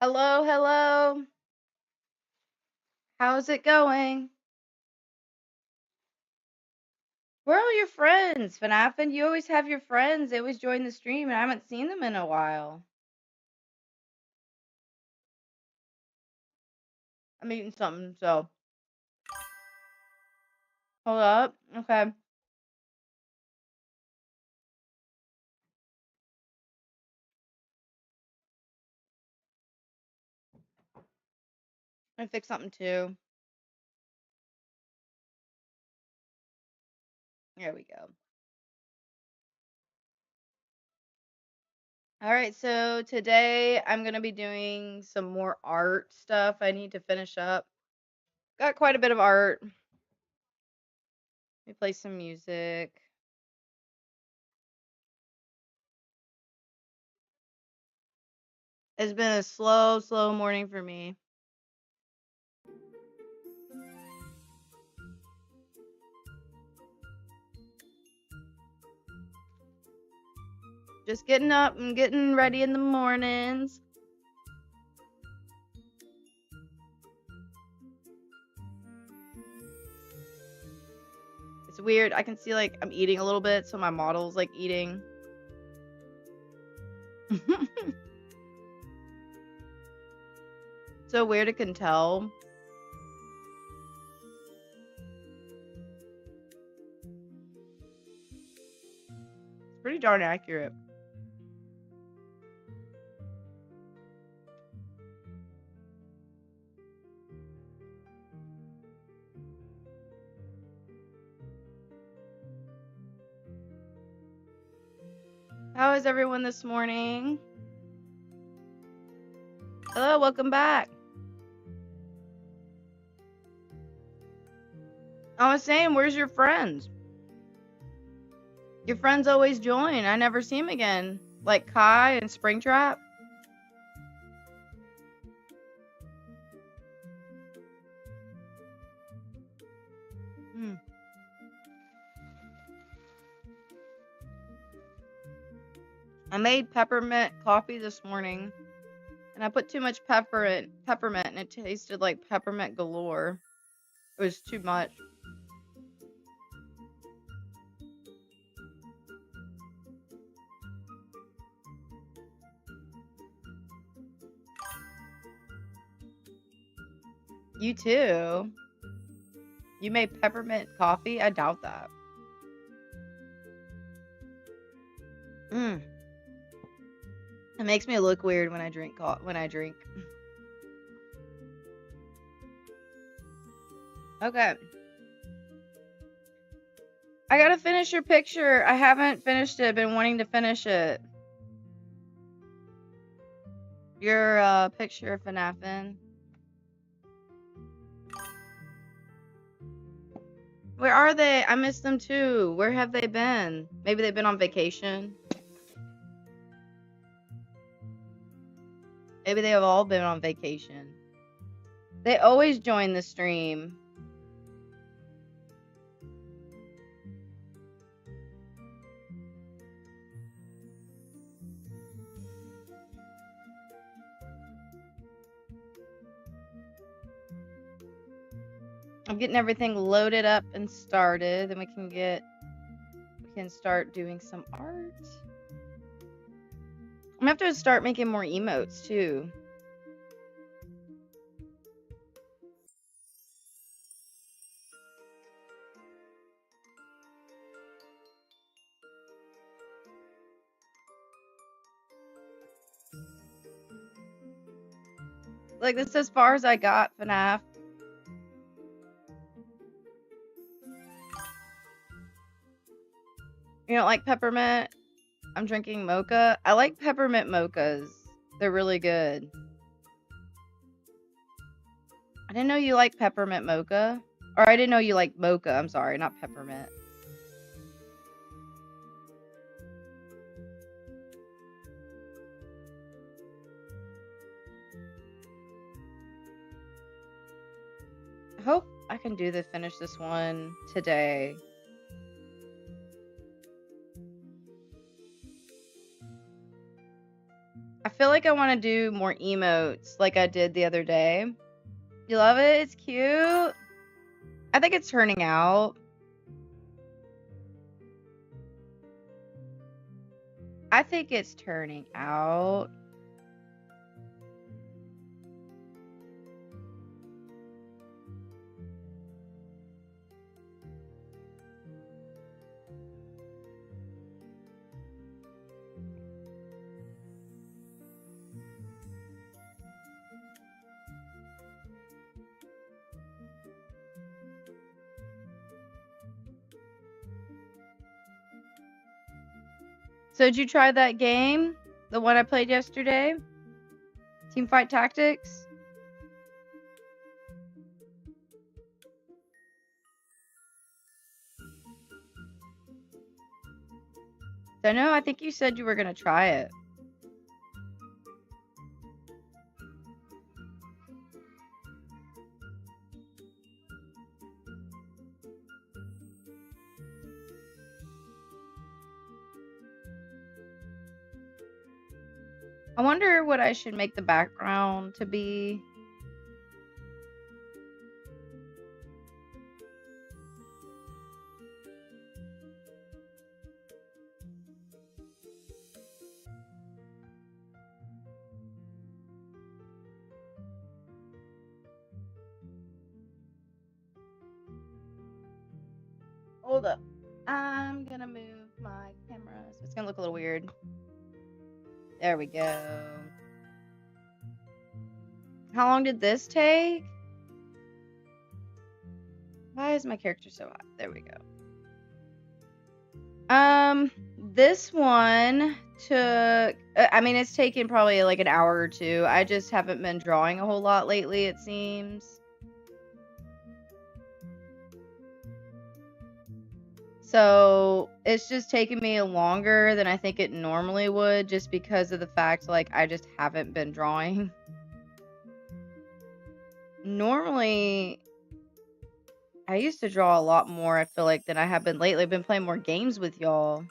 Hello, hello. How's it going? Where are all your friends, FNAF? You always have your friends. They always join the stream, and I haven't seen them in a while. I'm eating something, so hold up. Okay, I'm gonna fix something too. There we go. All right, so today I'm gonna be doing some more art stuff. I need to finish up. Got quite a bit of art. Let me play some music. It's been a slow, slow morning for me. Just getting up and getting ready in the mornings. It's weird. I can see like I'm eating a little bit, so my model's like eating. So weird, it can tell. It's pretty darn accurate. How is everyone this morning? Hello, welcome back. I was saying, where's your friends? Your friends always join. I never see them again. Like Kai and Springtrap. Hmm. I made peppermint coffee this morning, and I put too much peppermint, and it tasted like peppermint galore. It was too much. You too? You made peppermint coffee? I doubt that. Mm. It makes me look weird when I drink when I drink. Okay. I gotta finish your picture. I haven't finished it. Been wanting to finish it. Your picture of FNAFin. Where are they? I missed them too. Where have they been? Maybe they've been on vacation. Maybe they have all been on vacation. They always join the stream. I'm getting everything loaded up and started, and we can start doing some art. I'm gonna have to start making more emotes too. Like, this is as far as I got, FNAF. You don't like peppermint? I'm drinking mocha. I like peppermint mochas. They're really good. I didn't know you like peppermint mocha. Or I didn't know you like mocha. I'm sorry, not peppermint. I hope I can finish this one today. feel like I want to do more emotes like I did the other day. You love it? It's cute. I think it's turning out. I think it's turning out. So did you try that game? The one I played yesterday? Teamfight Tactics? Don't know. I think you said you were going to try it. I wonder what I should make the background to be. Hold up. I'm going to move my camera. So it's going to look a little weird. There we go. How long did this take? Why is my character so hot? There we go. This one took, I mean, it's taken probably like an hour or two. I just haven't been drawing a whole lot lately, it seems. So it's just taken me longer than I think it normally would, just because of the fact, like, I just haven't been drawing. Normally, I used to draw a lot more, I feel like, than I have been lately. I've been playing more games with y'all.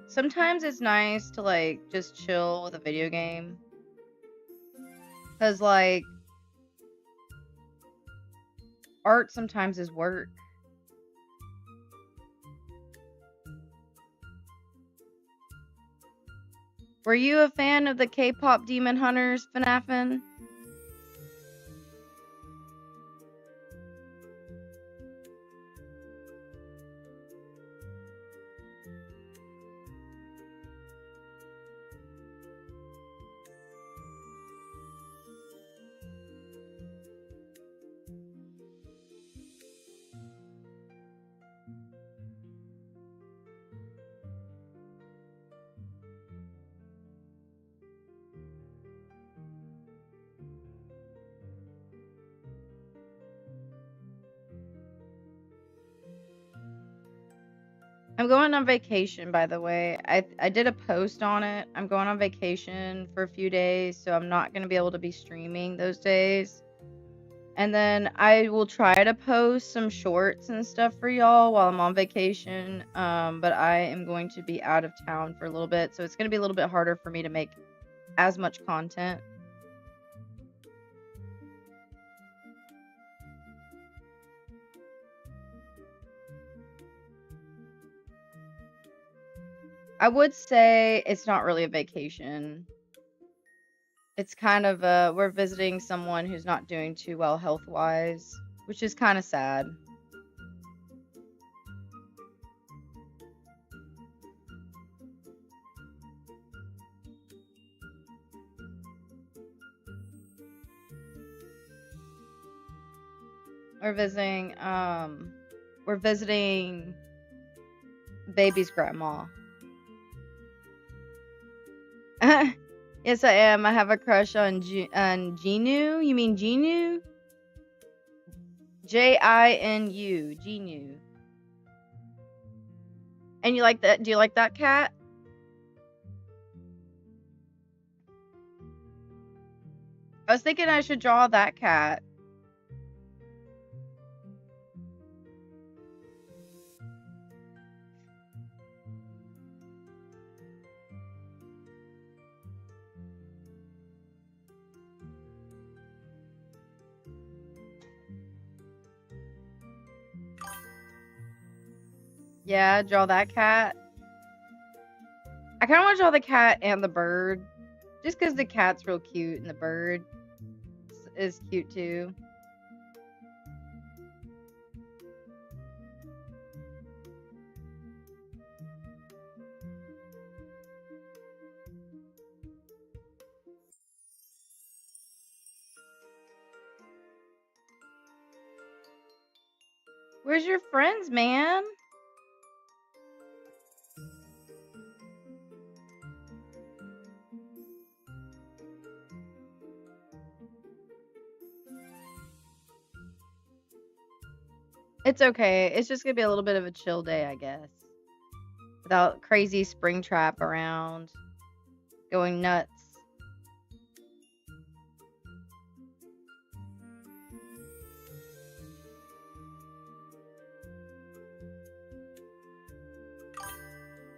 Sometimes it's nice to, like, just chill with a video game. Because, like, art sometimes is work. Were you a fan of the K-pop Demon Hunters, FNAFin? I'm going on vacation, by the way. I did a post on it. I'm going on vacation for a few days, so I'm not going to be able to be streaming those days. And then I will try to post some shorts and stuff for y'all while I'm on vacation. But I am going to be out of town for a little bit, so it's going to be a little bit harder for me to make as much content. I would say it's not really a vacation. It's kind of we're visiting someone who's not doing too well health-wise, which is kind of sad. We're visiting baby's grandma. Yes, I am. I have a crush on Jinu. You mean Jinu? Jinu. Jinu. And you like that? Do you like that cat? I was thinking I should draw that cat. Yeah, draw that cat. I kind of want to draw the cat and the bird, just because the cat's real cute and the bird is cute too. Where's your friends, man? It's okay. It's just gonna be a little bit of a chill day, I guess. Without crazy Springtrap around going nuts.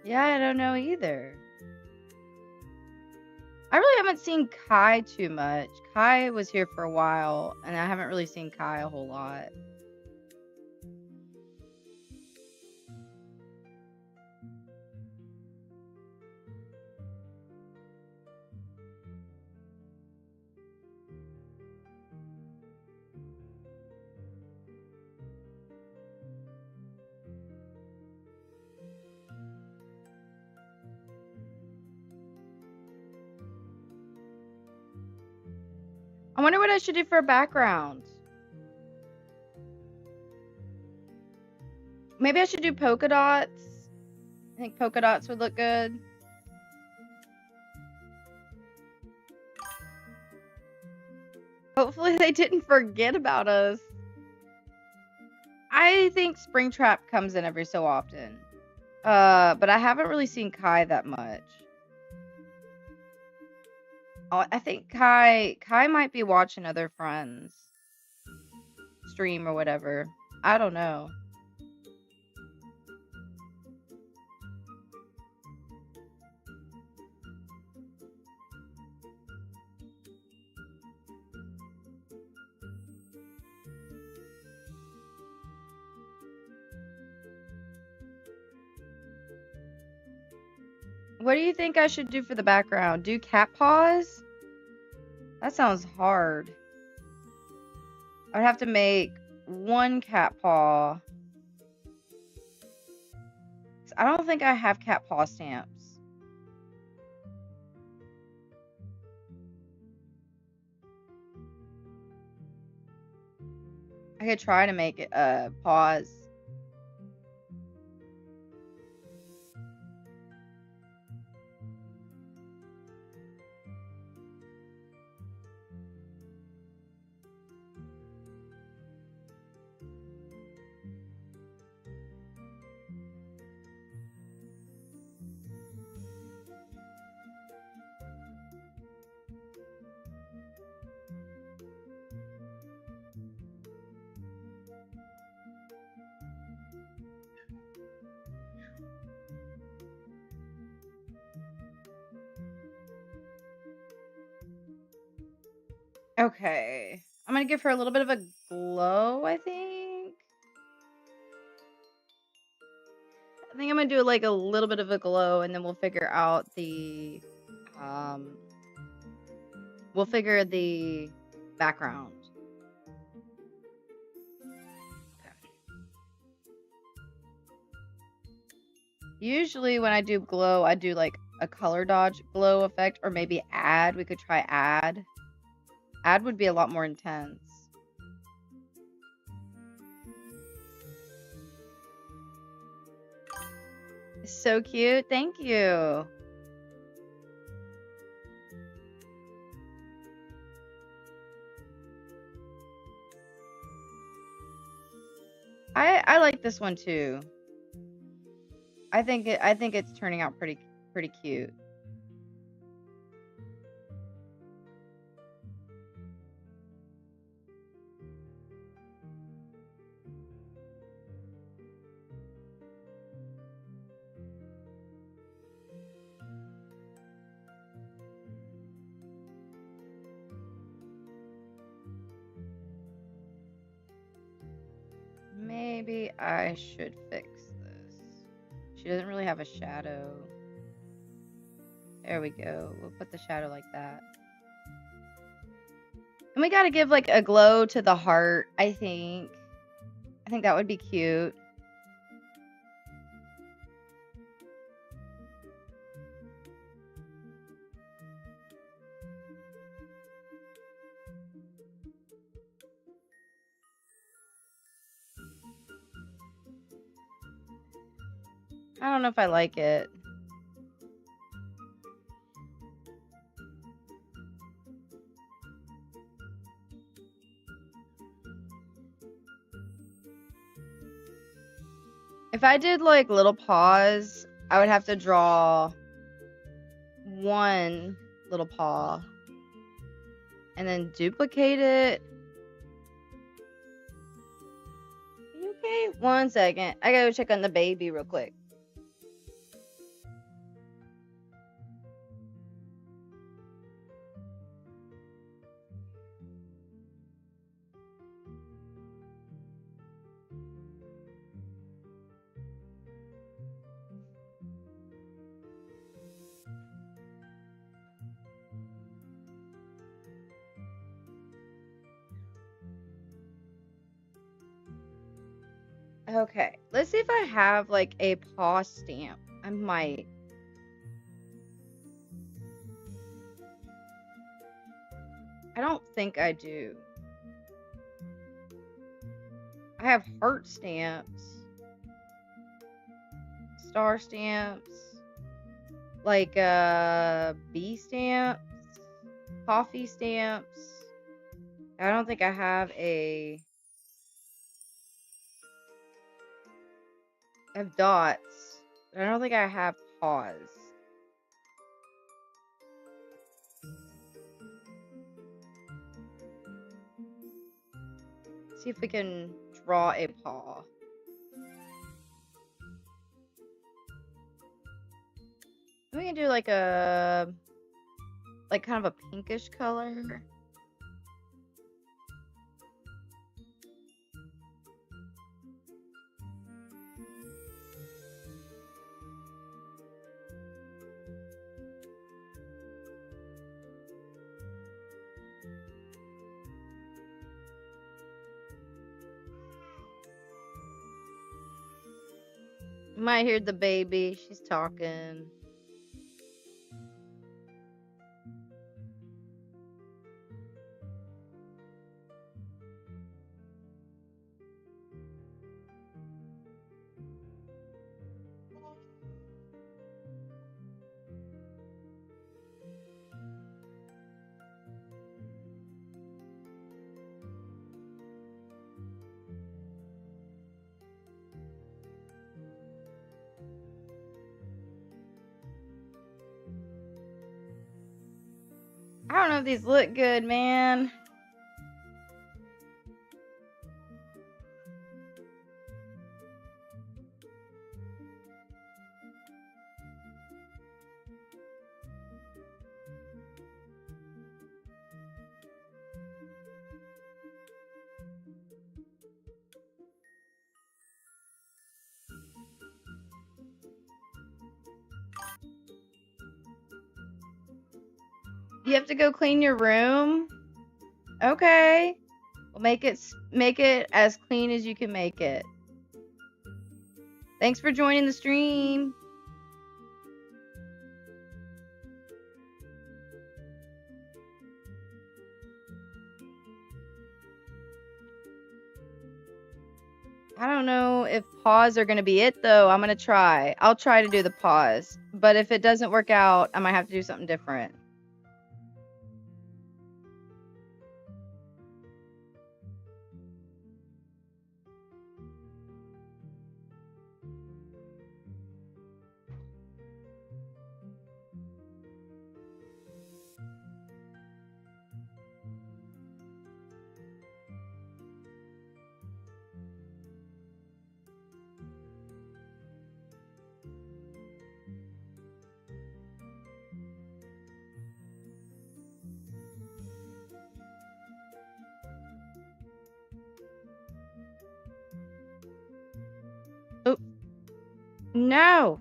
Yeah, I don't know either. I really haven't seen Kai too much. Kai was here for a while, and I haven't really seen Kai a whole lot. I wonder what I should do for a background. Maybe I should do polka dots. I think polka dots would look good. Hopefully they didn't forget about us. I think Springtrap comes in every so often. But I haven't really seen Kai that much. Oh, I think Kai might be watching other friends stream or whatever. I don't know. What do you think I should do for the background? Do cat paws? That sounds hard. I'd have to make one cat paw. I don't think I have cat paw stamps. I could try to make it paws. Okay. I'm gonna give her a little bit of a glow, I think. I think I'm gonna do like a little bit of a glow, and then we'll figure out the we'll figure the background. Usually when I do glow, I do like a color dodge glow effect, or maybe add. We could try add. Add would be a lot more intense. So cute. Thank you. I like this one too. I think it's turning out pretty cute. Maybe I should fix this. She doesn't really have a shadow. There we go. We'll put the shadow like that. And we gotta give like a glow to the heart, I think. I think that would be cute. I don't know if I like it. If I did like little paws, I would have to draw one little paw and then duplicate it. You okay? 1 second. I gotta go check on the baby real quick. Okay, let's see if I have like a paw stamp. I might. I don't think I do. I have heart stamps, star stamps, like bee stamps, coffee stamps. I don't think I have I have dots, but I don't think I have paws. See if we can draw a paw. We can do like kind of a pinkish color. You might hear the baby. She's talking. I don't know if these look good, man. You have to go clean your room? Okay. Well, make it as clean as you can make it. Thanks for joining the stream. I don't know if paws are going to be it, though. I'm going to try. I'll try to do the paws. But if it doesn't work out, I might have to do something different. No.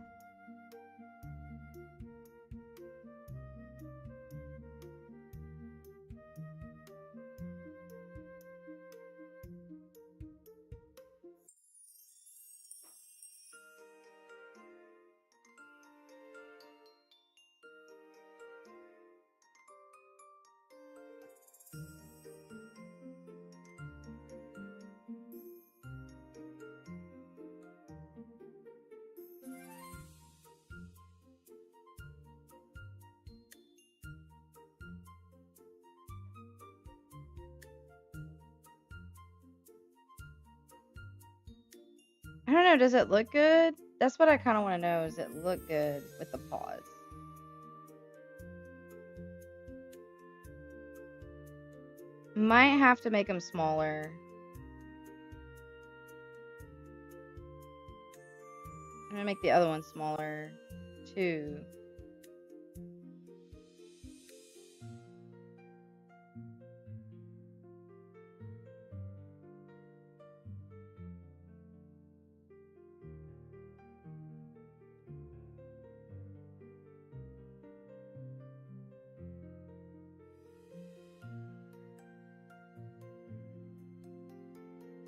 I don't know. Does it look good? That's what I kind of want to know. Does it look good with the paws? Might have to make them smaller. I'm gonna make the other one smaller too.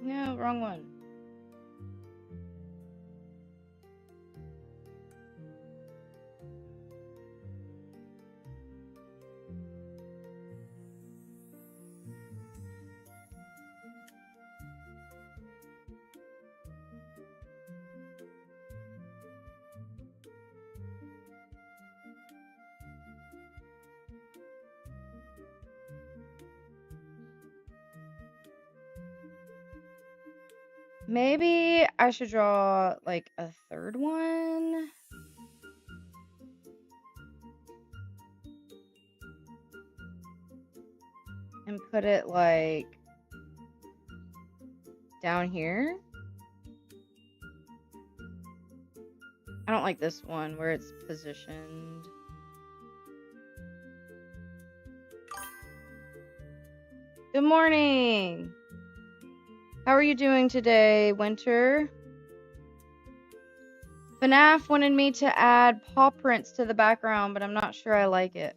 No, wrong one. Maybe I should draw like a third one. And put it like down here. I don't like this one where it's positioned. Good morning. How are you doing today, Winter? FNAF wanted me to add paw prints to the background, but I'm not sure I like it.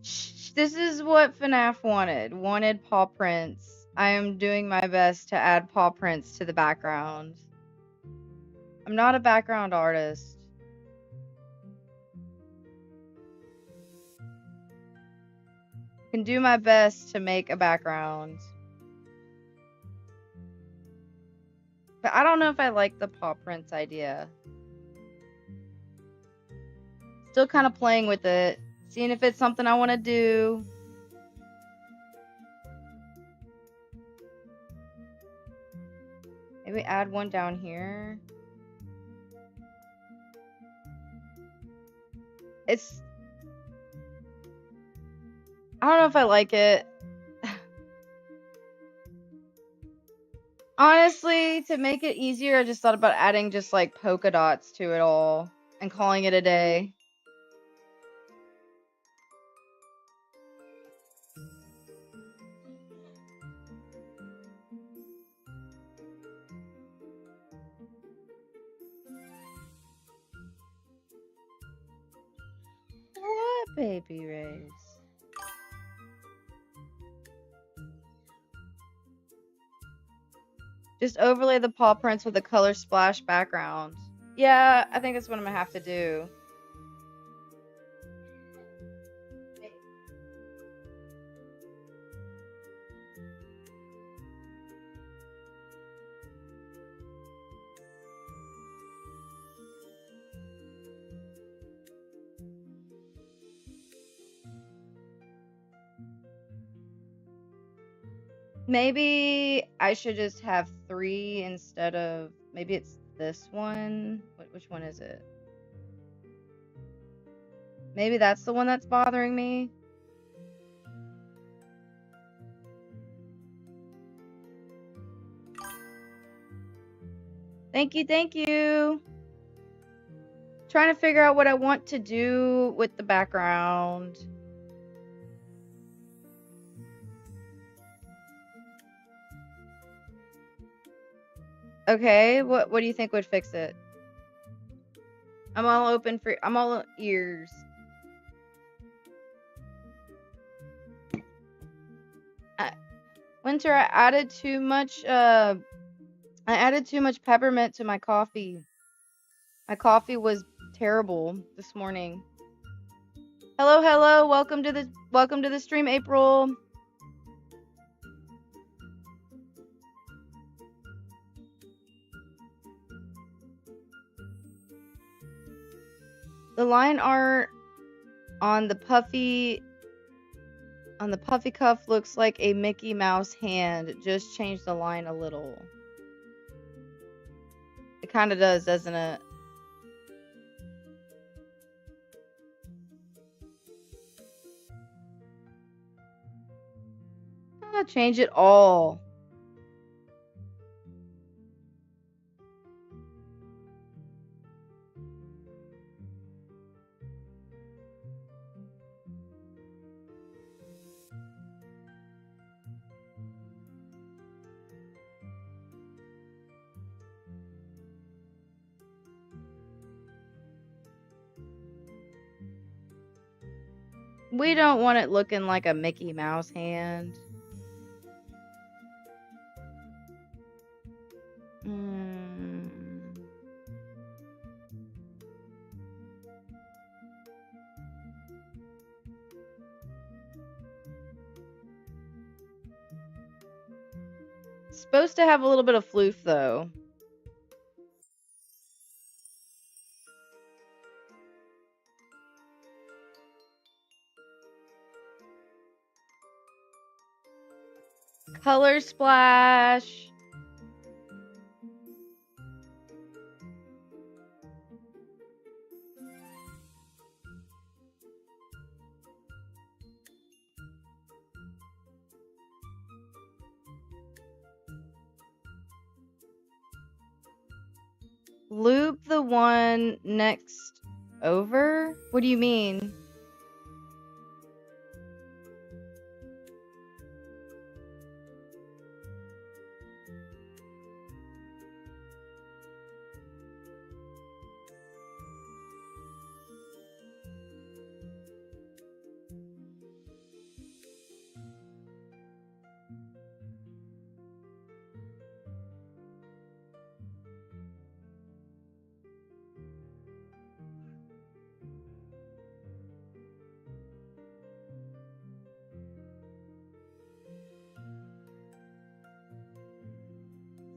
Shh, this is what FNAF wanted paw prints. I am doing my best to add paw prints to the background. I'm not a background artist. Can do my best to make a background. But I don't know if I like the paw prints idea. Still kind of playing with it. Seeing if it's something I want to do. Maybe add one down here. I don't know if I like it. Honestly, to make it easier, I just thought about adding just like polka dots to it all and calling it a day. What, baby race? Just overlay the paw prints with a color splash background. Yeah, I think that's what I'm gonna have to do. Maybe I should just have 3 instead of, maybe it's this one. Which one is it? Maybe that's the one that's bothering me. Thank you, thank you. Trying to figure out what I want to do with the background. Okay, what do you think would fix it? I'm all ears. Winter, I added too much peppermint to my coffee. My coffee was terrible this morning. Hello, hello. Welcome to the stream, April. The line art on the puffy cuff looks like a Mickey Mouse hand. Just change the line a little. It kind of does, doesn't it? Change it all. We don't want it looking like a Mickey Mouse hand. Supposed to have a little bit of floof though. Color splash. Loop the one next over? What do you mean?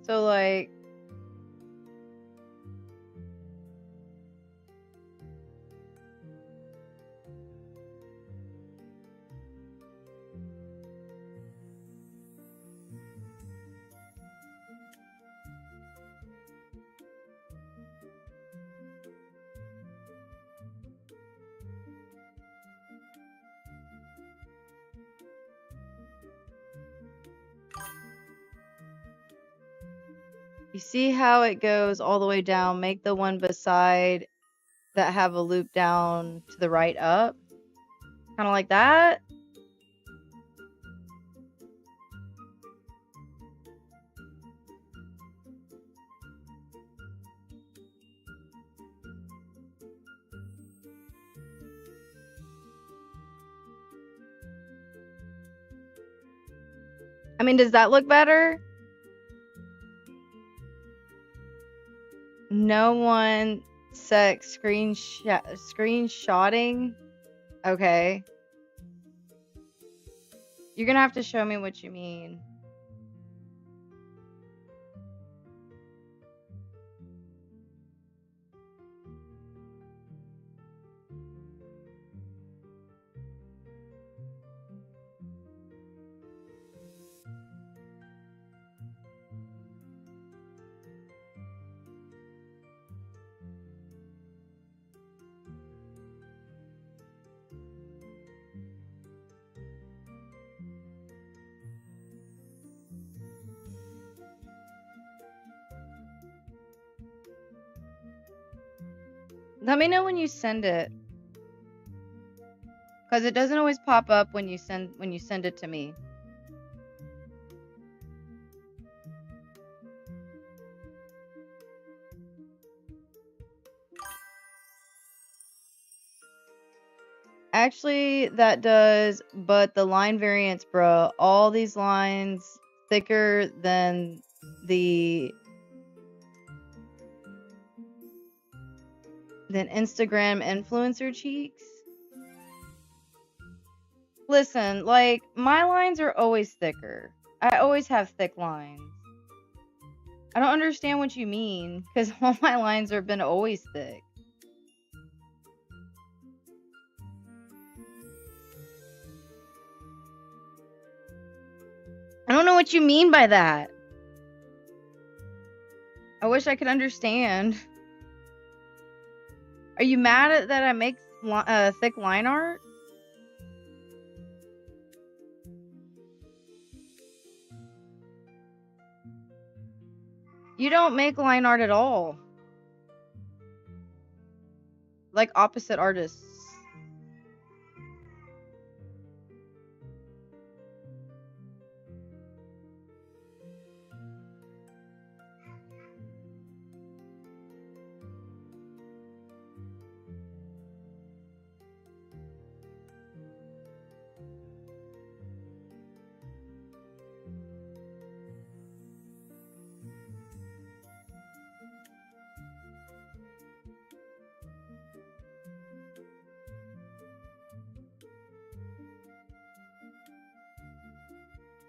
So like you see how it goes all the way down? Make the one beside that have a loop down to the right up. Kind of like that. I mean, does that look better? No one sex screenshotting. Okay. You're gonna have to show me what you mean. Let me know when you send it. Cuz it doesn't always pop up when you send it to me. Actually, that does, but the line variants, bro, all these lines thicker than Instagram influencer cheeks. Listen, like, my lines are always thicker. I always have thick lines. I don't understand what you mean, because all my lines have been always thick. I don't know what you mean by that. I wish I could understand. Are you mad at that I make thick line art? You don't make line art at all. Like opposite artists.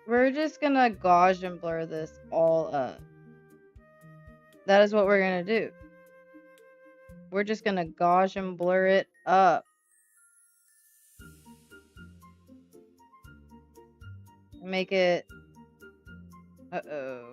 We're just gonna Gaussian blur this all up. That is what we're gonna do. We're just gonna Gaussian blur it up. Make it... Uh-oh.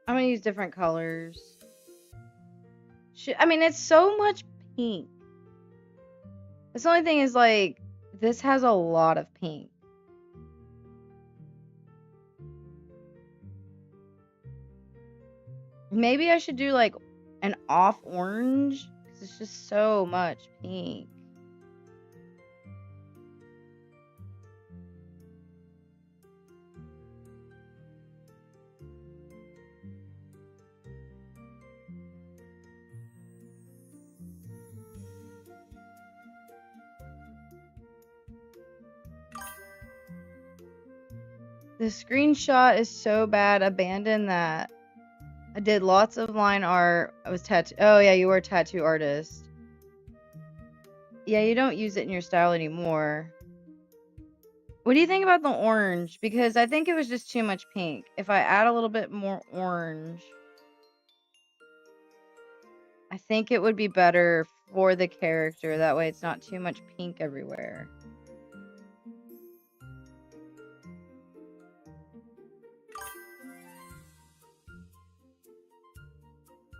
I'm gonna use different colors. I mean, it's so much pink. The only thing is, like, this has a lot of pink. Maybe I should do, like, an off orange, because it's just so much pink. The screenshot is so bad. Abandon that. I did lots of line art. I was tattoo. Oh yeah, you were a tattoo artist. Yeah, you don't use it in your style anymore. What do you think about the orange? Because I think it was just too much pink. If I add a little bit more orange, I think it would be better for the character. That way it's not too much pink everywhere.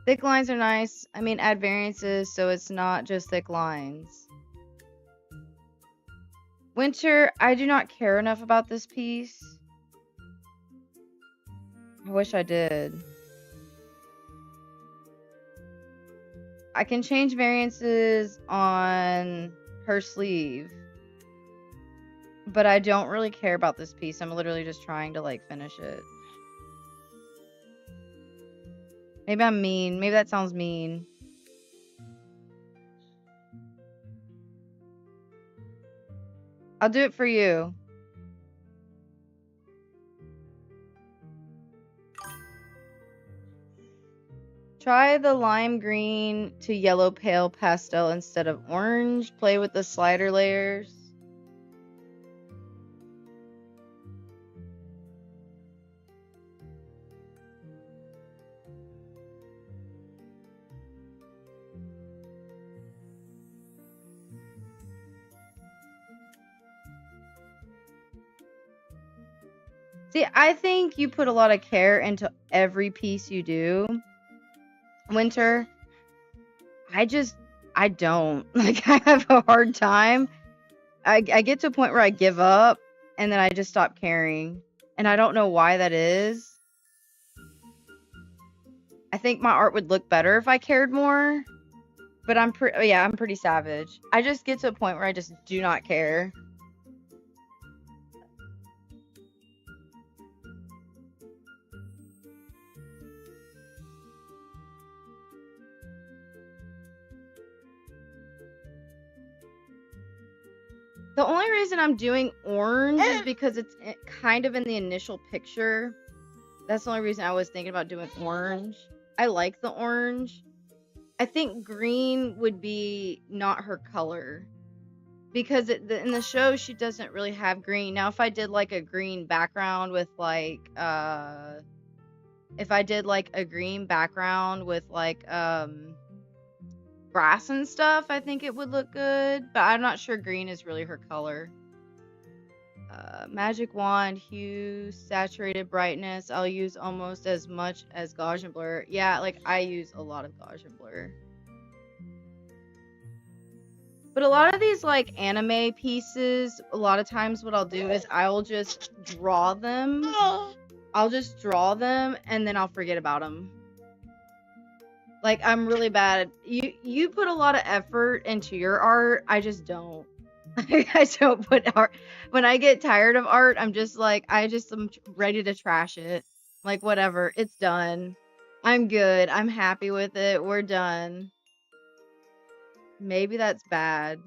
Thick lines are nice. I mean, add variances so it's not just thick lines. Winter, I do not care enough about this piece. I wish I did. I can change variances on her sleeve, but I don't really care about this piece. I'm literally just trying to, like, finish it. Maybe I'm mean. Maybe that sounds mean. I'll do it for you. Try the lime green to yellow pale pastel instead of orange. Play with the slider layers. See, I think you put a lot of care into every piece you do. Winter, I don't. Like, I have a hard time. I get to a point where I give up, and then I just stop caring. And I don't know why that is. I think my art would look better if I cared more. But I'm pretty savage. I just get to a point where I just do not care. The only reason I'm doing orange is because it's kind of in the initial picture. That's the only reason I was thinking about doing orange. I like the orange. I think green would be not her color. Because in the show, she doesn't really have green. Now, if I did like a green background with like, if I did like a green background with like, grass and stuff, I think it would look good. But I'm not sure green is really her color. Magic wand, hue, saturated brightness. I'll use almost as much as Gaussian blur. Yeah, like I use a lot of Gaussian blur. But a lot of these like anime pieces, a lot of times what I'll do is I'll just draw them. I'll just draw them and then I'll forget about them. Like I'm really bad. You put a lot of effort into your art. I just don't. I don't put art. When I get tired of art, I'm just like I'm ready to trash it. Like whatever, it's done. I'm good. I'm happy with it. We're done. Maybe that's bad.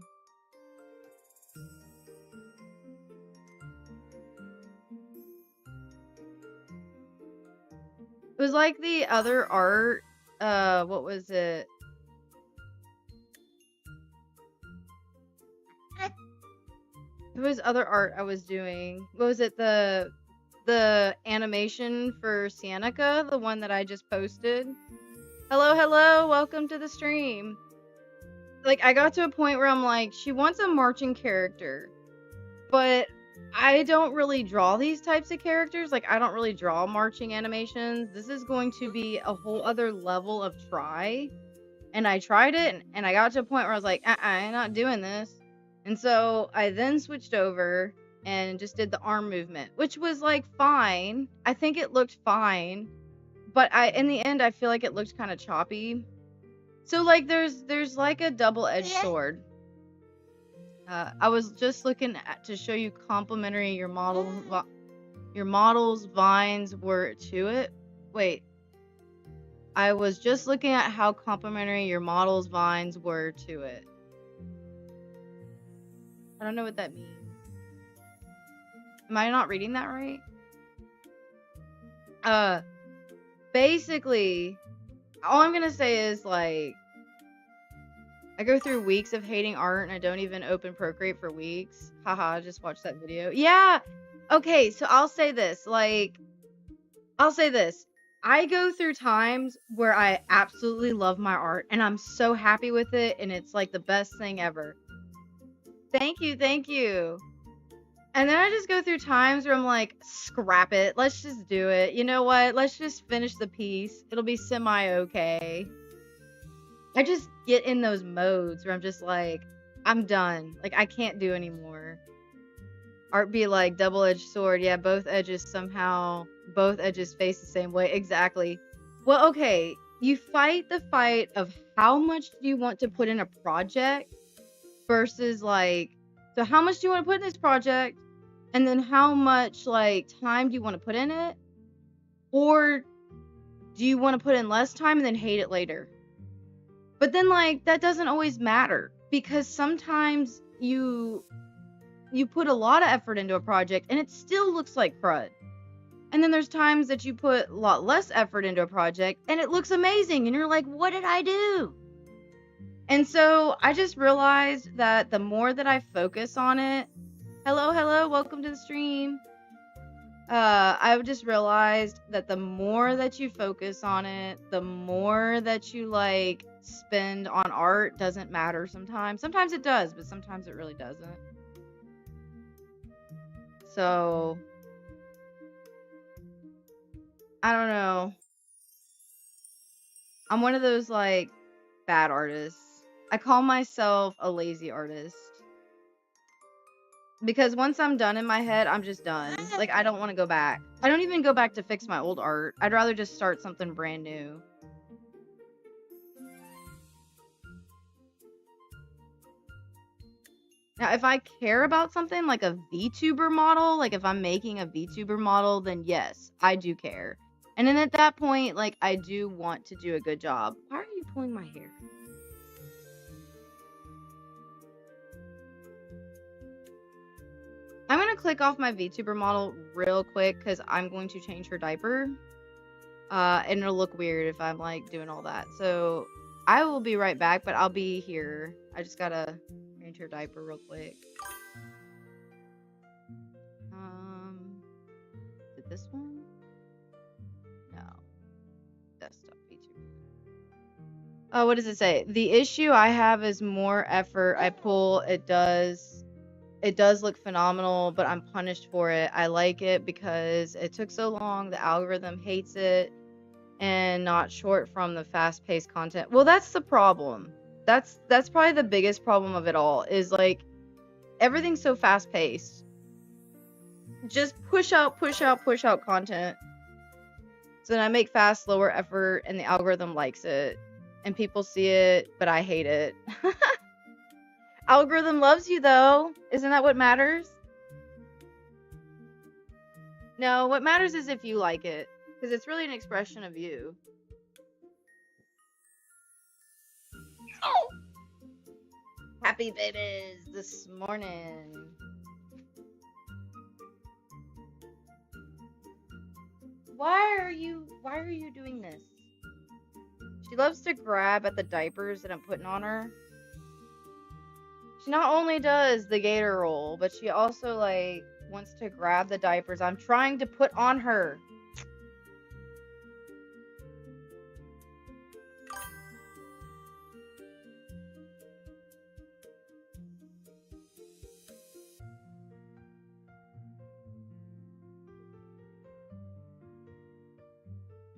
It was like the other art. What was it? It was other art I was doing. What was it? The animation for Sienica, the one that I just posted. Hello, hello, welcome to the stream. Like I got to a point where I'm like, she wants a marching character, but I don't really draw these types of characters. Like I don't really draw marching animations. This is going to be a whole other level of try. And I tried it and I got to a point where I was like, I'm not doing this. And so I then switched over and just did the arm movement, which was like fine. I think it looked fine. But in the end I feel like it looked kind of choppy. So like there's like a double-edged sword. I was just looking to show you complimentary your model's vines were to it. Wait. I was just looking at how complimentary your model's vines were to it. I don't know what that means. Am I not reading that right? Basically, all I'm gonna say is like, I go through weeks of hating art and I don't even open Procreate for weeks. Haha, just watched that video. Yeah. Okay, so I'll say this. I go through times where I absolutely love my art and I'm so happy with it and it's like the best thing ever. Thank you, thank you. And then I just go through times where I'm like, scrap it. Let's just do it. You know what? Let's just finish the piece. It'll be semi-okay. I just get in those modes where I'm just like, I'm done. Like, I can't do anymore. Art be like double-edged sword. Yeah, both edges face the same way. Exactly. Well, okay. You fight the fight of how much do you want to put in a project versus like, so how much do you want to put in this project? And then how much like time do you want to put in it? Or do you want to put in less time and then hate it later? But then like that doesn't always matter because sometimes you put a lot of effort into a project and it still looks like crud. And then there's times that you put a lot less effort into a project and it looks amazing and you're like, what did I do? And so I just realized that the more that I focus on it, hello, welcome to the stream. I just realized that the more that you focus on it, the more that you like spend on art doesn't matter sometimes. Sometimes it does, but sometimes it really doesn't. So, I don't know. I'm one of those like bad artists. I call myself a lazy artist. Because once I'm done in my head, I'm just done. Like, I don't want to go back. I don't even go back to fix my old art. I'd rather just start something brand new. Now, if I care about something like a VTuber model, like if I'm making a VTuber model, then yes, I do care. And then at that point, like, I do want to do a good job. Why are you pulling my hair? I'm going to click off my VTuber model real quick because I'm going to change her diaper. And it'll look weird if I'm, like, doing all that. So I will be right back, but I'll be here. I just got to change her diaper real quick. Is it this one? No. Desktop VTuber. Oh, what does it say? The issue I have is more effort I pull. It does look phenomenal, but I'm punished for it. I like it because it took so long. The algorithm hates it and not short from the fast-paced content. Well, that's the problem. That's probably the biggest problem of it all is like everything's so fast-paced. Just push out content. So then I make fast, lower effort, and the algorithm likes it. And people see it, but I hate it. Algorithm loves you, though. Isn't that what matters? No, what matters is if you like it. Because it's really an expression of you. Oh! Happy babies this morning. Why are you doing this? She loves to grab at the diapers that I'm putting on her. She not only does the gator roll, but she also, like, wants to grab the diapers I'm trying to put on her.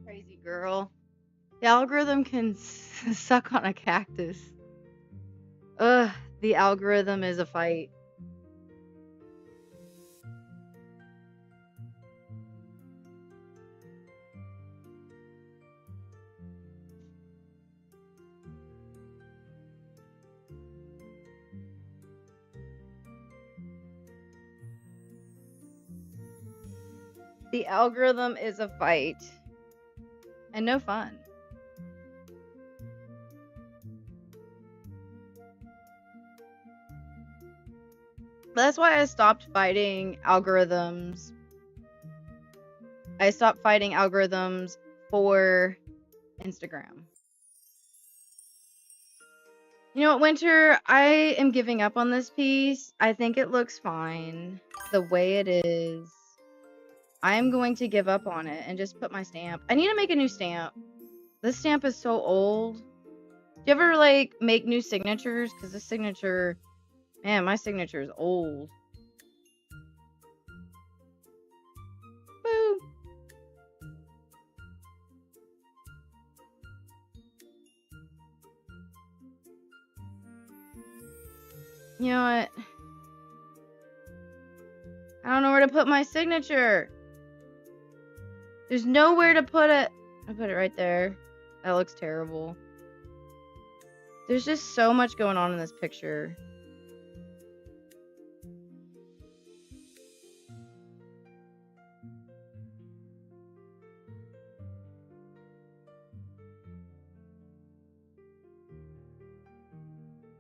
Crazy girl. The algorithm can suck on a cactus. Ugh, the algorithm is a fight. The algorithm is a fight. And no fun. That's why I stopped fighting algorithms. I stopped fighting algorithms for Instagram. You know what, Winter? I am giving up on this piece. I think it looks fine the way it is. I am going to give up on it and just put my stamp. I need to make a new stamp. This stamp is so old. Do you ever, like, make new signatures? Because this signature... Man, my signature is old. Boo! You know what? I don't know where to put my signature. There's nowhere to put it. I put it right there. That looks terrible. There's just so much going on in this picture.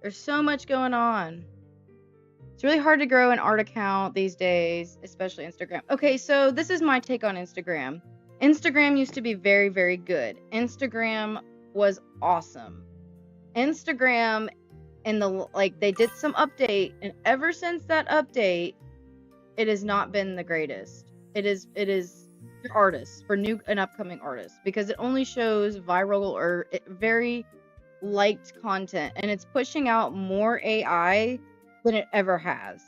There's so much going on. It's really hard to grow an art account these days, especially Instagram. Okay, so this is my take on Instagram. Instagram used to be very, very good. Instagram was awesome. Instagram and they did some update, and ever since that update, it has not been the greatest. It is for artists, for new and upcoming artists, because it only shows viral or very liked content, and it's pushing out more AI than it ever has.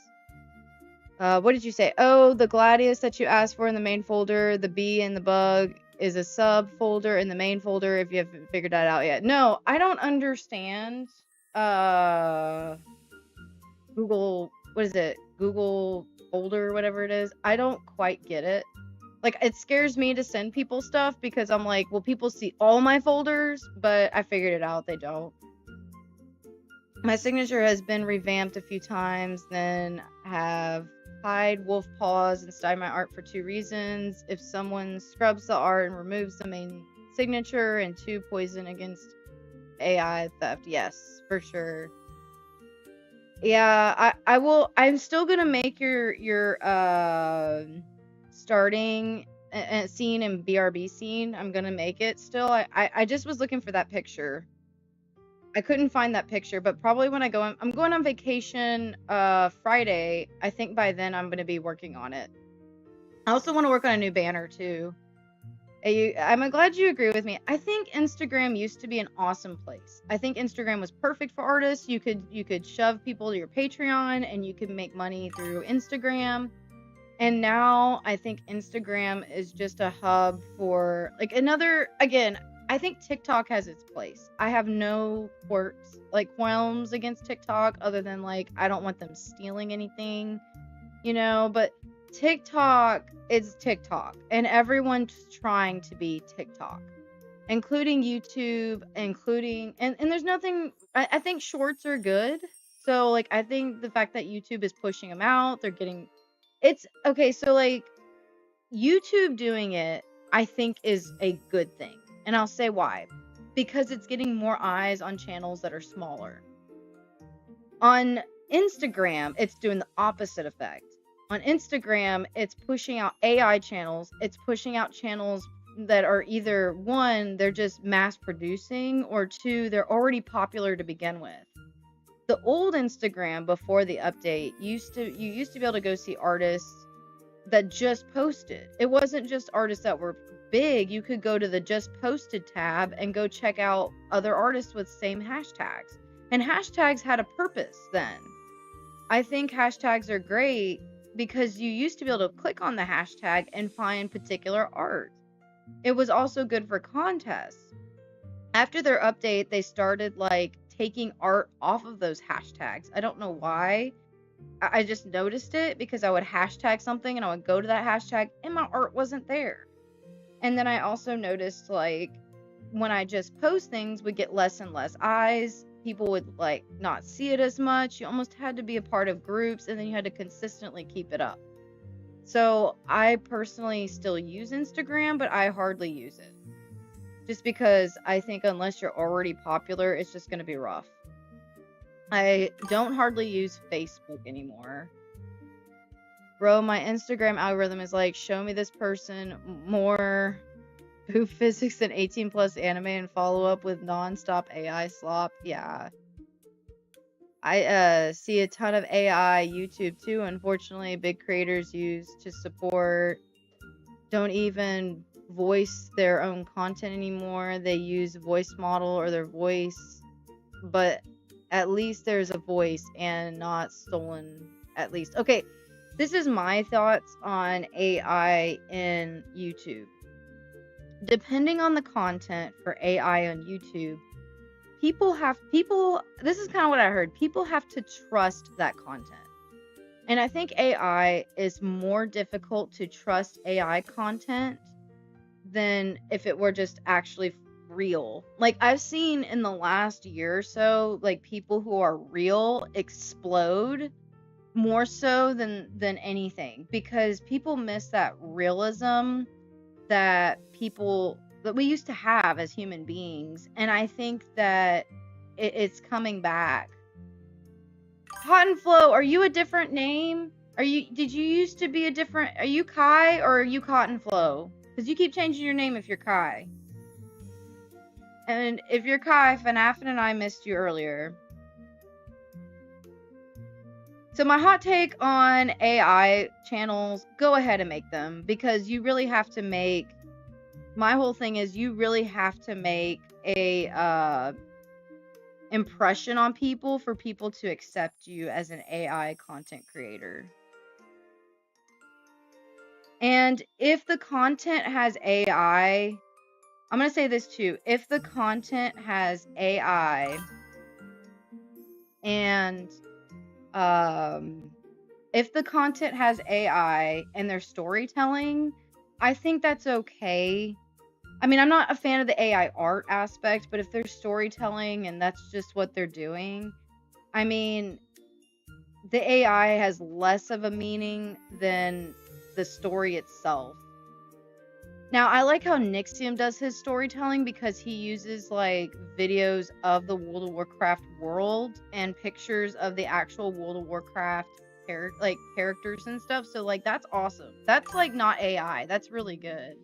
What did you say? Oh, the Gladius that you asked for in the main folder, the bee and the bug is a sub folder in the main folder if you haven't figured that out yet. No, I don't understand. Google, what is it? Google folder, whatever it is. I don't quite get it. Like, it scares me to send people stuff because I'm like, well, people see all my folders, but I figured it out. They don't. My signature has been revamped a few times, then have hide wolf paws and style my art for 2 reasons. If someone scrubs the art and removes the main signature, and 2, poison against AI theft. Yes, for sure. Yeah, I will. I'm still gonna make your starting scene and BRB scene. I'm gonna make it still. I just was looking for that picture. I couldn't find that picture, but probably when I go on, I'm going on vacation Friday. I think by then I'm gonna be working on it. I also want to work on a new banner too. I'm glad you agree with me. I think Instagram used to be an awesome place. I think Instagram was perfect for artists. You could shove people to your Patreon and you could make money through Instagram. And now I think Instagram is just a hub for like another again, I think TikTok has its place. I have no qualms against TikTok other than like I don't want them stealing anything, but TikTok is TikTok and everyone's trying to be TikTok, including YouTube, and there's nothing I think shorts are good. So like I think the fact that YouTube is pushing them out, it's okay, so like YouTube doing it, I think is a good thing. And I'll say why. Because it's getting more eyes on channels that are smaller. On Instagram, it's doing the opposite effect. On Instagram, it's pushing out AI channels. It's pushing out channels that are either 1, they're just mass producing, or 2, they're already popular to begin with. The old Instagram before the update you used to be able to go see artists that just posted. It wasn't just artists that were big. You could go to the just posted tab and go check out other artists with same hashtags. And hashtags had a purpose then. I think hashtags are great because you used to be able to click on the hashtag and find particular art. It was also good for contests. After their update, they started like taking art off of those hashtags. I don't know why. I just noticed it because I would hashtag something and I would go to that hashtag and my art wasn't there. And then I also noticed like when I just post things would get less and less eyes. People would like not see it as much. You almost had to be a part of groups and then you had to consistently keep it up. So I personally still use Instagram, but I hardly use it. Just because I think unless you're already popular, it's just going to be rough. I don't hardly use Facebook anymore. Bro, my Instagram algorithm is like, show me this person more who physics and 18 plus anime and follow up with non-stop AI slop. Yeah. I see a ton of AI YouTube too. Unfortunately, big creators use to support don't even voice their own content anymore. They use voice model or their voice, but at least there's a voice and not stolen, at least. Okay, this is my thoughts on AI in YouTube. Depending on the content for AI on YouTube, this is kind of what I heard. People have to trust that content. And I think AI is more difficult to trust AI content than if it were just actually real. Like I've seen in the last year or so, like people who are real explode more so than anything because people miss that realism that we used to have as human beings, and I think that it's coming back. Cotton Flow, are you a different name? Did you used to be a different, are you Kai or are you Cotton Flow? Because you keep changing your name if you're Kai. And if you're Kai, FNAF and I missed you earlier. So my hot take on AI channels, go ahead and make them, because you really have to make, my whole thing is you really have to make a impression on people for people to accept you as an AI content creator. And if the content has AI, I'm going to say this too. If the content has AI and If the content has AI and their storytelling, I think that's okay. I mean, I'm not a fan of the AI art aspect, but if there's storytelling and that's just what they're doing, I mean, the AI has less of a meaning than the story itself. Now, I like how Nixium does his storytelling because he uses like videos of the World of Warcraft world and pictures of the actual World of Warcraft characters and stuff. So like that's awesome. That's like not AI. That's really good.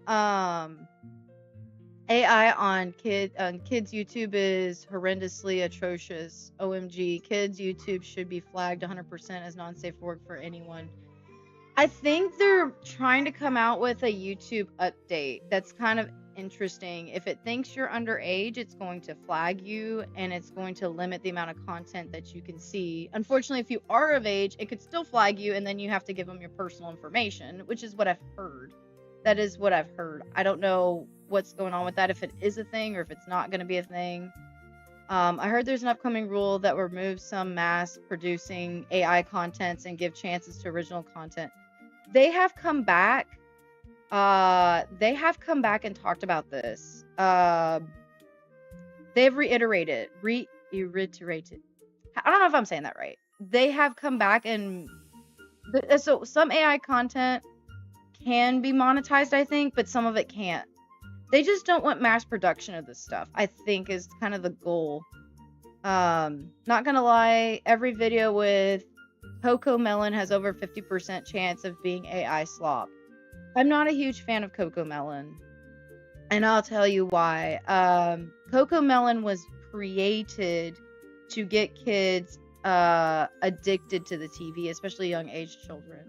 AI on kids YouTube is horrendously atrocious. OMG, kids YouTube should be flagged 100% as non-safe for work for anyone. I think they're trying to come out with a YouTube update that's kind of interesting. If it thinks you're underage, it's going to flag you and it's going to limit the amount of content that you can see. Unfortunately, if you are of age, it could still flag you and then you have to give them your personal information, which is what I've heard. That is what I've heard. I don't know what's going on with that, if it is a thing or if it's not going to be a thing. I heard there's an upcoming rule that removes some mass producing AI contents and give chances to original content. They have come back. They have come back and talked about this. They've reiterated. I don't know if I'm saying that right. They have come back and so some AI content can be monetized, I think, but some of it can't. They just don't want mass production of this stuff, I think, is kind of the goal. Not gonna lie, every video with CoComelon has over 50% chance of being AI slop. I'm not a huge fan of CoComelon, and I'll tell you why. CoComelon was created to get kids addicted to the TV, especially young age children.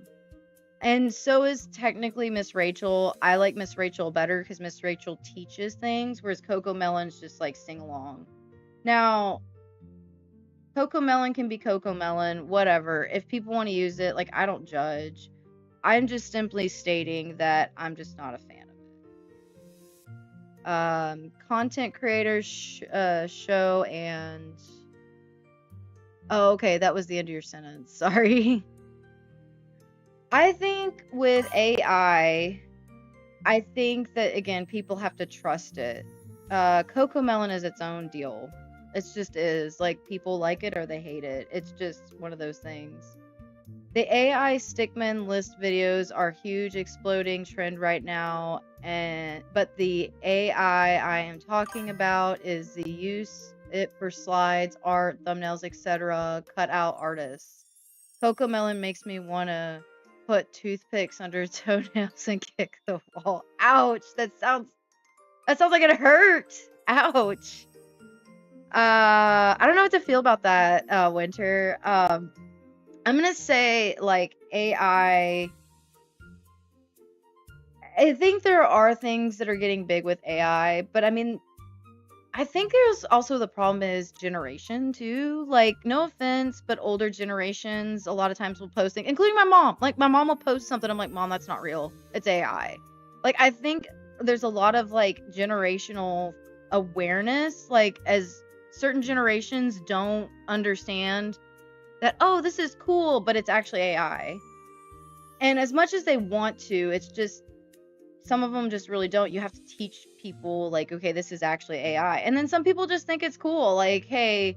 And so is technically Miss Rachel. I like Miss Rachel better because Miss Rachel teaches things, whereas CoComelon's just like sing along. Now, CoComelon can be CoComelon, whatever. If people want to use it, like, I don't judge. I'm just simply stating that I'm just not a fan of it. Content creators show and... Oh, okay, that was the end of your sentence. Sorry. I think with AI, I think that, again, people have to trust it. CoComelon is its own deal. It just is. Like, people like it or they hate it. It's just one of those things. The AI Stickman list videos are huge, exploding trend right now, but the AI I am talking about is the use it for slides, art, thumbnails, etc. cut out artists. CoComelon makes me want to put toothpicks under toenails and kick the wall. Ouch! That sounds like it hurt. Ouch. I don't know what to feel about that, Winter. I'm gonna say, like, AI. I think there are things that are getting big with AI, but I mean, I think there's also the problem is generation too. Like, no offense, but older generations a lot of times will post things, including my mom. Like, my mom will post something. I'm like, Mom, that's not real. It's AI. Like, I think there's a lot of like generational awareness. Like, as certain generations don't understand that, oh, this is cool, but it's actually AI. And as much as they want to, it's just some of them just really don't. You have to teach people, like, okay, this is actually AI. And then some people just think it's cool. Like, hey,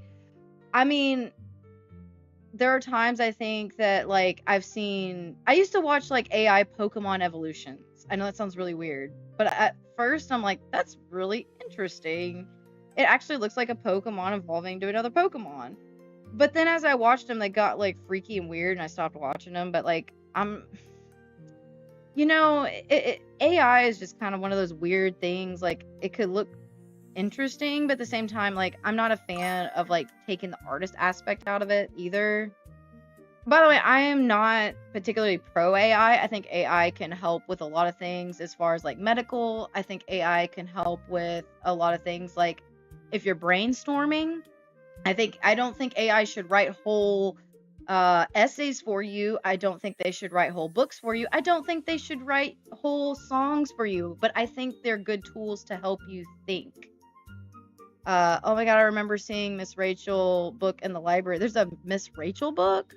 I mean, there are times I think that, like, I used to watch, like, AI Pokemon evolutions. I know that sounds really weird, but at first I'm like, that's really interesting. It actually looks like a Pokemon evolving to another Pokemon. But then as I watched them, they got, like, freaky and weird, and I stopped watching them. But, like, AI is just kind of one of those weird things. Like, it could look interesting, but at the same time, like, I'm not a fan of, like, taking the artist aspect out of it either. By the way, I am not particularly pro AI. I think AI can help with a lot of things as far as, like, medical. I think AI can help with a lot of things, like, if you're brainstorming. I don't think AI should write whole essays for you. I don't think they should write whole books for you. I don't think they should write whole songs for you, but I think they're good tools to help you think. Oh my god, I remember seeing Miss Rachel book in the library. There's a Miss Rachel book?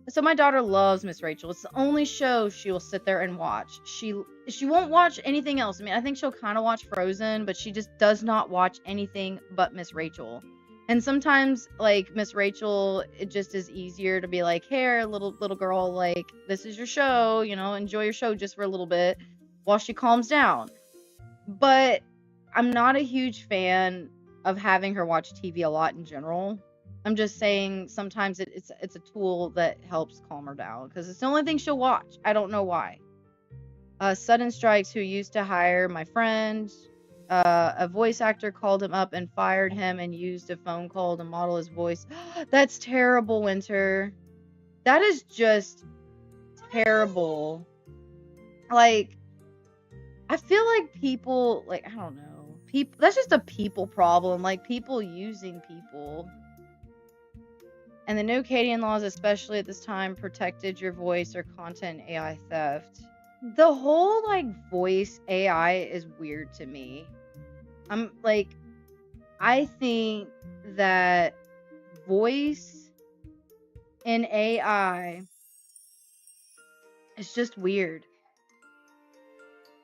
So my daughter loves Miss Rachel. It's the only show she will sit there and watch. She won't watch anything else. I mean, I think she'll kind of watch Frozen, but she just does not watch anything but Miss Rachel. And sometimes, like Miss Rachel, it just is easier to be like, "Here, little girl, like this is your show. You know, enjoy your show just for a little bit while she calms down." But I'm not a huge fan of having her watch TV a lot in general. I'm just saying sometimes it's a tool that helps calm her down because it's the only thing she'll watch. I don't know why. Sudden Strikes, who used to hire my friend, a voice actor called him up and fired him and used a phone call to model his voice. That's terrible, Winter. That is just terrible. Like, I feel like people, like, I don't know. That's just a people problem. Like, people using people. And the no Cadian laws, especially at this time, protected your voice or content AI theft. The whole, like, voice AI is weird to me. I'm, like, I think that voice in AI is just weird.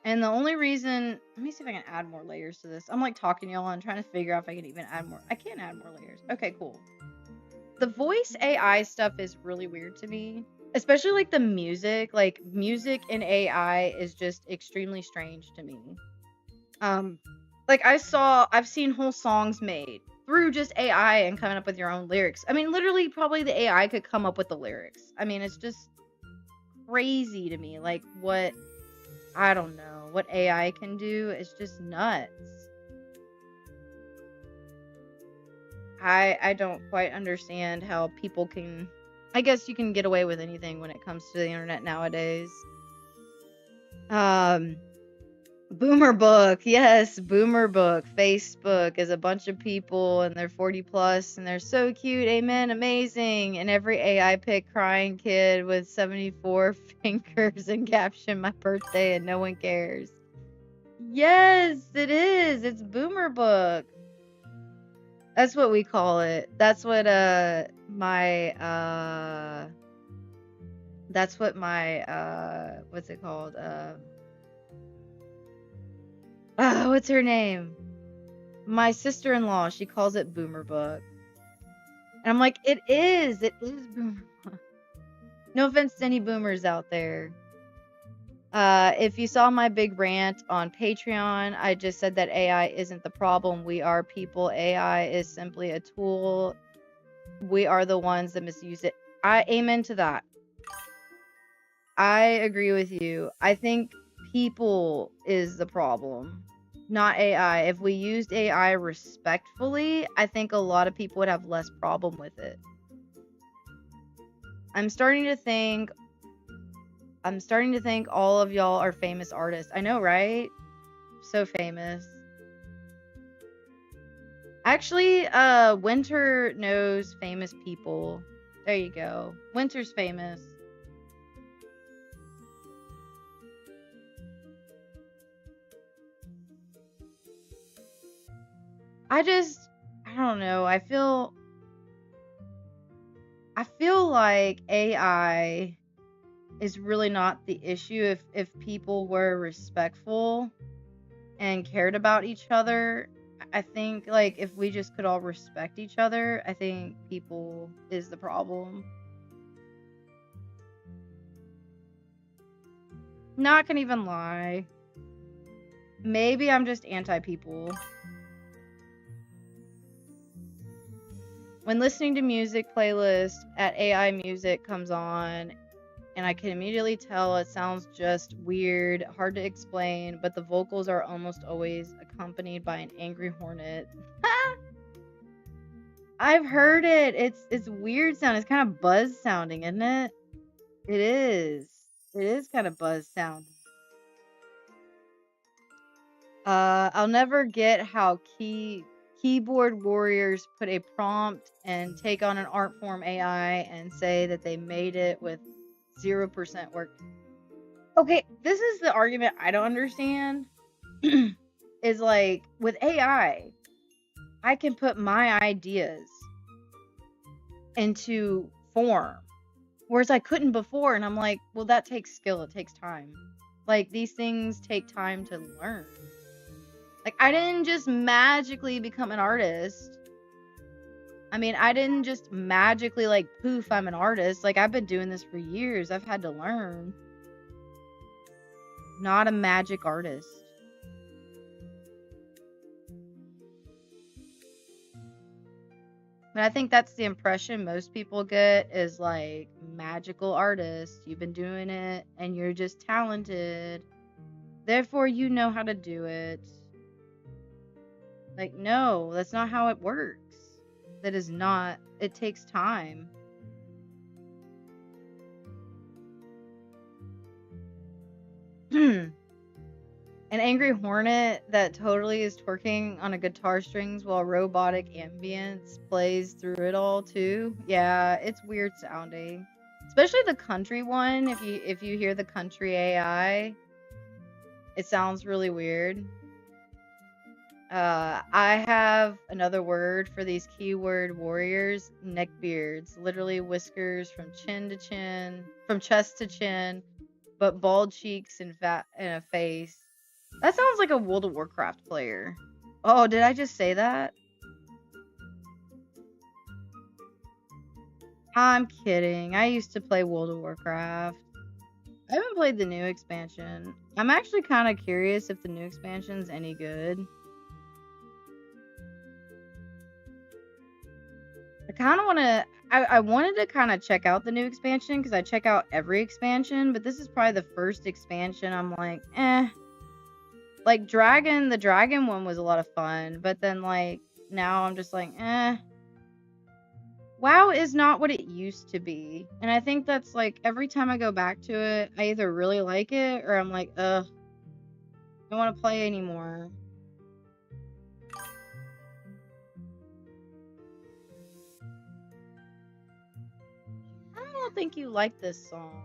And the only reason, let me see if I can add more layers to this. I'm like talking to y'all and trying to figure out if I can even add more. I can't add more layers. Okay, cool. The voice AI stuff is really weird to me, especially like the music. Like music in AI is just extremely strange to me. Like I've seen whole songs made through just AI and coming up with your own lyrics. I mean, literally, probably the AI could come up with the lyrics. I mean, it's just crazy to me. Like I don't know what AI can do. It's just nuts. I don't quite understand how people can. I guess you can get away with anything when it comes to the internet nowadays. Boomer Book, yes, Boomer Book. Facebook is a bunch of people and they're 40 plus and they're so cute. Amen, amazing. And every AI pic crying kid with 74 fingers and caption my birthday and no one cares. Yes, it is. It's Boomer Book. That's what we call it. That's what my what's it called? What's her name? My sister-in-law, she calls it Boomer Book. And I'm like, it is Boomer Book. No offense to any boomers out there. If you saw my big rant on Patreon, I just said that AI isn't the problem. We are people. AI is simply a tool. We are the ones that misuse it. I amen to that. I agree with you. I think people is the problem, not AI. If we used AI respectfully, I think a lot of people would have less problem with it. I'm starting to think all of y'all are famous artists. I know, right? So famous. Actually, Winter knows famous people. There you go. Winter's famous. I don't know. I feel like AI is really not the issue if people were respectful and cared about each other. I think like if we just could all respect each other, I think people is the problem. Not gonna even lie. Maybe I'm just anti-people. When listening to music playlist at AI music comes on, and I can immediately tell it sounds just weird, hard to explain, but the vocals are almost always accompanied by an angry hornet. I've heard it. It's weird sound. It's kind of buzz sounding, isn't it? It is. It is kind of buzz sound. I'll never get how keyboard warriors put a prompt and take on an art form AI and say that they made it with 0% work. Okay, this is the argument I don't understand. is like with AI, I can put my ideas into form, whereas I couldn't before. And I'm like, well, that takes skill. It takes time. Like, these things take time to learn. Like, I didn't just magically become an artist. I mean, I didn't just magically, like, poof, I'm an artist. Like, I've been doing this for years. I've had to learn. Not a magic artist. But I think that's the impression most people get, is like, magical artist. You've been doing it and you're just talented. Therefore, you know how to do it. Like, no, that's not how it works. That is not. It takes time. An angry hornet that totally is twerking on a guitar strings while robotic ambience plays through it all too. Yeah, it's weird sounding. Especially the country one. If you hear the country AI, it sounds really weird. I have another word for these keyword warriors: neckbeards. Literally whiskers from chin to chin, from chest to chin, but bald cheeks and fat and a face. That sounds like a World of Warcraft player. Oh, did I just say that? I'm kidding. I used to play World of Warcraft. I haven't played the new expansion. I'm actually kind of curious if the new expansion's any good. I kind of want to. I wanted to kind of check out the new expansion because I check out every expansion, but this is probably the first expansion I'm like, eh. Like the dragon one was a lot of fun, but then like now I'm just like, eh. WoW is not what it used to be, and I think that's like every time I go back to it, I either really like it or I'm like, ugh, I don't want to play anymore. I don't think you like this song.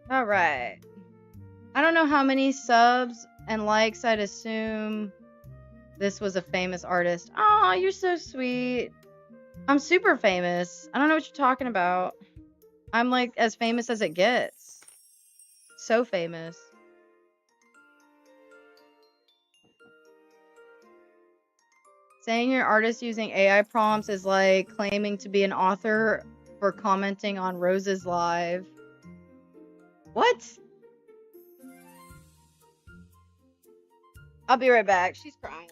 All right. I don't know how many subs and likes. I'd assume this was a famous artist. Oh, you're so sweet. I'm super famous. I don't know what you're talking about. I'm like as famous as it gets. So famous. Saying you're an artist using AI prompts is like claiming to be an author for commenting on Rose's live. What? I'll be right back. She's crying.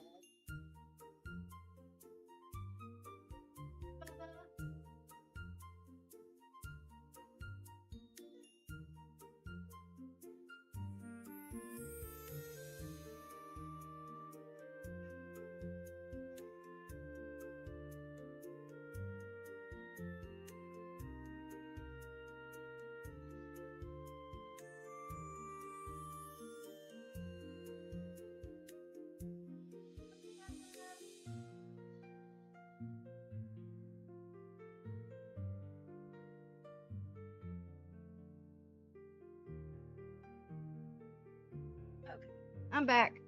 Okay, I'm back.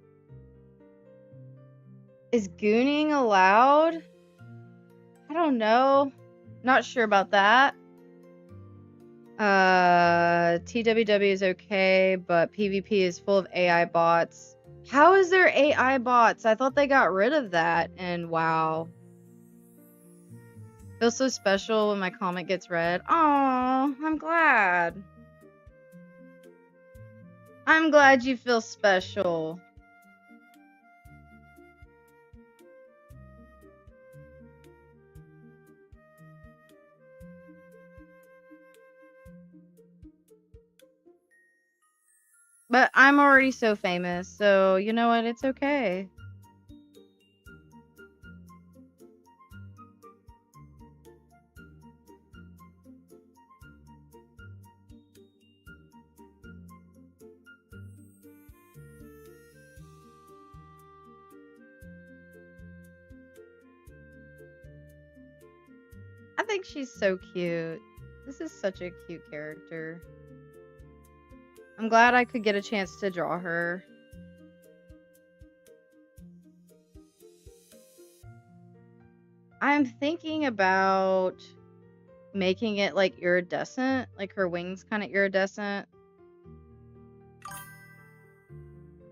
Is gooning allowed? I don't know. Not sure about that. TWW is okay, but PvP is full of AI bots. How is there AI bots? I thought they got rid of that, and wow. Feels so special when my comment gets read. Aw, I'm glad. I'm glad you feel special. But I'm already so famous, so you know what? It's okay. think she's so cute. This is such a cute character. I'm glad I could get a chance to draw her. I'm thinking about making it like iridescent, like her wings kind of iridescent.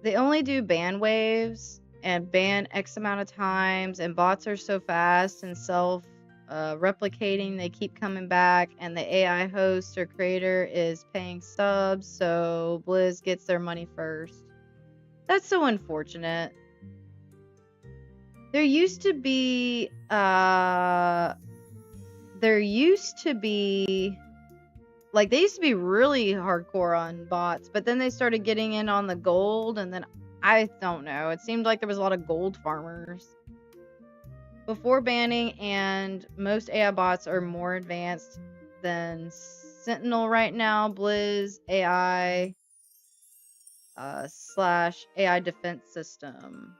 They only do band waves and ban X amount of times, and bots are so fast and self-replicating, they keep coming back, and the AI host or creator is paying subs, so Blizz gets their money first. That's so unfortunate. There used to be like, they used to be really hardcore on bots, but then they started getting in on the gold, and then I don't know. It seemed like there was a lot of gold farmers before banning, and most AI bots are more advanced than Sentinel right now. Blizz AI / AI defense system.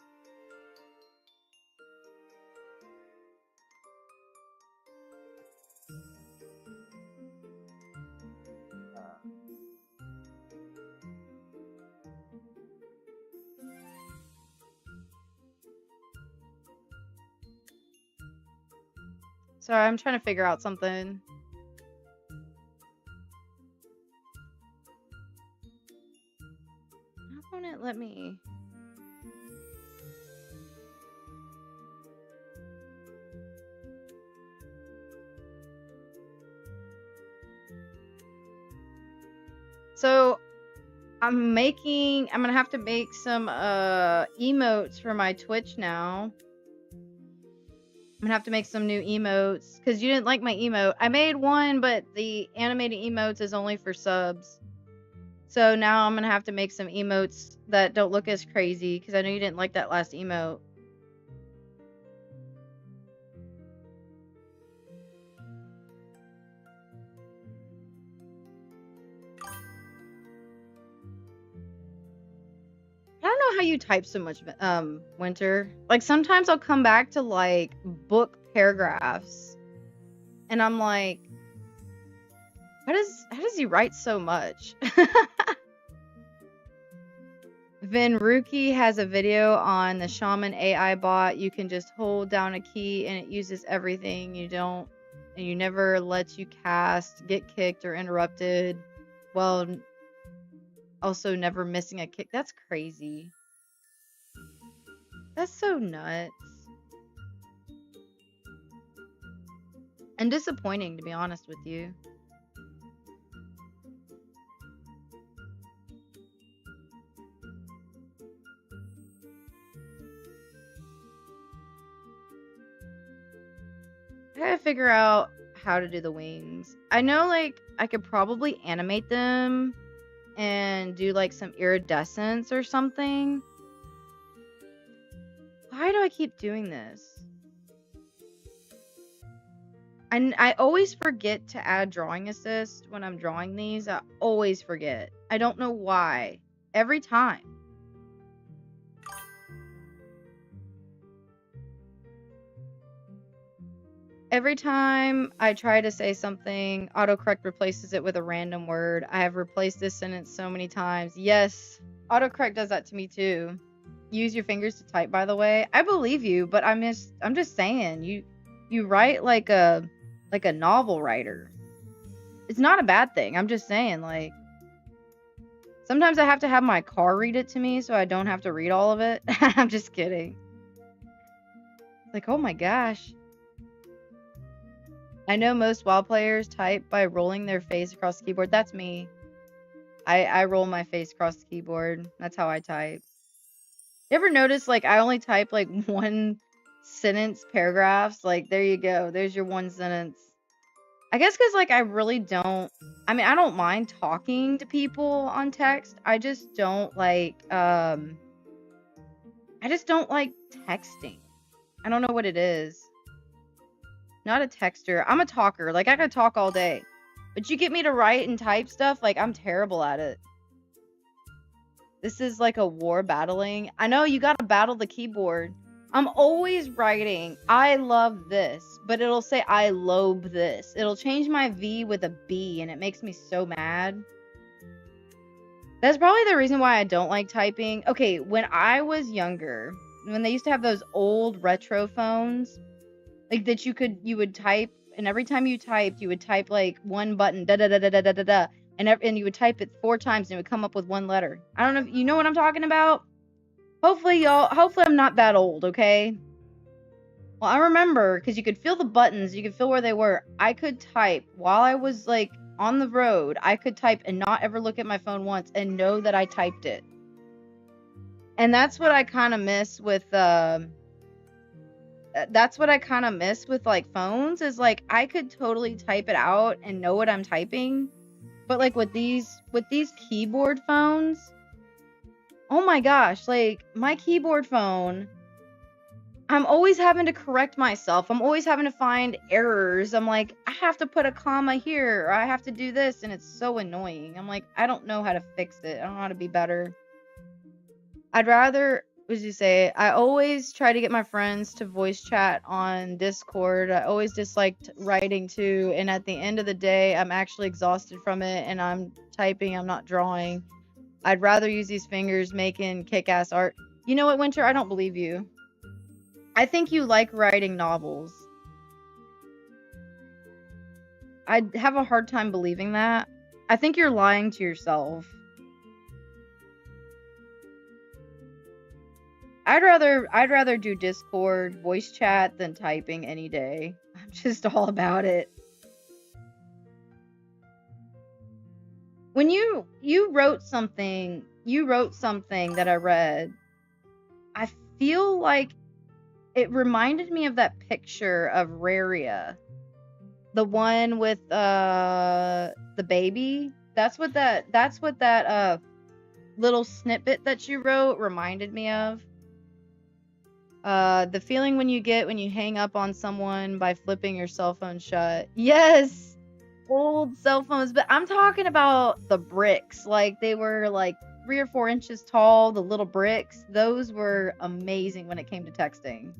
Sorry, I'm trying to figure out something. How won't it let me? So I'm gonna have to make some emotes for my Twitch now. I'm gonna have to make some new emotes because you didn't like my emote. I made one, but the animated emotes is only for subs. So now I'm gonna have to make some emotes that don't look as crazy because I know you didn't like that last emote. I don't know how you type so much, Winter. Like, sometimes I'll come back to like book paragraphs, and I'm like, how does he write so much? Vinruki has a video on the Shaman AI bot. You can just hold down a key and it uses everything. And you never lets you cast, get kicked, or interrupted. Well, also never missing a kick. That's crazy. That's so nuts. And disappointing, to be honest with you. I gotta figure out how to do the wings. I know, like, I could probably animate them and do like some iridescence or something. Why do I keep doing this? I always forget to add drawing assist when I'm drawing these. I always forget. I don't know why. Every time. Every time I try to say something, autocorrect replaces it with a random word. I have replaced this sentence so many times. Yes, autocorrect does that to me too. Use your fingers to type, by the way. I believe you, but I'm just saying, you write like a novel writer. It's not a bad thing. I'm just saying, like, sometimes I have to have my car read it to me so I don't have to read all of it. I'm just kidding. Like, oh my gosh. I know most WoW players type by rolling their face across the keyboard. That's me. I roll my face across the keyboard. That's how I type. You ever notice, like, I only type like one sentence paragraphs? Like, there you go. There's your one sentence. I guess because, like, I really don't. I mean, I don't mind talking to people on text. I just don't like. I just don't like texting. I don't know what it is. Not a texter. I'm a talker. Like, I could talk all day. But you get me to write and type stuff, like, I'm terrible at it. This is like a war battling. I know you gotta battle the keyboard. I'm always writing, I love this, but it'll say I lobe this. It'll change my V with a B, and it makes me so mad. That's probably the reason why I don't like typing. Okay, when I was younger, when they used to have those old retro phones, like that you would type, and every time you typed, you would type like one button, da da da da da da da da, and you would type it 4 times, and it would come up with one letter. I don't know if you know what I'm talking about. Hopefully I'm not that old, okay? Well, I remember because you could feel the buttons, you could feel where they were. I could type while I was like on the road. I could type and not ever look at my phone once and know that I typed it. And that's what I kind of miss with like phones, is like I could totally type it out and know what I'm typing. But like with these keyboard phones, oh my gosh, like my keyboard phone, I'm always having to correct myself. I'm always having to find errors. I'm like, I have to put a comma here, or I have to do this, and it's so annoying. I'm like, I don't know how to fix it. I don't know how to be better. I'd rather, what did you say? I always try to get my friends to voice chat on Discord. I always disliked writing too, and at the end of the day, I'm actually exhausted from it, and I'm typing, I'm not drawing. I'd rather use these fingers making kick-ass art. You know what, Winter? I don't believe you. I think you like writing novels. I'd have a hard time believing that. I think you're lying to yourself. I'd rather do Discord voice chat than typing any day. I'm just all about it. When you wrote something that I read, I feel like it reminded me of that picture of Raria. The one with the baby. That's what that little snippet that you wrote reminded me of. The feeling when you get when you hang up on someone by flipping your cell phone shut. Yes, old cell phones, but I'm talking about the bricks. Like they were like 3 or 4 inches tall, the little bricks. Those were amazing when it came to texting.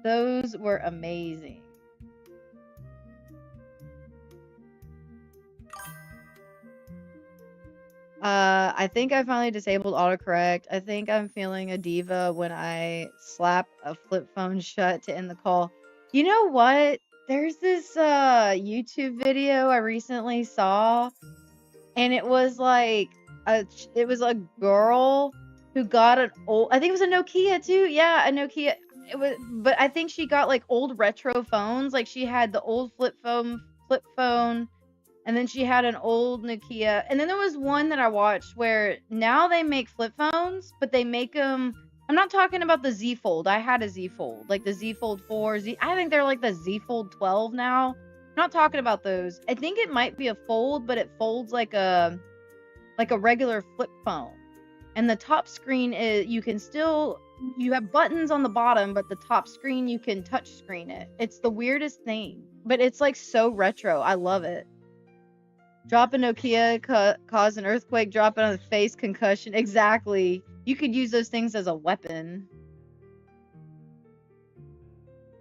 Those were amazing. I think I finally disabled autocorrect. I think I'm feeling a diva when I slap a flip phone shut to end the call. You know what? There's this YouTube video I recently saw, and it was like it was a girl who got an old, I think it was a Nokia too. Yeah, a Nokia. It was, but I think she got like old retro phones. Like she had the old flip phone, and then she had an old Nokia. And then there was one that I watched where now they make flip phones, but they make them. I'm not talking about the Z Fold. I had a Z Fold, like the Z Fold 4. I think they're like the Z Fold 12 now. I'm not talking about those. I think it might be a fold, but it folds like a regular flip phone. And the top screen is, you have buttons on the bottom, but the top screen you can touch screen it. It's the weirdest thing, but it's like so retro. I love it. Drop a Nokia, cause an earthquake, drop it on the face, concussion. Exactly. You could use those things as a weapon.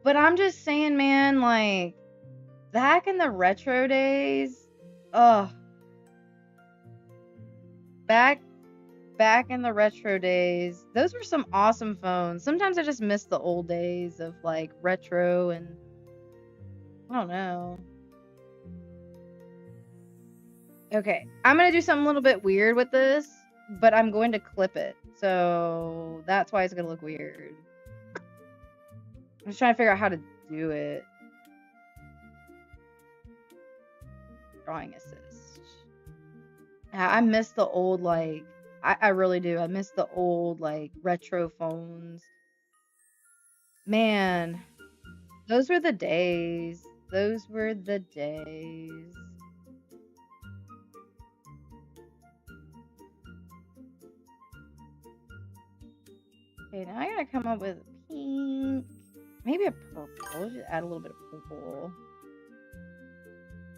But I'm just saying, man, like, back in the retro days, ugh. Back in the retro days, those were some awesome phones. Sometimes I just miss the old days of, like, retro and, I don't know. Okay, I'm going to do something a little bit weird with this, but I'm going to clip it. So that's why it's going to look weird. I'm just trying to figure out how to do it. Drawing assist. I miss the old, like, I really do. I miss the old, like, retro phones. Man, those were the days. Those were the days. Okay, now I gotta come up with pink. Maybe a purple. Let's just add a little bit of purple.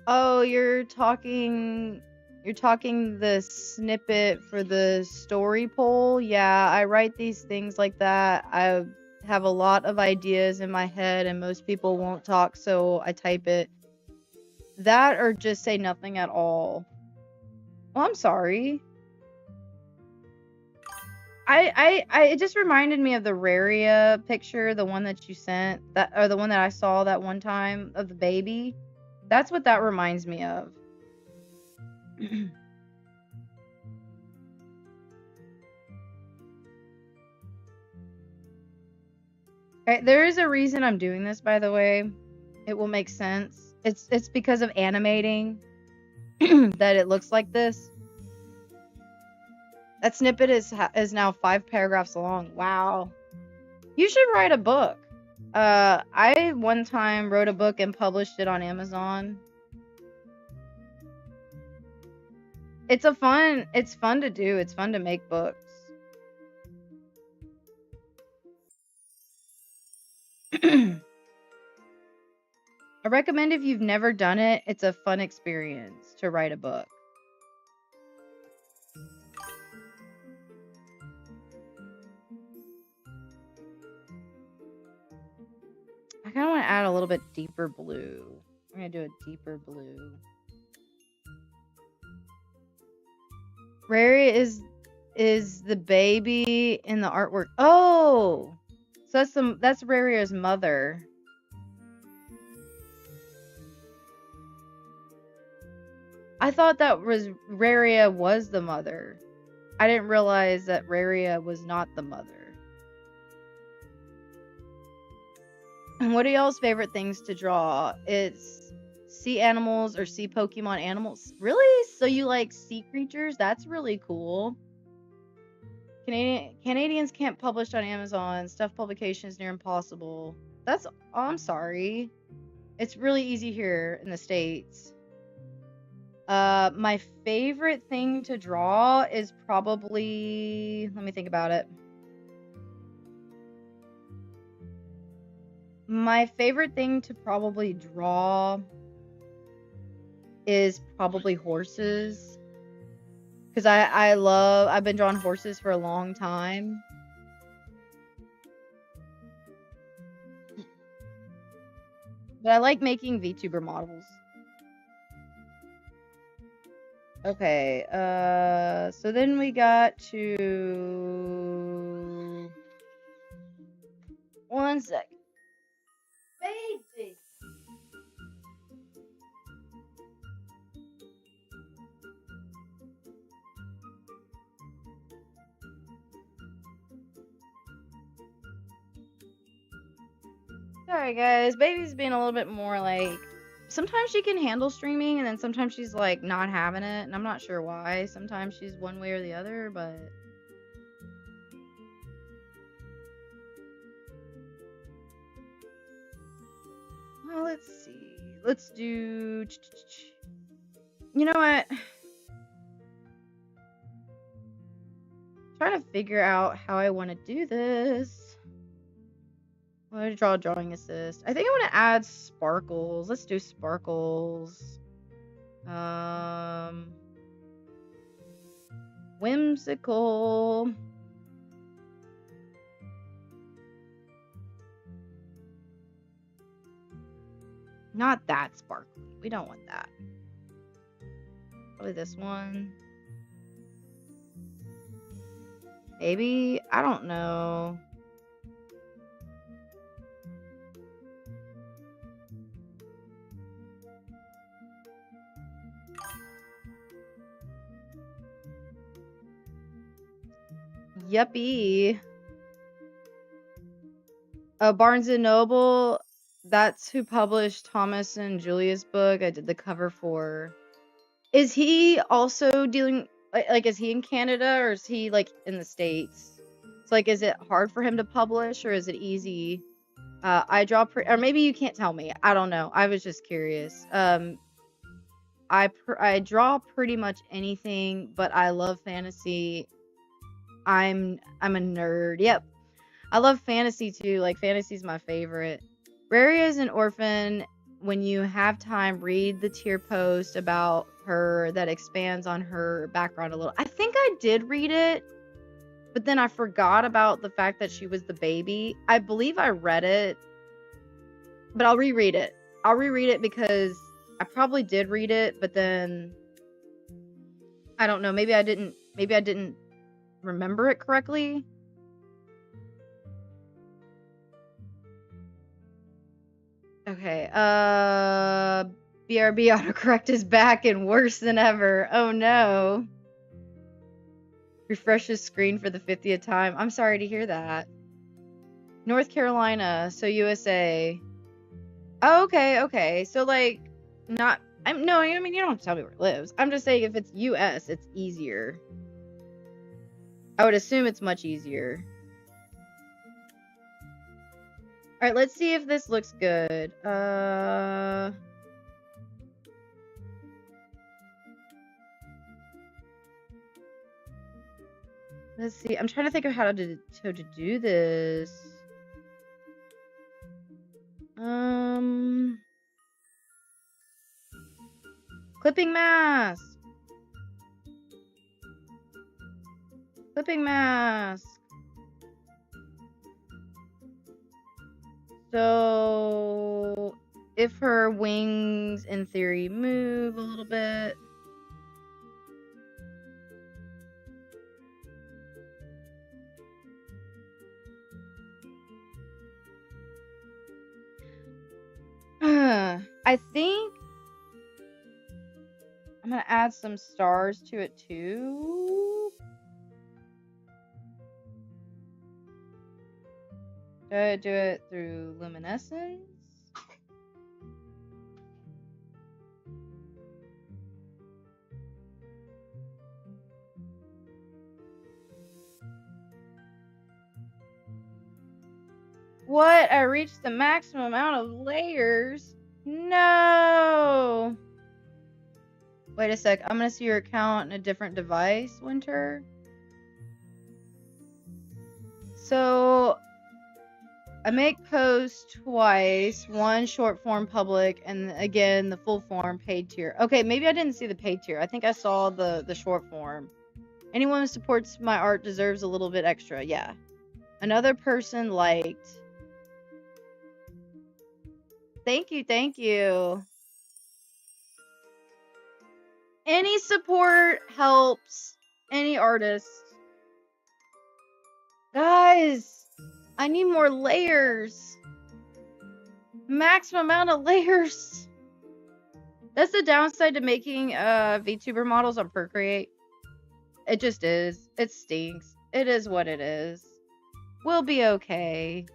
Oh, you're talking You're talking the snippet for the story poll? Yeah, I write these things like that. I have a lot of ideas in my head and most people won't talk, so I type it. That or just say nothing at all. Well, I'm sorry. It just reminded me of the Raria picture, the one that you sent, that or the one that I saw that one time of the baby. That's what that reminds me of. There is a reason I'm doing this, by the way. It will make sense. It's because of animating that it looks like this. That snippet is now 5 paragraphs long. Wow. You should write a book. I one time wrote a book and published it on Amazon. It's fun to do. It's fun to make books. I recommend if you've never done it, it's a fun experience to write a book. I kind of want to add a little bit deeper blue. I'm going to do a deeper blue. Rary is the baby in the artwork. Oh! So that's Raria's mother. I thought that was Raria was the mother. I didn't realize that Raria was not the mother. And what are y'all's favorite things to draw? It's sea animals or sea Pokemon animals. Really? So you like sea creatures? That's really cool. Canadians can't publish on Amazon. Stuff publications near impossible. That's I'm sorry. It's really easy here in the States. My favorite thing to draw is probably, let me think about it. My favorite thing to probably draw is probably horses. Because I've been drawing horses for a long time. But I like making VTuber models. Okay, so then we got to... One sec. Baby! Sorry guys, baby's being a little bit more like... Sometimes she can handle streaming, and then sometimes she's like not having it, and I'm not sure why. Sometimes she's one way or the other, but... Well, let's see. Let's do... You know what? Trying to figure out how I want to do this. I'm going to draw a drawing assist. I think I want to add sparkles. Let's do sparkles. Whimsical. Not that sparkly. We don't want that. Probably this one. Maybe? I don't know. Yuppie. Barnes & Noble, that's who published Thomas and Julia's book. I did the cover for. Is he also dealing, like, is he in Canada or is he, like, in the States? It's like, is it hard for him to publish or is it easy? I draw, or maybe you can't tell me. I don't know. I was just curious. I draw pretty much anything, but I love fantasy. I'm a nerd. Yep. I love fantasy too. Like, fantasy's my favorite. Raria is an orphan. When you have time, read the tier post about her that expands on her background a little. I think I did read it, but then I forgot about the fact that she was the baby. I believe I read it, but I'll reread it. I'll reread it because I probably did read it, but then I don't know. Maybe I didn't remember it correctly. Okay. BRB autocorrect is back and worse than ever. Oh no. Refresh the screen for the 50th time. I'm sorry to hear that. North Carolina, so USA. Oh, okay. So like not no, I mean you don't have to tell me where it lives. I'm just saying if it's US, it's easier. I would assume it's much easier. All right, let's see if this looks good. Let's see. I'm trying to think of how to do this. Clipping mask. Clipping mask. So, if her wings, in theory, move a little bit. I think I'm going to add some stars to it too. Do I do it through luminescence? What? I reached the maximum amount of layers? No! Wait a sec. I'm going to see your account in a different device, Winter. So, I make posts twice. One short form public, and again, the full form paid tier. Okay, maybe I didn't see the paid tier. I think I saw the short form. Anyone who supports my art deserves a little bit extra. Yeah. Another person liked. Thank you. Any support helps. Any artist. Guys, I need more layers. Maximum amount of layers. That's the downside to making VTuber models on Procreate. It just is. It stinks. It is what it is. We'll be okay.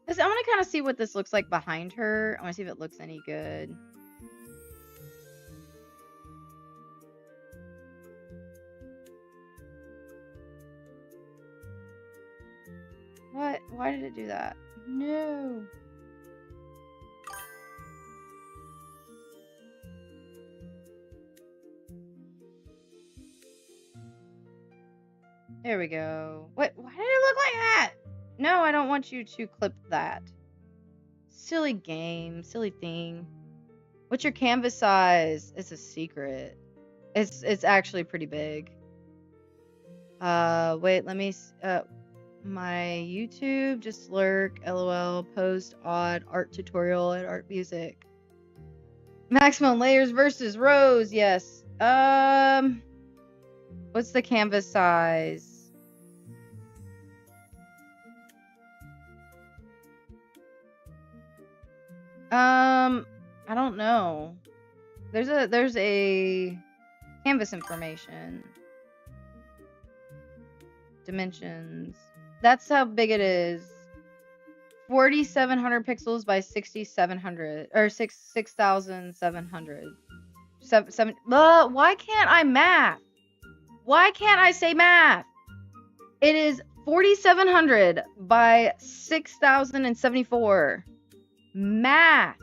I want to kind of see what this looks like behind her. I want to see if it looks any good. What? Why did it do that? No. There we go. What? Why did it look like that? No, I don't want you to clip that. Silly game. Silly thing. What's your canvas size? It's a secret. It's actually pretty big. Wait, let me... my YouTube, just lurk, LOL, post, odd, art tutorial, and art music. Maximum layers versus rows, yes. What's the canvas size? I don't know. There's a canvas information. Dimensions. That's how big it is. 4,700 pixels by 6,700 or 6,700. Why can't I math? Why can't I say math? It is 4,700 by 6,074. Math.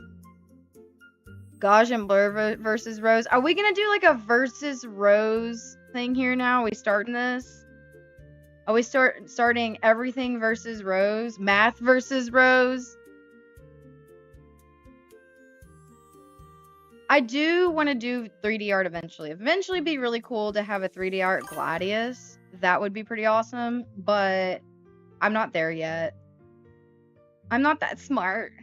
Gaussian blur versus Rose. Are we gonna do like a versus Rose thing here now? Are we starting this? Are we starting everything versus Rose? Math versus Rose? I do want to do 3D art eventually. Eventually, it'd be really cool to have a 3D art Gladius. That would be pretty awesome, but I'm not there yet. I'm not that smart.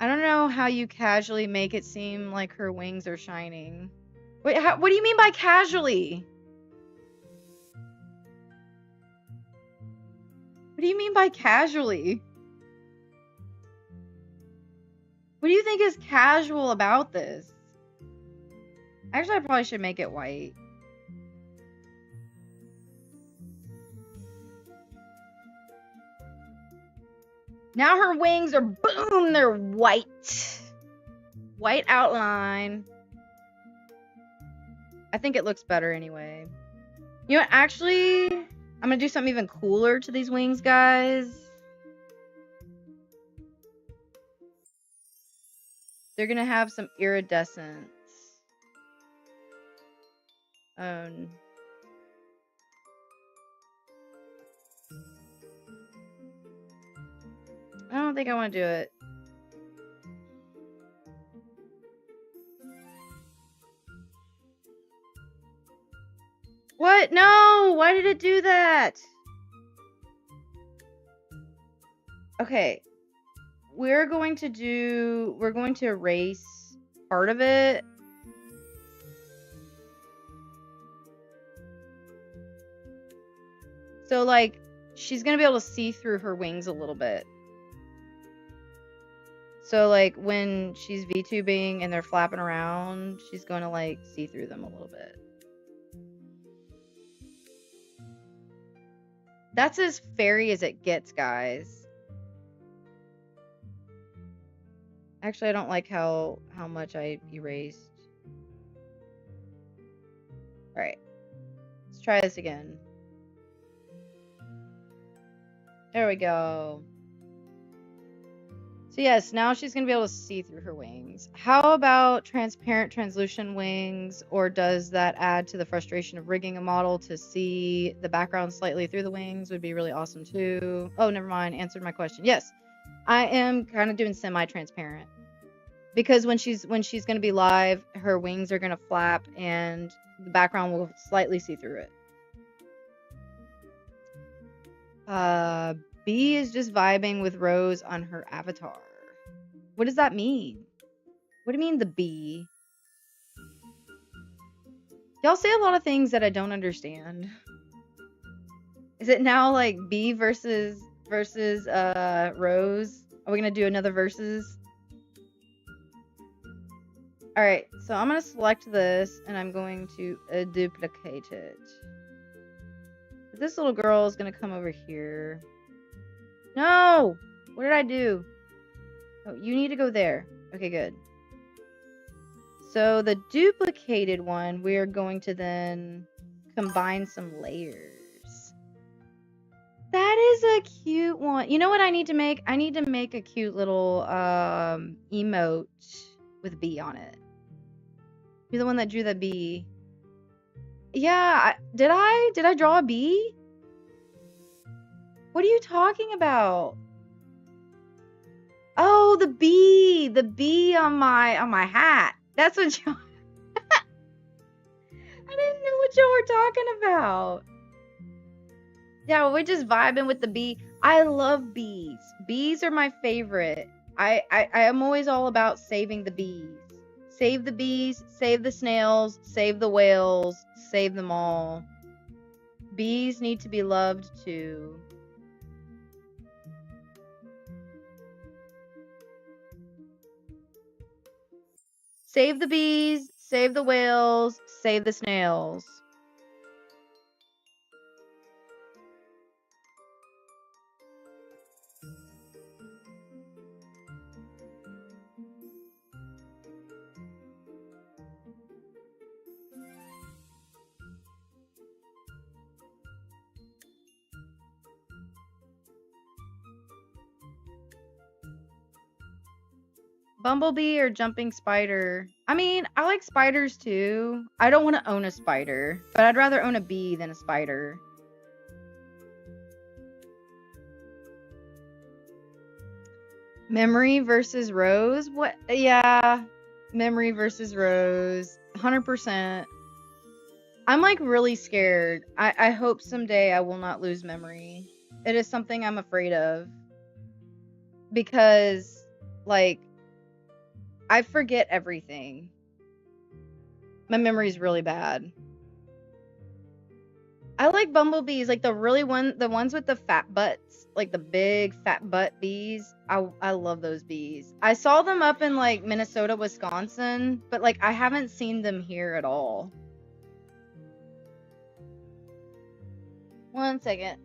I don't know how you casually make it seem like her wings are shining. Wait, what do you mean by casually? What do you mean by casually? What do you think is casual about this? Actually, I probably should make it white. Now her wings are, boom, they're white. White outline. I think it looks better anyway. You know what, actually, I'm gonna do something even cooler to these wings, guys. They're gonna have some iridescence. I don't think I want to do it. What? No! Why did it do that? Okay. We're going to erase part of it. So, like, she's going to be able to see through her wings a little bit. So, like, when she's VTubing and they're flapping around, she's going to, like, see through them a little bit. That's as fairy as it gets, guys. Actually, I don't like how much I erased. Alright. Let's try this again. There we go. So yes, now she's going to be able to see through her wings. How about transparent translucent wings, or does that add to the frustration of rigging a model to see the background slightly through the wings? Would be really awesome too. Oh, never mind. Answered my question. Yes, I am kind of doing semi-transparent. Because when she's going to be live, her wings are going to flap and the background will slightly see through it. B is just vibing with Rose on her avatar. What does that mean? What do you mean the B? Y'all say a lot of things that I don't understand. Is it now like B versus Rose? Are we gonna do another versus? Alright, so I'm gonna select this and I'm going to duplicate it. This little girl is gonna come over here. No! What did I do? Oh, you need to go there. Okay, good. So the duplicated one, we're going to then combine some layers. That is a cute one. You know what I need to make? I need to make a cute little emote with B on it. You're the one that drew the bee. Yeah, did I draw a bee? What are you talking about? Oh, the bee on my hat. That's what y'all. I didn't know what y'all were talking about. Yeah, we're just vibing with the bee. I love bees. Bees are my favorite. I am always all about saving the bees. Save the bees, save the snails, save the whales, save them all. Bees need to be loved too. Save the bees, save the whales, save the snails. Bumblebee or jumping spider? I mean, I like spiders too. I don't want to own a spider, but I'd rather own a bee than a spider. Memory versus Rose? What? Yeah. Memory versus Rose. 100%. I'm like really scared. I hope someday I will not lose memory. It is something I'm afraid of. Because, like, I forget everything. My memory's really bad. I like bumblebees, like the ones with the fat butts, like the big fat butt bees. I love those bees. I saw them up in like Minnesota, Wisconsin, but like I haven't seen them here at all. One second.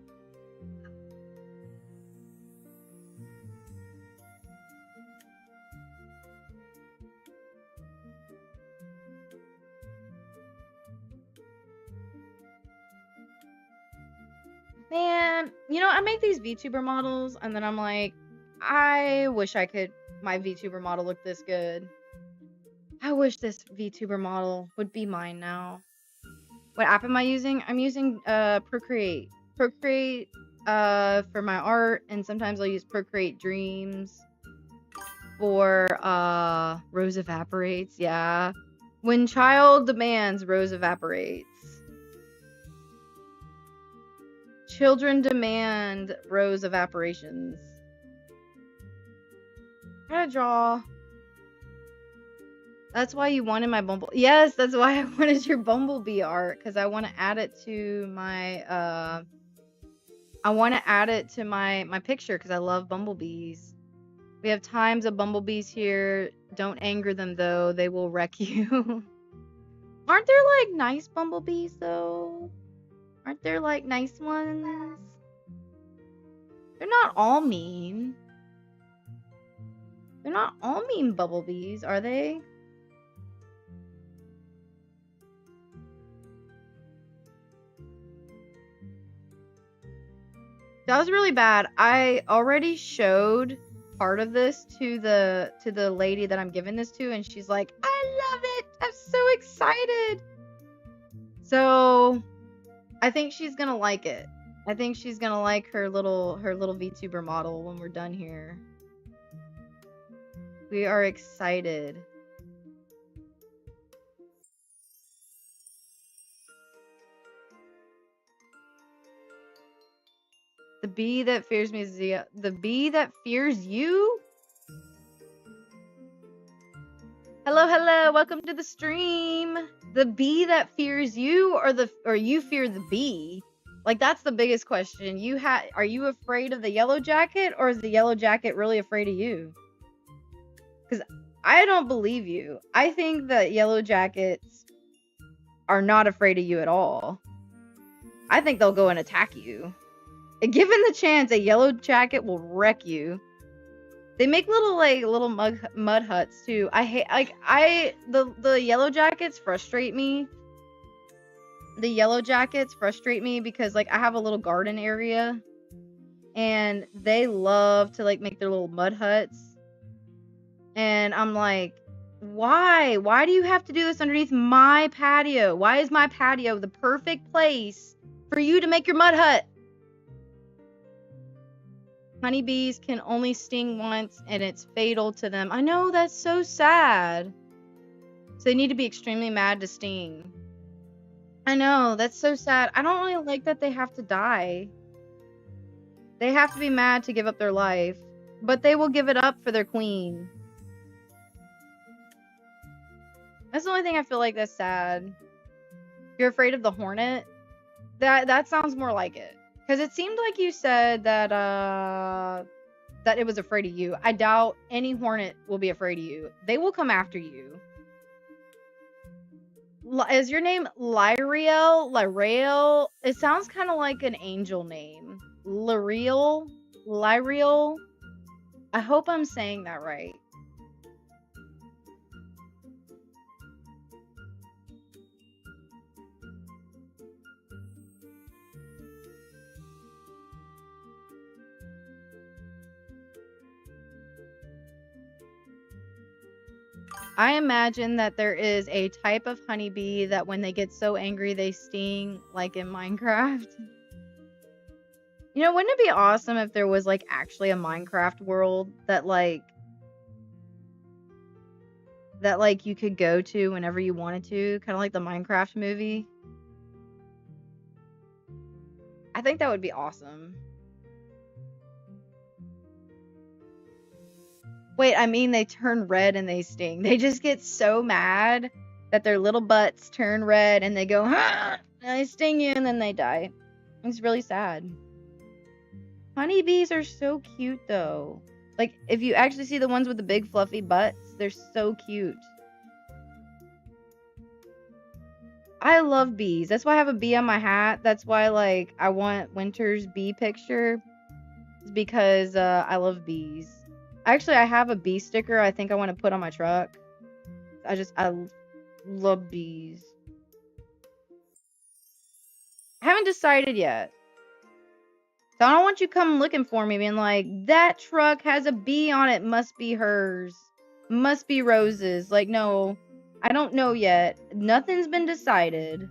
Man, I make these VTuber models and then I'm like, I wish my VTuber model looked this good. I wish this VTuber model would be mine now. What app am I using? I'm using Procreate. Procreate for my art, and sometimes I'll use Procreate Dreams for Rose Evaporates. Yeah. When child demands, Rose evaporates. Children demand, Rose evaporations. I gotta draw. That's why you wanted my Bumble. Yes, that's why I wanted your Bumblebee art, because I want to add it to my my picture because I love bumblebees. We have times of bumblebees here. Don't anger them though, they will wreck you. Aren't there like nice bumblebees though? Aren't there like nice ones? They're not all mean. They're not all mean bumblebees, are they? That was really bad. I already showed part of this to the lady that I'm giving this to, and she's like, I love it. I'm so excited. So I think she's gonna like it. I think she's gonna like her little VTuber model when we're done here. We are excited. The bee that fears me is the bee that fears you? Hello, hello, welcome to the stream. The bee that fears you, or you fear the bee? Like, that's the biggest question. Are you afraid of the yellow jacket, or is the yellow jacket really afraid of you? Because I don't believe you. I think that yellow jackets are not afraid of you at all. I think they'll go and attack you. Given the chance, a yellow jacket will wreck you. They make little mud huts too. I hate the yellow jackets frustrate me. The yellow jackets frustrate me because like I have a little garden area, and they love to like make their little mud huts. And I'm like, why? Why do you have to do this underneath my patio? Why is my patio the perfect place for you to make your mud hut? Honeybees can only sting once, and it's fatal to them. I know, that's so sad. So they need to be extremely mad to sting. I know, that's so sad. I don't really like that they have to die. They have to be mad to give up their life. But they will give it up for their queen. That's the only thing I feel like that's sad. You're afraid of the hornet? That sounds more like it. Because it seemed like you said that it was afraid of you. I doubt any hornet will be afraid of you. They will come after you. Is your name Lyrael? Lyrael? It sounds kind of like an angel name. Lyrael? Lyrael? I hope I'm saying that right. I imagine that there is a type of honeybee that when they get so angry they sting, like in Minecraft. Wouldn't it be awesome if there was like actually a Minecraft world that like that like you could go to whenever you wanted to, kind of like the Minecraft movie. I think that would be awesome. Wait, I mean they turn red and they sting. They just get so mad that their little butts turn red and they go, "Ah!" and they sting you and then they die. It's really sad. Honeybees are so cute though. Like if you actually see the ones with the big fluffy butts, they're so cute. I love bees. That's why I have a bee on my hat. That's why like I want Winter's bee picture. It's because I love bees. Actually, I have a bee sticker I think I want to put on my truck. I love bees. I haven't decided yet. So I don't want you come looking for me being like, that truck has a bee on it, must be hers. Must be Rose's. Like, no, I don't know yet. Nothing's been decided.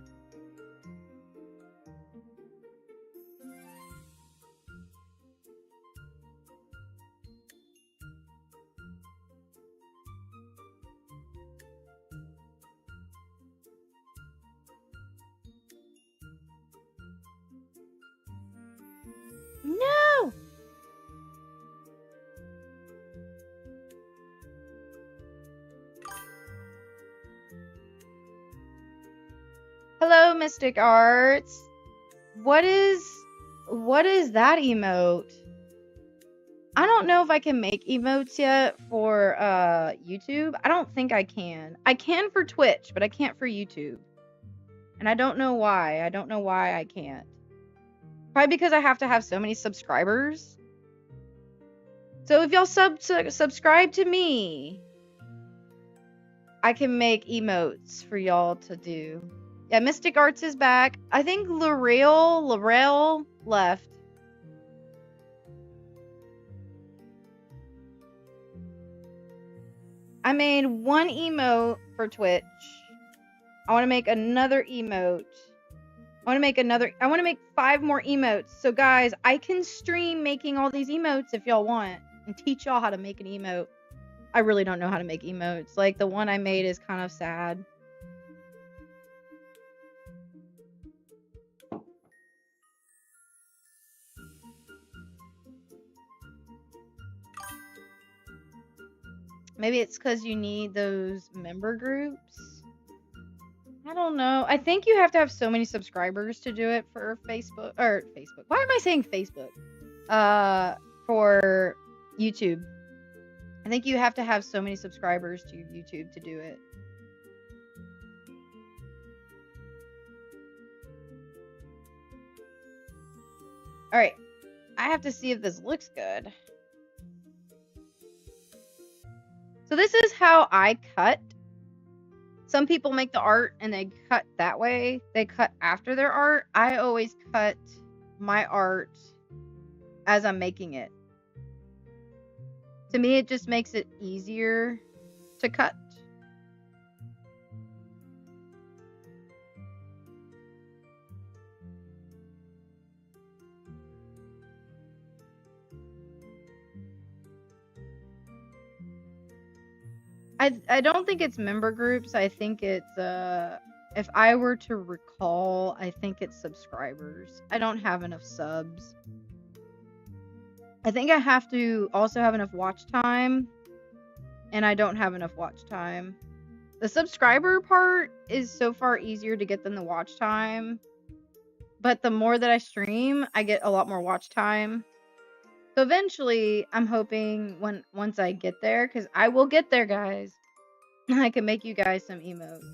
No! Hello, Mystic Arts. What is that emote? I don't know if I can make emotes yet for YouTube. I don't think I can. I can for Twitch, but I can't for YouTube. And I don't know why. I don't know why I can't. Probably because I have to have so many subscribers. So if y'all subscribe to me, I can make emotes for y'all to do. Yeah, Mystic Arts is back. I think Laurel left. I made one emote for Twitch. I want to make another emote. I want to make 5 more emotes. So guys, I can stream making all these emotes if y'all want and teach y'all how to make an emote. I really don't know how to make emotes. Like the one I made is kind of sad. Maybe it's because you need those member groups. I don't know. I think you have to have so many subscribers to do it for Facebook. Why am I saying Facebook? For YouTube. I think you have to have so many subscribers to YouTube to do it. Alright. I have to see if this looks good. So this is how I cut. Some people make the art and they cut that way. They cut after their art. I always cut my art as I'm making it. To me, it just makes it easier to cut. I don't think it's member groups. I think it's if I were to recall, I think it's subscribers. I don't have enough subs. I think I have to also have enough watch time, and I don't have enough watch time. The subscriber part is so far easier to get than the watch time, but the more that I stream, I get a lot more watch time. So eventually, I'm hoping once I get there, because I will get there, guys, I can make you guys some emotes.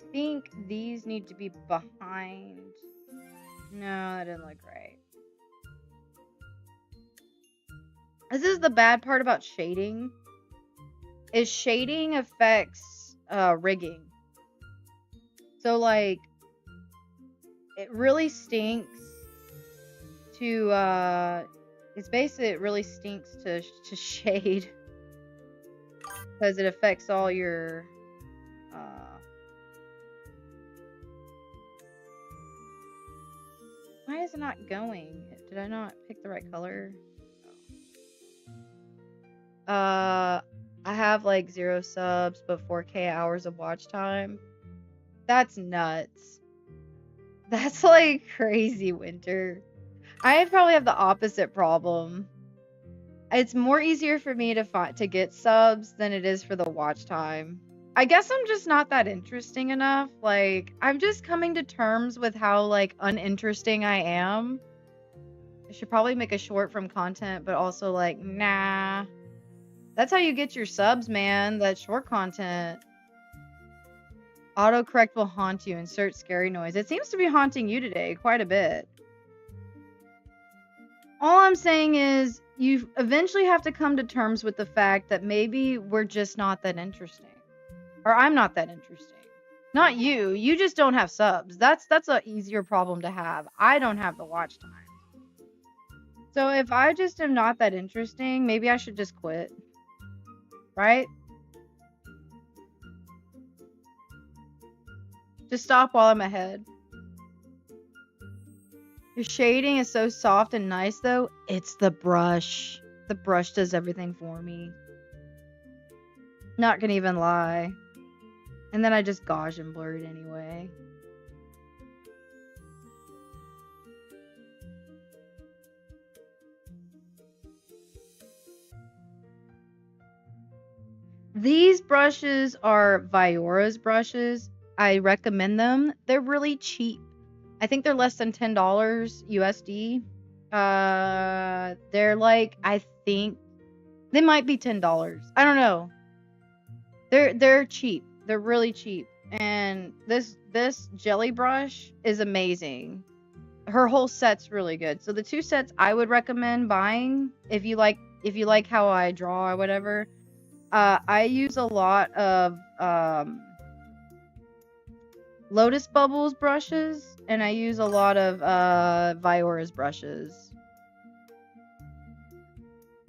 I think these need to be behind. No, that didn't look right. This is the bad part about shading. Is shading affects rigging. So like it really stinks to it really stinks to shade because it affects all your why is it not going? Did I not pick the right color? I have like 0 subs but 4K hours of watch time. That's nuts. That's like crazy, Winter. I probably have the opposite problem. It's more easier for me to get subs than it is for the watch time. I guess I'm just not that interesting enough. Like, I'm just coming to terms with how like uninteresting I am. I should probably make a short from content, but also like, nah. That's how you get your subs, man. That short content. Autocorrect will haunt you. Insert scary noise. It seems to be haunting you today quite a bit. All I'm saying is you eventually have to come to terms with the fact that maybe we're just not that interesting. Or I'm not that interesting. Not you. You just don't have subs. That's a easier problem to have. I don't have the watch time. So if I just am not that interesting, maybe I should just quit. Right? Just stop while I'm ahead. Your shading is so soft and nice though. It's the brush. The brush does everything for me. Not gonna even lie. And then I just Gaussian blurred anyway. These brushes are Viora's brushes. I recommend them. They're really cheap. I think they're less than $10 USD. They're like, I think they might be $10. I don't know. They're cheap. They're really cheap. And this jelly brush is amazing. Her whole set's really good. So the 2 sets I would recommend buying if you like how I draw or whatever. I use a lot of Lotus Bubbles brushes, and I use a lot of Viora's brushes.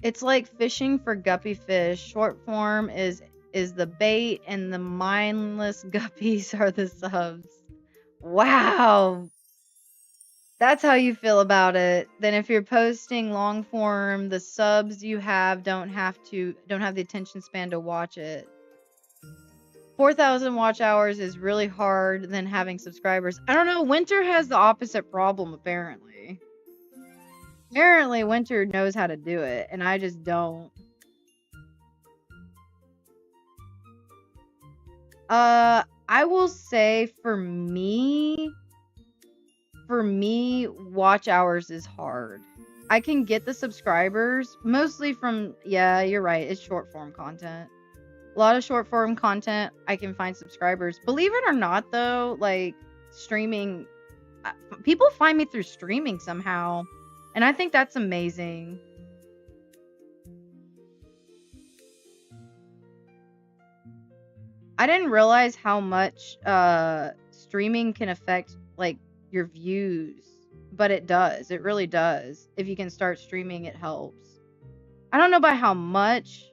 It's like fishing for guppy fish. Short form is the bait, and the mindless guppies are the subs. Wow. That's how you feel about it. Then if you're posting long form, the subs you have don't have the attention span to watch it. 4,000 watch hours is really hard than having subscribers. I don't know. Winter has the opposite problem, apparently. Apparently, Winter knows how to do it, and I just don't. I will say for me, watch hours is hard. I can get the subscribers mostly from, yeah, you're right. It's short form content. A lot of short form content, I can find subscribers. Believe it or not, though, like streaming, people find me through streaming somehow. And I think that's amazing. I didn't realize how much streaming can affect like your views, but it does. It really does. If you can start streaming, it helps. I don't know by how much,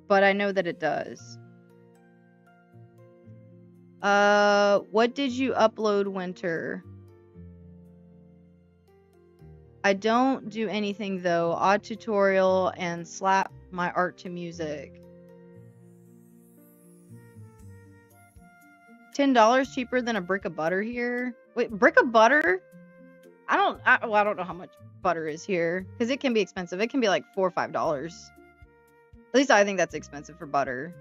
but I know that it does. What did you upload, Winter? I don't do anything though. Odd tutorial and slap my art to music. $10 cheaper than a brick of butter here. Wait, brick of butter? I don't know how much butter is here because it can be expensive. It can be like $4 or $5. At least I think that's expensive for butter.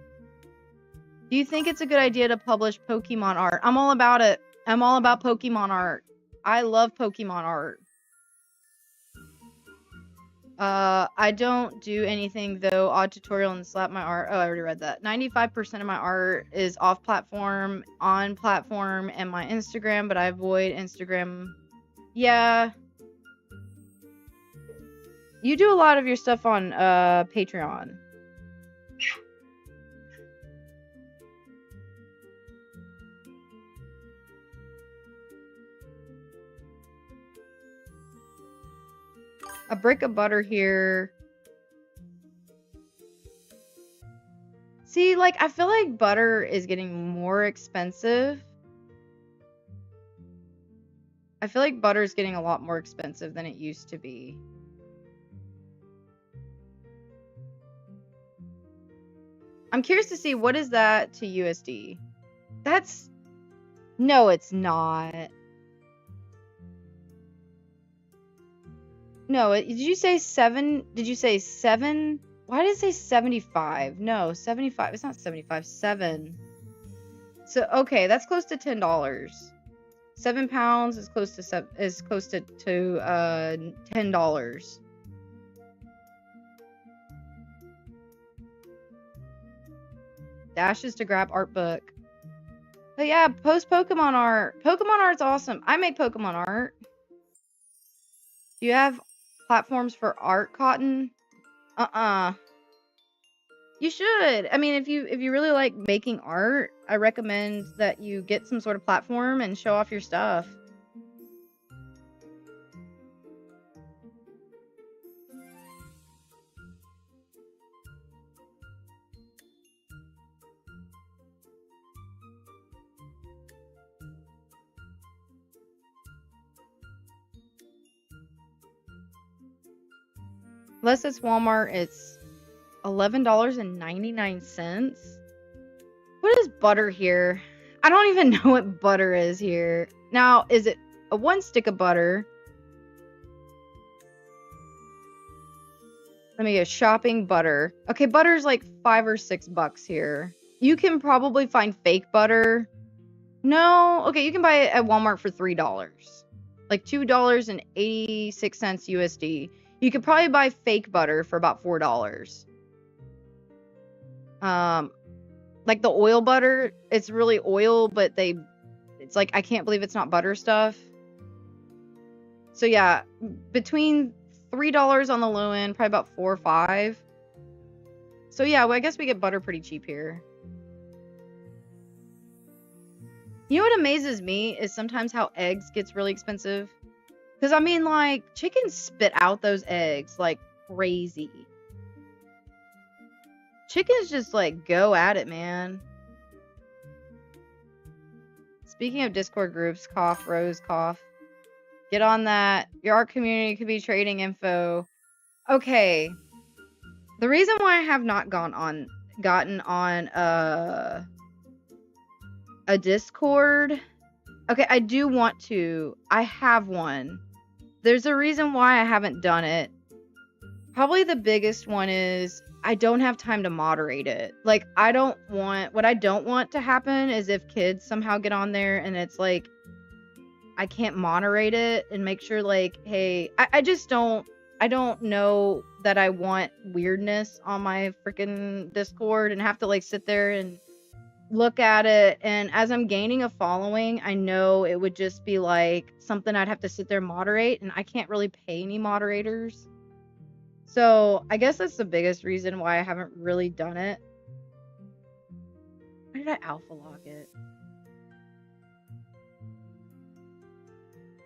Do you think it's a good idea to publish Pokemon art? I'm all about it. I'm all about Pokemon art. I love Pokemon art. I don't do anything though. Odd tutorial and slap my art. Oh, I already read that. 95% of my art is off platform, on platform, and my Instagram, but I avoid Instagram. Yeah. You do a lot of your stuff on Patreon. A brick of butter here. See, like, I feel like butter is getting more expensive. I feel like butter is getting a lot more expensive than it used to be. I'm curious to see what is that to USD. That's no, it's not. No, did you say 7? Did you say 7? Why did it say 75? No, 75. It's not 75. 7. So okay, that's close to $10. 7 pounds is close to $10. Dashes to grab art book. But yeah, post Pokemon art. Pokemon art's awesome. I make Pokemon art. Do you have platforms for art, Cotton? You should. I mean, if you really like making art, I recommend that you get some sort of platform and show off your stuff. Unless it's Walmart, it's $11.99. What is butter here? I don't even know what butter is here. Now, is it a 1 stick of butter? Let me go shopping butter. Okay, butter's like $5 or $6 here. You can probably find fake butter. No, okay, you can buy it at Walmart for $3. Like $2.86 USD. You could probably buy fake butter for about $4. Like the oil butter, it's really oil, but it's like, I can't believe it's not butter stuff. So yeah, between $3 on the low end, probably about $4 or $5. So yeah, well, I guess we get butter pretty cheap here. You know what amazes me is sometimes how eggs gets really expensive. Because I mean, like, chickens spit out those eggs like crazy. Chickens just like go at it, man. Speaking of Discord groups, cough, Rose, cough. Get on that. Your art community could be trading info. Okay. The reason why I have not gotten on a Discord. Okay, I do want to. I have one. There's a reason why I haven't done it. Probably the biggest one is I don't have time to moderate it. Like, what I don't want to happen is if kids somehow get on there and it's like, I can't moderate it and make sure, like, hey, I don't know that I want weirdness on my freaking Discord and have to, like, sit there and look at it. And as I'm gaining a following, I know it would just be, like, something I'd have to sit there and moderate, and I can't really pay any moderators. So I guess that's the biggest reason why I haven't really done it. Why did I alpha lock it?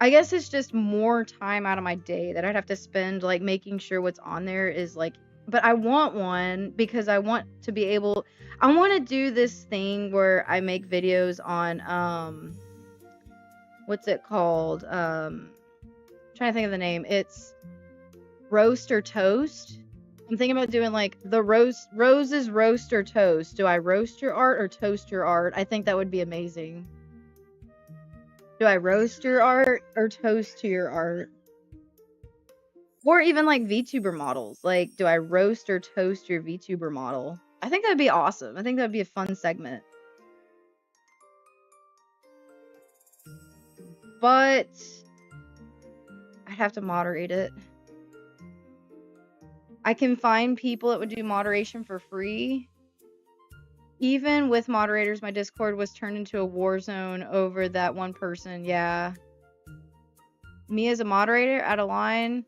I guess it's just more time out of my day that I'd have to spend, like, making sure what's on there is, like, but I want one because I want to be able, I want to do this thing where I make videos on, what's it called? Trying to think of the name. It's roast or toast. I'm thinking about doing like the Rose's roast or toast. Do I roast your art or toast your art? I think that would be amazing. Do I roast your art or toast to your art? Or even like VTuber models. Like, do I roast or toast your VTuber model? I think that'd be awesome. I think that'd be a fun segment. But I'd have to moderate it. I can find people that would do moderation for free. Even with moderators, my Discord was turned into a war zone over that one person. Yeah. Me as a moderator at a line.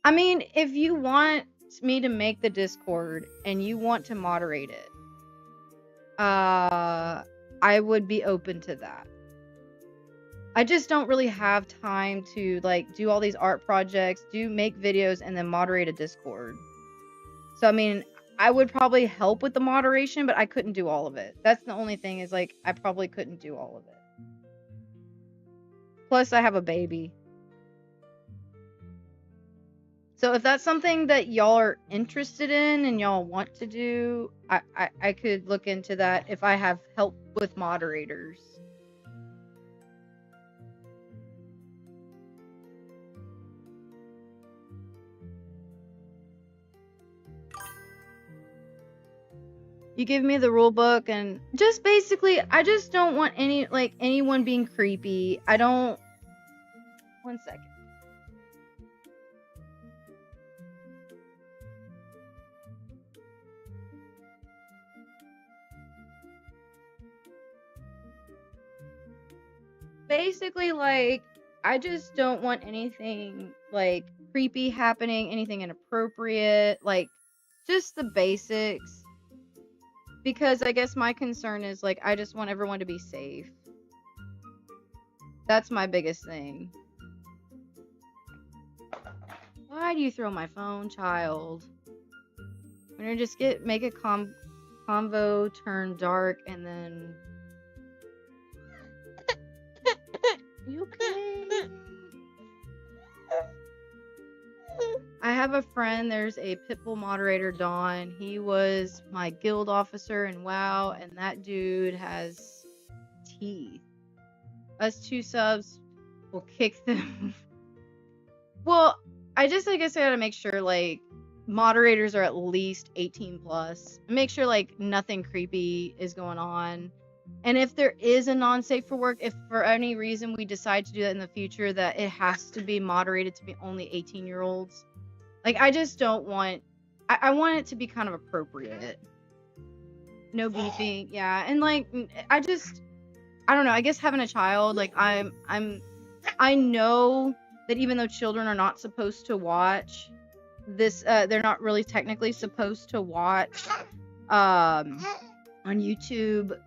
I mean, if you want me to make the Discord and you want to moderate it, I would be open to that. I just don't really have time to, like, do all these art projects, make videos, and then moderate a Discord. So, I mean, I would probably help with the moderation, but I couldn't do all of it. That's the only thing is, like, I probably couldn't do all of it. Plus, I have a baby. So if that's something that y'all are interested in and y'all want to do, I could look into that if I have help with moderators. You give me the rule book and just basically, I just don't want anyone being creepy. I don't. One second. Basically, like, I just don't want anything like creepy happening, anything inappropriate, like just the basics. Because I guess my concern is like I just want everyone to be safe. That's my biggest thing. Why do you throw my phone, child? When you just make a convo turn dark and then you okay? I have a friend, there's a Pitbull moderator, Dawn. He was my guild officer in WoW, and that dude has teeth. Us 2 subs will kick them. Well, I guess I gotta make sure, like, moderators are at least 18 plus. Make sure, like, nothing creepy is going on. And if there is a non-safe for work, if for any reason we decide to do that in the future, that it has to be moderated to be only 18-year-olds. Like, I just don't want... I want it to be kind of appropriate. No beefing, yeah. And, like, I don't know, I guess having a child, like, I know that even though children are not supposed to watch this, they're not really technically supposed to watch on YouTube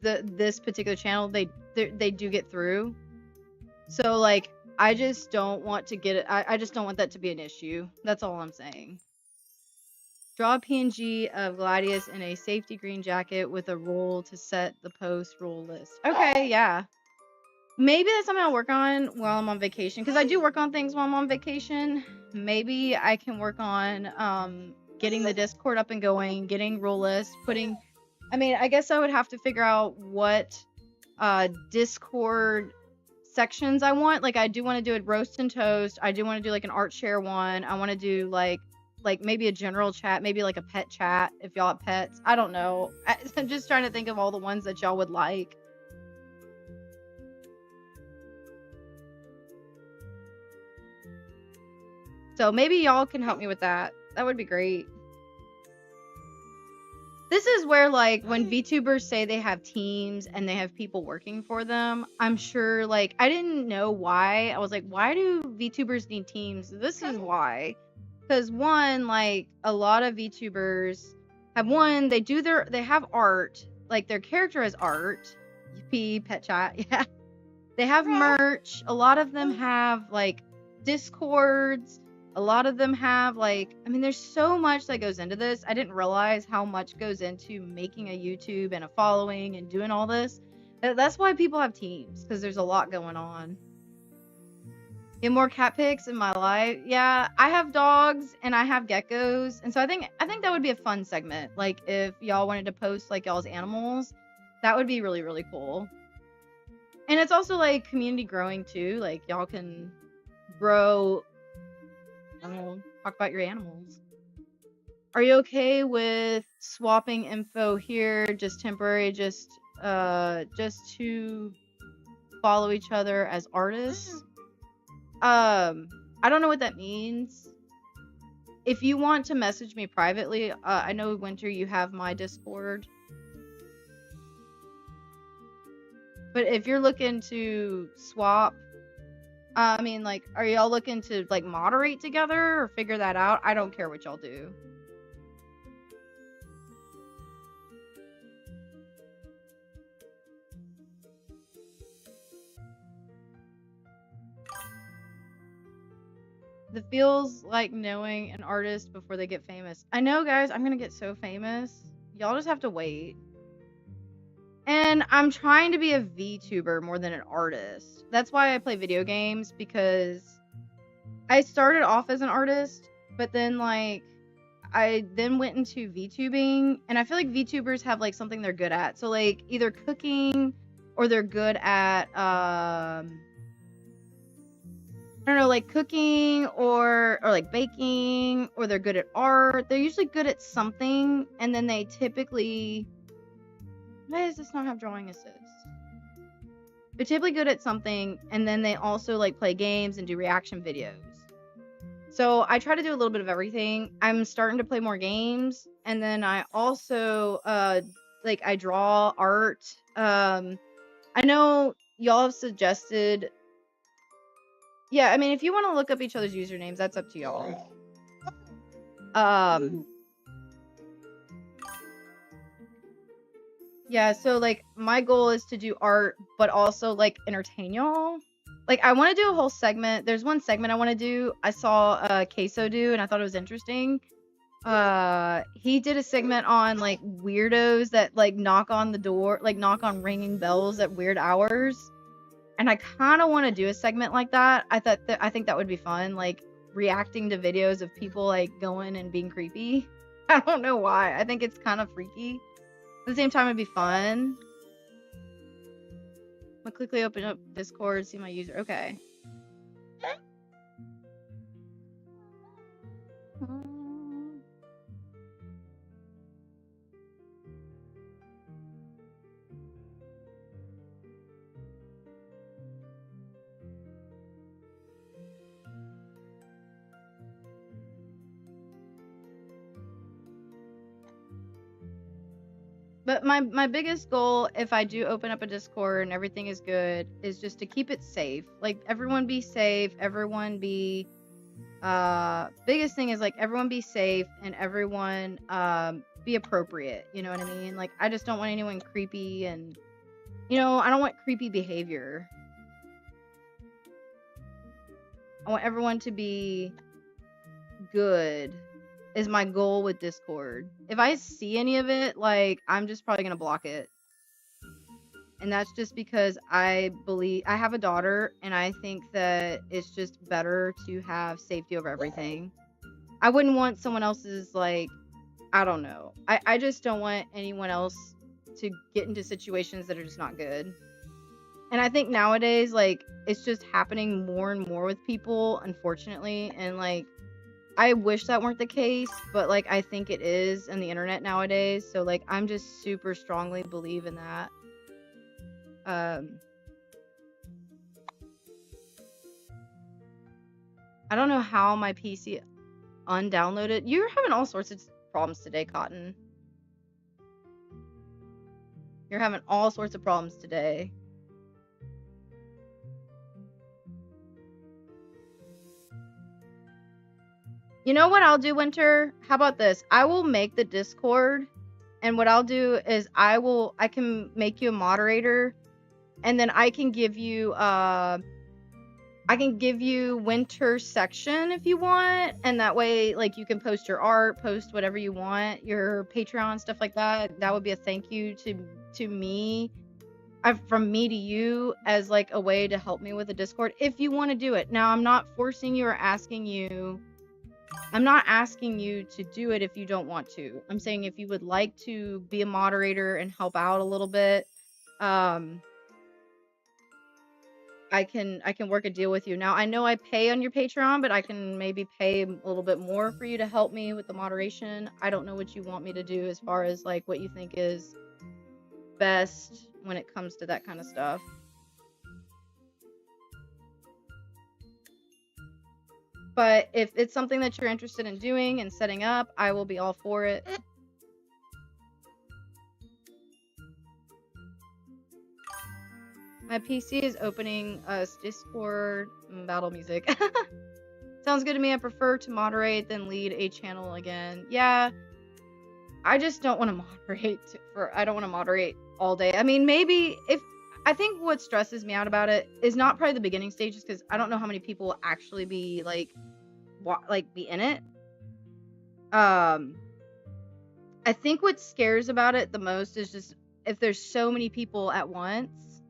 this particular channel, they do get through. So, like, I just don't want to get it. I just don't want that to be an issue. That's all I'm saying. Draw a PNG of Gladius in a safety green jacket with a rule to set the post rule list. Okay, yeah. Maybe that's something I'll work on while I'm on vacation, because I do work on things while I'm on vacation. Maybe I can work on getting the Discord up and going, getting rule lists, I mean, I guess I would have to figure out what Discord sections I want. Like, I do want to do a roast and toast. I do want to do like an art share one. I want to do like maybe a general chat, maybe like a pet chat if y'all have pets. I don't know. I'm just trying to think of all the ones that y'all would like. So maybe y'all can help me with that. That would be great. This is where, like, when VTubers say they have teams and they have people working for them, I'm sure, like, I didn't know why. I was like, why do VTubers need teams? This is why. Because, one, like, a lot of VTubers have, they have art. Like, their character has art. Pet chat, yeah. They have merch. A lot of them have, like, Discords. A lot of them have, like, I mean, there's so much that goes into this. I didn't realize how much goes into making a YouTube and a following and doing all this. That's why people have teams, because there's a lot going on. Get more cat pics in my life. Yeah, I have dogs and I have geckos, and so I think that would be a fun segment. Like, if y'all wanted to post like y'all's animals, that would be really, really cool. And it's also like community growing too. Like, y'all can grow. I don't know, talk about your animals. Are you okay with swapping info here, just temporary, just to follow each other as artists? I don't know what that means. If you want to message me privately, I know, Winter, you have my Discord. But if you're looking to swap, I mean, like, are y'all looking to, like, moderate together or figure that out? I don't care what y'all do. It feels like knowing an artist before they get famous. I know, guys, I'm gonna get so famous. Y'all just have to wait. And I'm trying to be a VTuber more than an artist. That's why I play video games, because I started off as an artist, but then like I then went into VTubing, and I feel like VTubers have like something they're good at. So like either cooking or they're good at I don't know, like cooking or like baking, or they're good at art. They're usually good at something, and then they typically, why does this not have drawing assist? They're typically good at something, and then they also like play games and do reaction videos. So I try to do a little bit of everything. I'm starting to play more games, and then I also like I draw art. I know y'all have suggested, yeah, I mean, if you want to look up each other's usernames, that's up to y'all. Yeah, so like my goal is to do art, but also like entertain y'all. Like I want to do a whole segment. There's one segment I want to do. I saw Queso do, and I thought it was interesting. He did a segment on like weirdos that like knock on the door, like knock on ringing bells at weird hours. And I kind of want to do a segment like that. I think that would be fun, like reacting to videos of people like going and being creepy. I don't know why. I think it's kind of freaky. At the same time, it'd be fun. I'm gonna quickly open up Discord, see my user. Okay. But my biggest goal, if I do open up a Discord and everything is good, is just to keep it safe. Like everyone be safe, everyone be biggest thing is like everyone be safe and everyone be appropriate, you know what I mean? Like I just don't want anyone creepy, and you know, I don't want creepy behavior. I want everyone to be good is my goal with Discord. If I see any of it, like I'm just probably gonna block it. And that's just because I believe I have a daughter, and I think that it's just better to have safety over everything. I wouldn't want someone else's, like, I don't know. I just don't want anyone else to get into situations that are just not good. And I think nowadays, like, it's just happening more and more with people, unfortunately. And like, I wish that weren't the case, but like, I think it is in the internet nowadays. So like, I'm just super strongly believe in that. I don't know how my PC undownloaded. You're having all sorts of problems today, Cotton. You're having all sorts of problems today. You know what I'll do, Winter? How about this? I will make the Discord, and what I'll do is I can make you a moderator, and then I can give you Winter section if you want, and that way like you can post your art, post whatever you want, your Patreon, stuff like that. That would be a thank you to me, from me to you, as like a way to help me with the Discord if you want to do it. Now I'm not forcing you or asking you. I'm not asking you to do it if you don't want to. I'm saying if you would like to be a moderator and help out a little bit, I can work a deal with you. Now I know I pay on your Patreon, but I can maybe pay a little bit more for you to help me with the moderation. I don't know what you want me to do as far as like what you think is best when it comes to that kind of stuff. But if it's something that you're interested in doing and setting up, I will be all for it. My PC is opening us Discord battle music. Sounds good to me. I prefer to moderate than lead a channel again. Yeah, I just don't want to moderate I don't want to moderate all day. I mean, maybe I think what stresses me out about it is not probably the beginning stages, because I don't know how many people will actually be like be in it. I think what scares about it the most is just if there's so many people at once,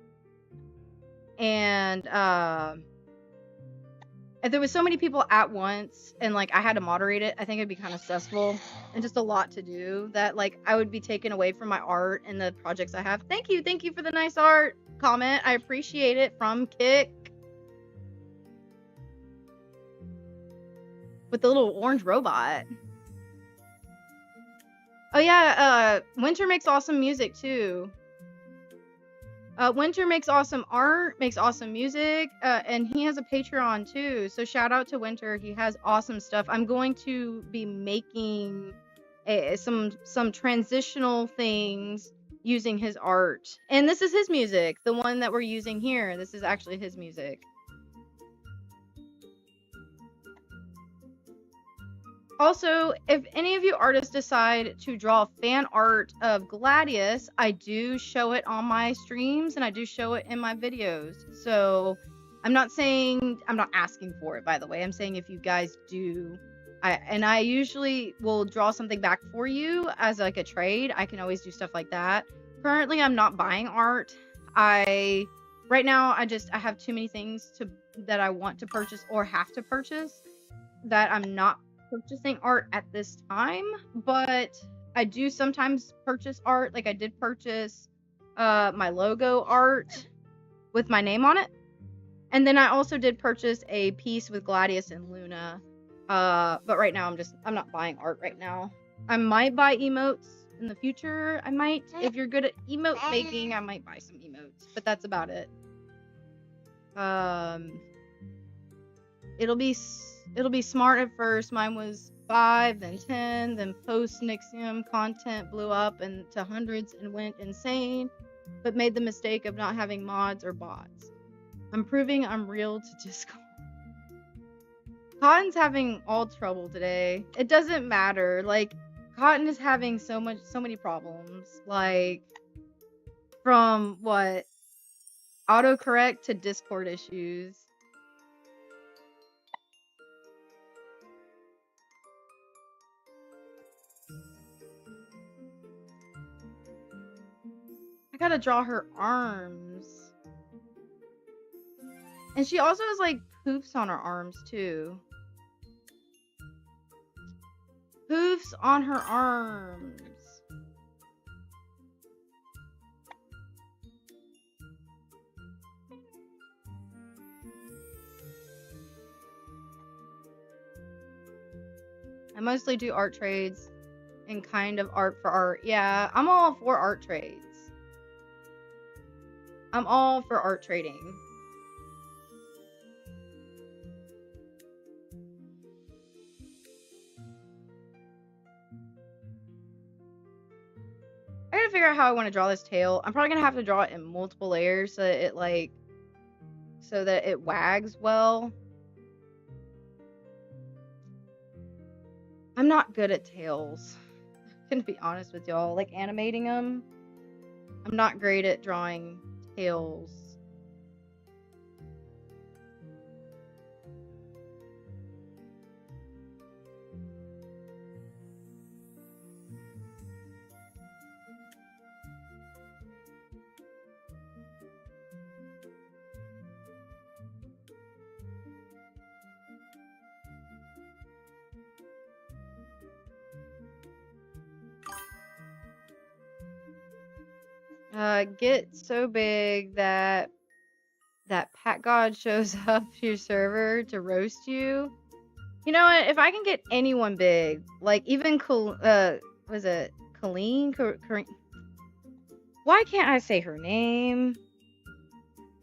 and if there was so many people at once and like I had to moderate it, I think it'd be kind of stressful and just a lot to do that like I would be taken away from my art and the projects I have. Thank you for the nice art comment. I appreciate it from Kick. With the little orange robot. Oh yeah, Winter makes awesome music too. Winter makes awesome art, makes awesome music, and he has a Patreon too. So shout out to Winter. He has awesome stuff. I'm going to be making some transitional things using his art. And this is his music. The one that we're using here, this is actually his music. Also, if any of you artists decide to draw fan art of Gladius, I do show it on my streams and I do show it in my videos. So I'm not asking for it, by the way. I'm saying if you guys do, I usually will draw something back for you as like a trade. I can always do stuff like that. Currently, I'm not buying art. Right now, I have too many things that I want to purchase or have to purchase that I'm not purchasing art at this time, but I do sometimes purchase art. Like I did purchase my logo art with my name on it, and then I also did purchase a piece with Gladius and Luna, but right now I'm not buying art right now. I might buy emotes in the future. I might, if you're good at emote making, I might buy some emotes, but that's about it. It'll be smart at first. Mine was 5, then 10, then post Nixium content blew up into hundreds and went insane, but made the mistake of not having mods or bots. I'm proving I'm real to Discord. Cotton's having all trouble today. It doesn't matter. Like, Cotton is having so many problems. Like, from what? Autocorrect to Discord issues. I gotta draw her arms. And she also has like poofs on her arms too. Poofs on her arms. I mostly do art trades and kind of art for art. Yeah, I'm all for art trades. I'm all for art trading. I gotta figure out how I want to draw this tail. I'm probably gonna have to draw it in multiple layers so that it wags well. I'm not good at tails. I'm gonna be honest with y'all. Like animating them, I'm not great at drawing tails. Get so big that Pat God shows up to your server to roast you. You know what? If I can get anyone big, like even was it Colleen? Why can't I say her name?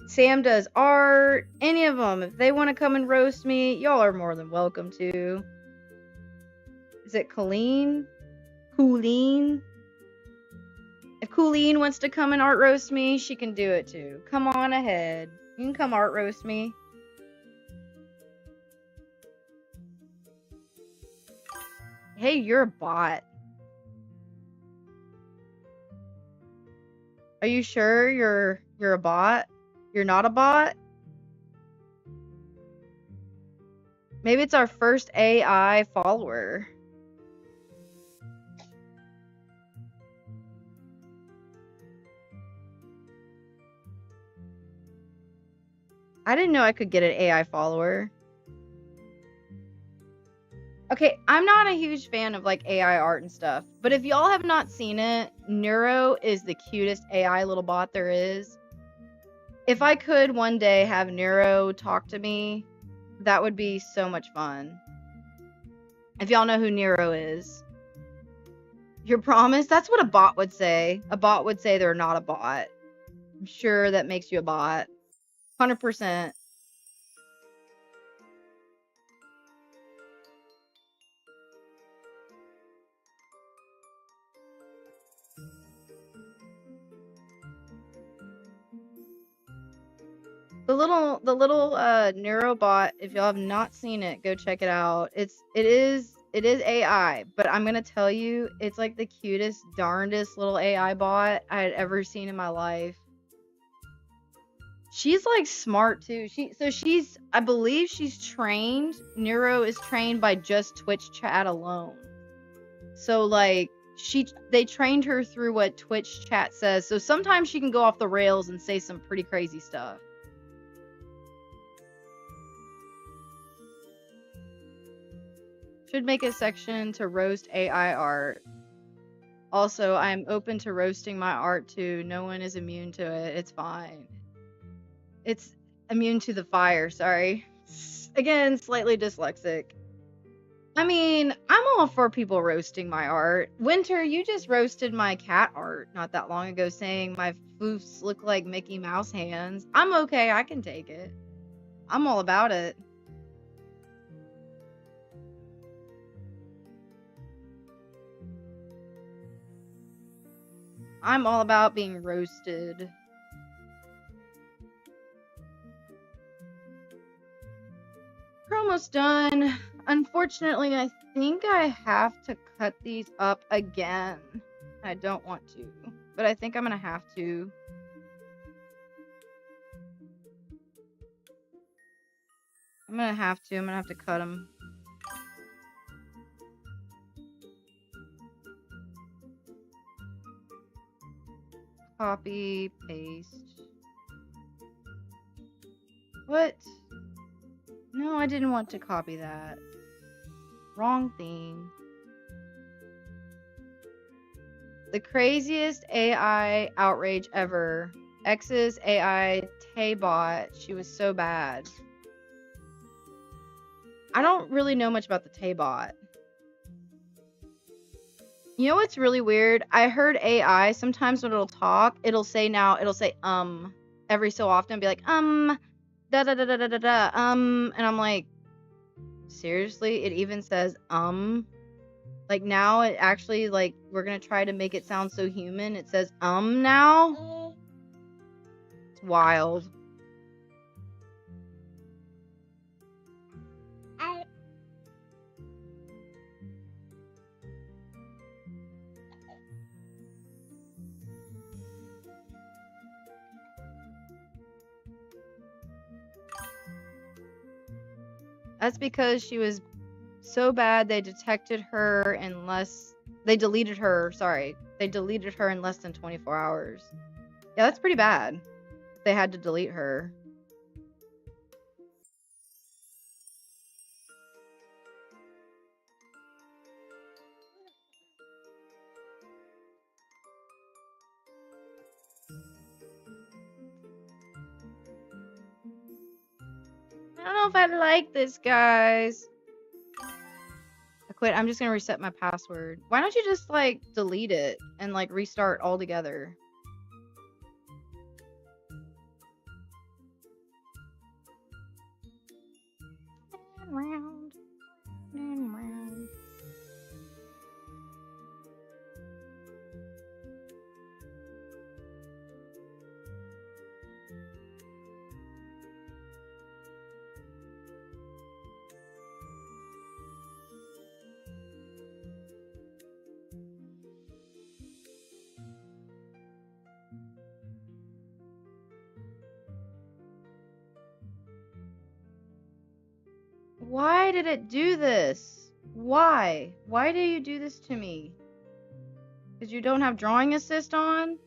Sam does art. Any of them, if they want to come and roast me, y'all are more than welcome to. Is it Colleen? Colleen? If Colleen wants to come and art roast me, she can do it too. Come on ahead. You can come art roast me. Hey, you're a bot. Are you sure you're a bot? You're not a bot? Maybe it's our first AI follower. I didn't know I could get an AI follower. Okay, I'm not a huge fan of like AI art and stuff, but if y'all have not seen it, Neuro is the cutest AI little bot there is. If I could one day have Neuro talk to me, that would be so much fun. If y'all know who Nero is. Your promise? That's what a bot would say. A bot would say they're not a bot. I'm sure that makes you a bot. 100%. The little Neurobot, if y'all have not seen it, go check it out. It is AI, but I'm gonna tell you, it's like the cutest, darndest little AI bot I had ever seen in my life. She's like smart too. I believe she's trained. Neuro is trained by just Twitch chat alone. So like they trained her through what Twitch chat says. So sometimes she can go off the rails and say some pretty crazy stuff. Should make a section to roast AI art. Also, I'm open to roasting my art too. No one is immune to it. It's fine. It's immune to the fire, sorry. Again, slightly dyslexic. I mean, I'm all for people roasting my art. Winter, you just roasted my cat art not that long ago, saying my foofs look like Mickey Mouse hands. I'm okay, I can take it. I'm all about it. I'm all about being roasted. We're almost done. Unfortunately, I think I have to cut these up again. I don't want to, but I think I'm gonna have to. I'm gonna have to cut them. Copy, paste. What? No, I didn't want to copy that. Wrong thing. The craziest AI outrage ever. X's AI Taybot. She was so bad. I don't really know much about the Taybot. You know what's really weird? I heard AI, sometimes when it'll talk, it'll say every so often, be like, da da da da da da da, and I'm like, seriously? It even says, Like, now it actually, like, we're gonna try to make it sound so human. It says, now? It's wild. That's because she was so bad they detected her in they deleted her, sorry. They deleted her in less than 24 hours. Yeah, that's pretty bad. They had to delete her. I don't know if I like this, guys. I quit. I'm just gonna reset my password. Why don't you just, like, delete it and, like, restart altogether? And round, and round. Why did it do this? Why? Why do you do this to me? Because you don't have drawing assist on?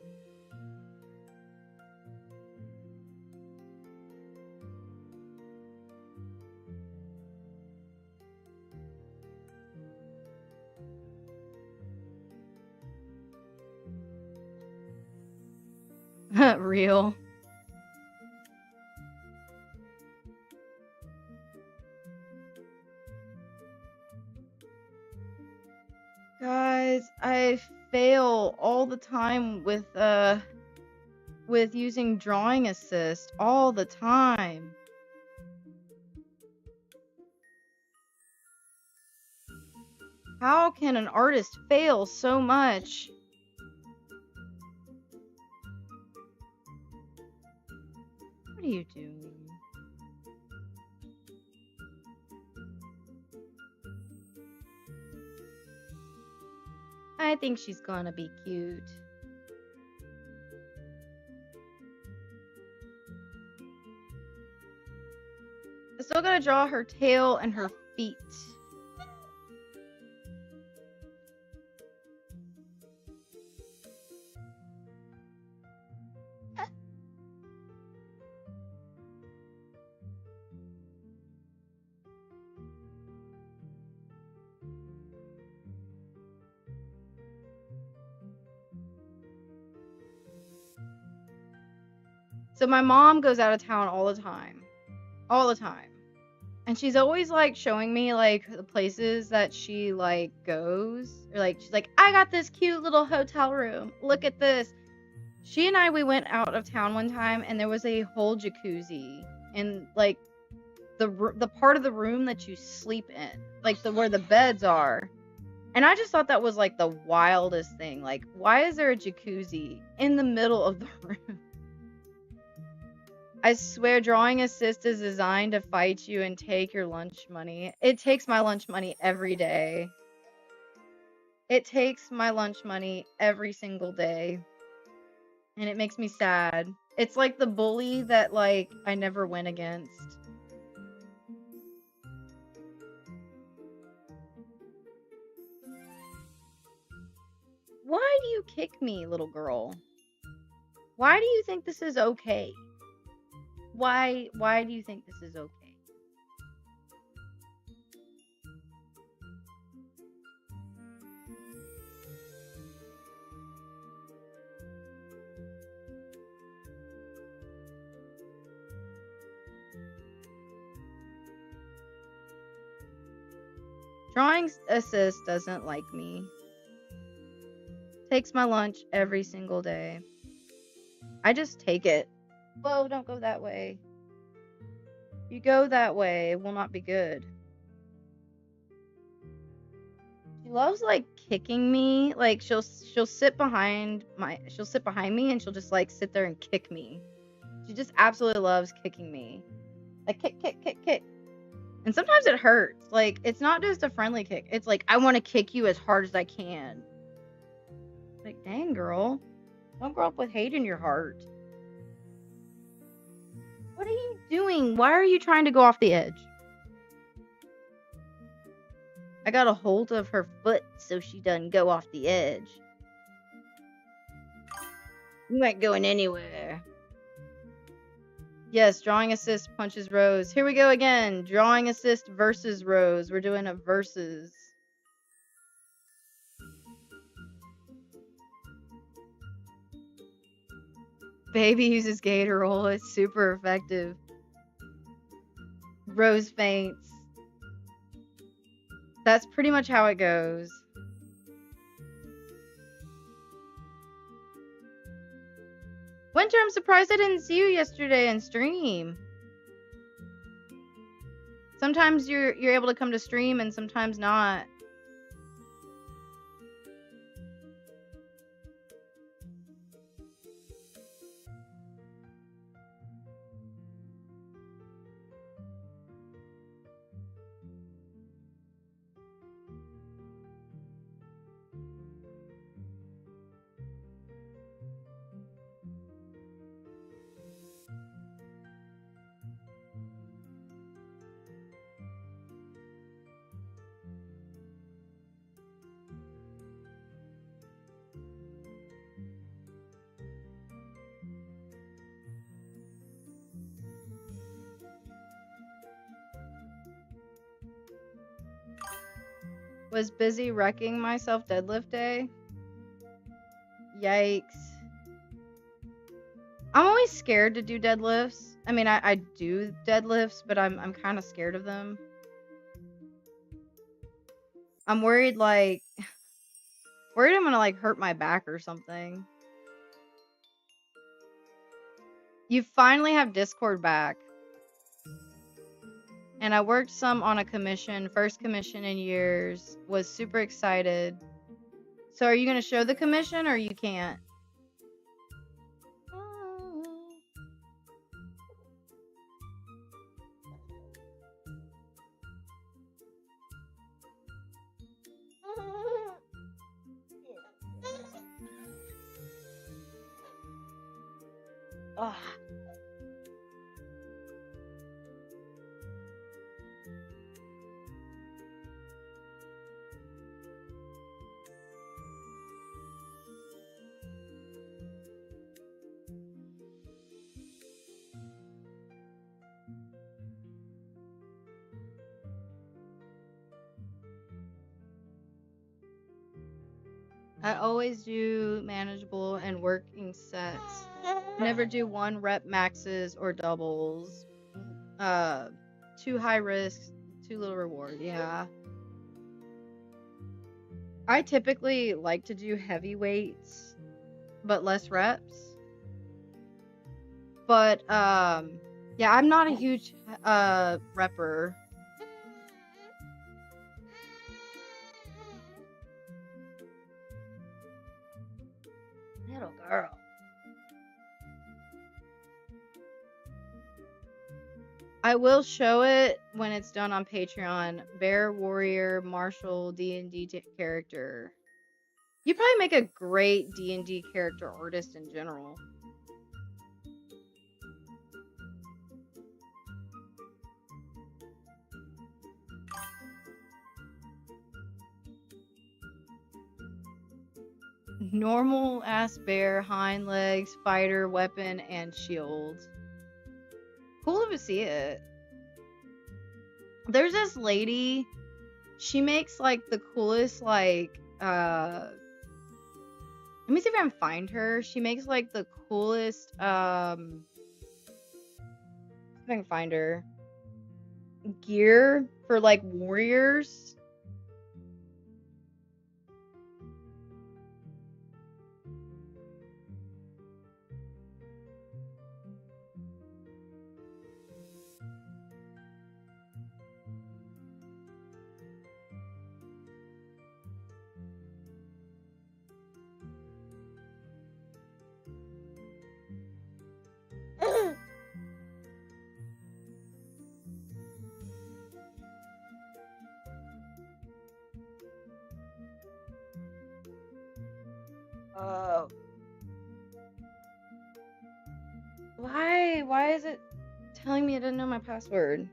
Real. Guys, I fail all the time with using drawing assist all the time. How can an artist fail so much? What are you doing? I think she's gonna be cute. I still gotta draw her tail and her feet. So my mom goes out of town all the time. All the time. And she's always like showing me like the places that she like goes. Or like she's like, I got this cute little hotel room. Look at this. She and we went out of town one time and there was a whole jacuzzi in like the part of the room that you sleep in. Like where the beds are. And I just thought that was like the wildest thing. Like, why is there a jacuzzi in the middle of the room? I swear drawing assist is designed to fight you and take your lunch money. It takes my lunch money every day. It takes my lunch money every single day. And it makes me sad. It's like the bully that like I never win against. Why do you kick me, little girl? Why do you think this is okay? Why do you think this is okay? Drawing assist doesn't like me. Takes my lunch every single day. I just take it. Whoa, don't go that way. If you go that way, it will not be good. She loves like kicking me. Like she'll sit behind me and she'll just like sit there and kick me. She just absolutely loves kicking me. Like kick. And sometimes it hurts. Like it's not just a friendly kick. It's like I want to kick you as hard as I can. Like, dang girl. Don't grow up with hate in your heart. What are you doing? Why are you trying to go off the edge? I got a hold of her foot so she doesn't go off the edge. You ain't going anywhere. Yes, drawing assist punches Rose. Here we go again. Drawing assist versus Rose. We're doing a versus. Baby uses gator roll. It's super effective. Rose faints. That's pretty much how it goes. Winter, I'm surprised I didn't see you yesterday in stream. Sometimes you're able to come to stream and sometimes not. Was busy wrecking myself deadlift day. Yikes. I'm always scared to do deadlifts. I mean, I do deadlifts, but I'm kind of scared of them. I'm worried I'm gonna like hurt my back or something. You finally have Discord back. And I worked some on a commission, first commission in years, was super excited. So are you gonna show the commission or you can't? Ugh. I always do manageable and working sets. Never do 1 rep maxes or doubles. Too high risk, too little reward. Yeah. I typically like to do heavy weights, but less reps. But yeah, I'm not a huge repper. Little girl. I will show it when it's done on Patreon. Bear Warrior Martial D&D character. You'd probably make a great D&D character artist in general. Normal ass bear, hind legs, fighter, weapon, and shield. Cool to see it. There's this lady, she makes like the coolest like let me see if I can find her. She makes like the coolest if I can find her gear for like warriors. Why is it telling me I didn't know my password?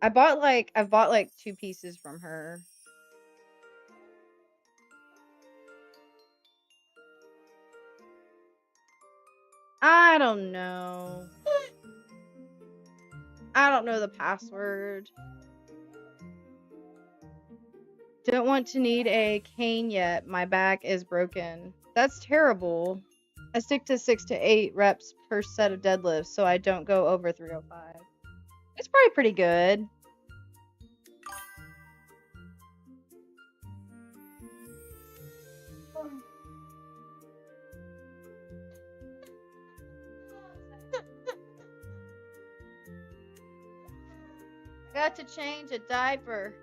I've bought like 2 pieces from her. I don't know. I don't know the password. Don't want to need a cane yet. My back is broken. That's terrible. I stick to 6 to 8 reps per set of deadlifts, so I don't go over 305. It's probably pretty good. Got to change a diaper.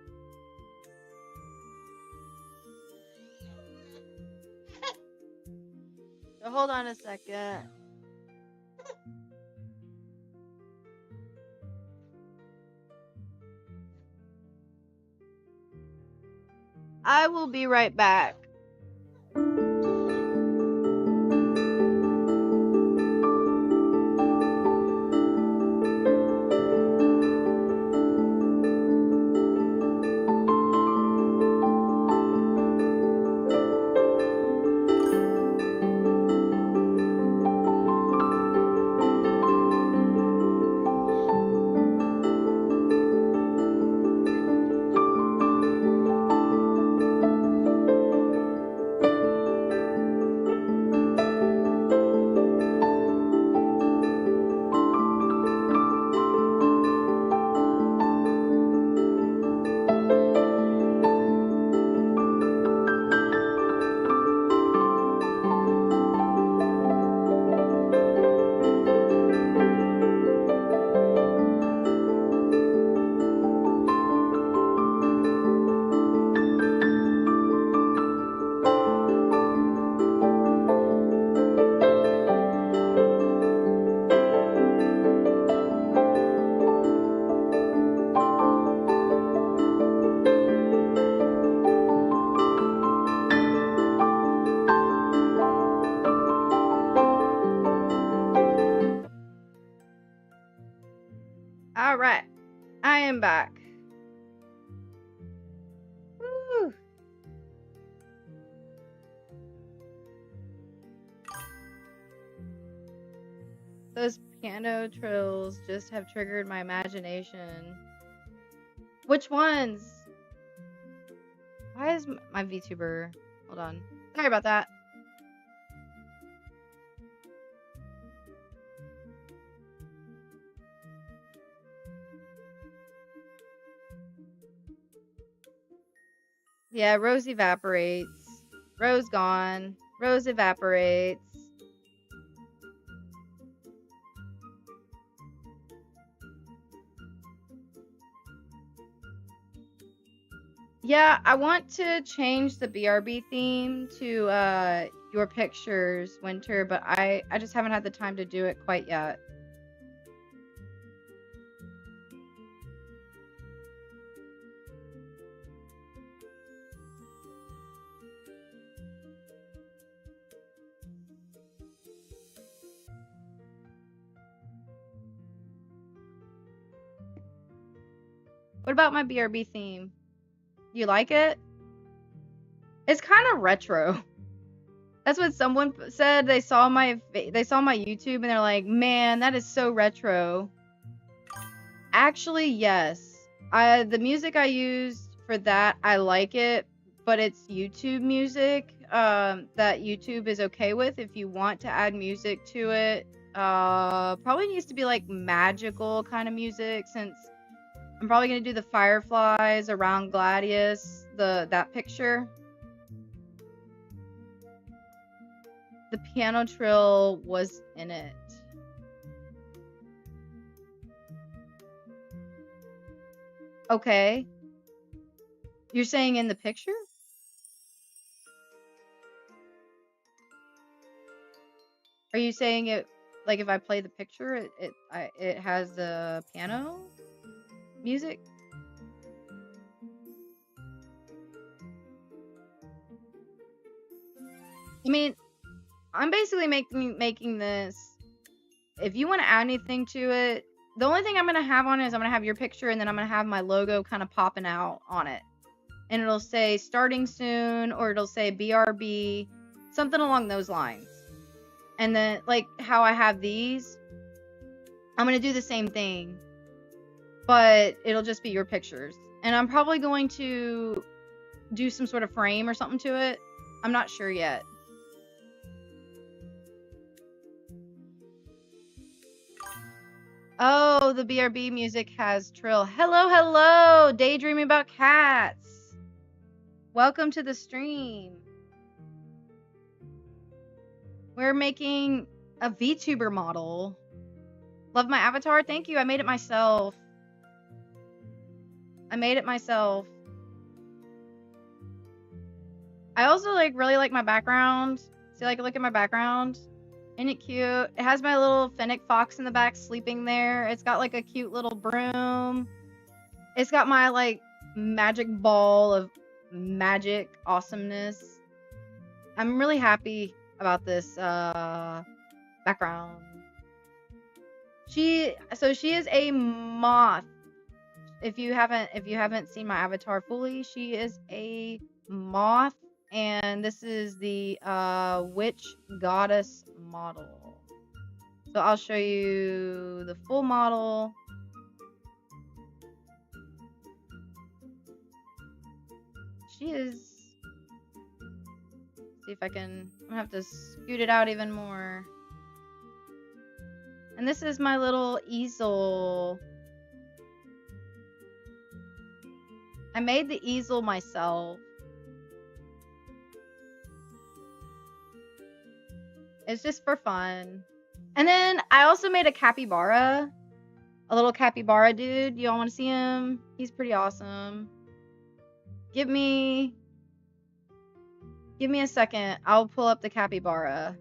So hold on a second. I will be right back. All right, I am back. Woo. Those piano trills just have triggered my imagination. Which ones? Why is my VTuber? Hold on. Sorry about that. Yeah, Rose evaporates. Rose gone. Rose evaporates. Yeah, I want to change the BRB theme to your pictures, Winter, but I just haven't had the time to do it quite yet. What about my BRB theme? You like it? It's kind of retro. That's what someone said. They saw my YouTube and they're like, "Man, that is so retro." Actually, yes. The music I used for that, I like it, but it's YouTube music that YouTube is okay with. If you want to add music to it, probably needs to be like magical kind of music, since I'm probably gonna do the fireflies around Gladius, that picture. The piano trill was in it. Okay. You're saying in the picture? Are you saying it like if I play the picture, it has the piano music? I mean, I'm basically making this. If you want to add anything to it, the only thing I'm gonna have on it is I'm gonna have your picture, and then I'm gonna have my logo kind of popping out on it, and it'll say starting soon, or it'll say BRB, something along those lines. And then like how I have these, I'm gonna do the same thing, but it'll just be your pictures, and I'm probably going to do some sort of frame or something to it. I'm not sure yet. Oh, the BRB music has trill. Hello, hello, daydreaming about cats. Welcome to the stream. We're making a VTuber model. Love my avatar. Thank you. I made it myself. I also really like my background. See, look at my background. Isn't it cute? It has my little fennec fox in the back sleeping there. It's got a cute little broom. It's got my magic ball of magic awesomeness. I'm really happy about this background. She is a moth. If you haven't seen my avatar fully, she is a moth, and this is the witch goddess model. So I'll show you the full model. She is. See if I can. I'm gonna have to scoot it out even more. And this is my little easel. I made the easel myself. It's just for fun. And then I also made a capybara. A little capybara dude. Y'all want to see him? He's pretty awesome. Give me a second. I'll pull up the capybara.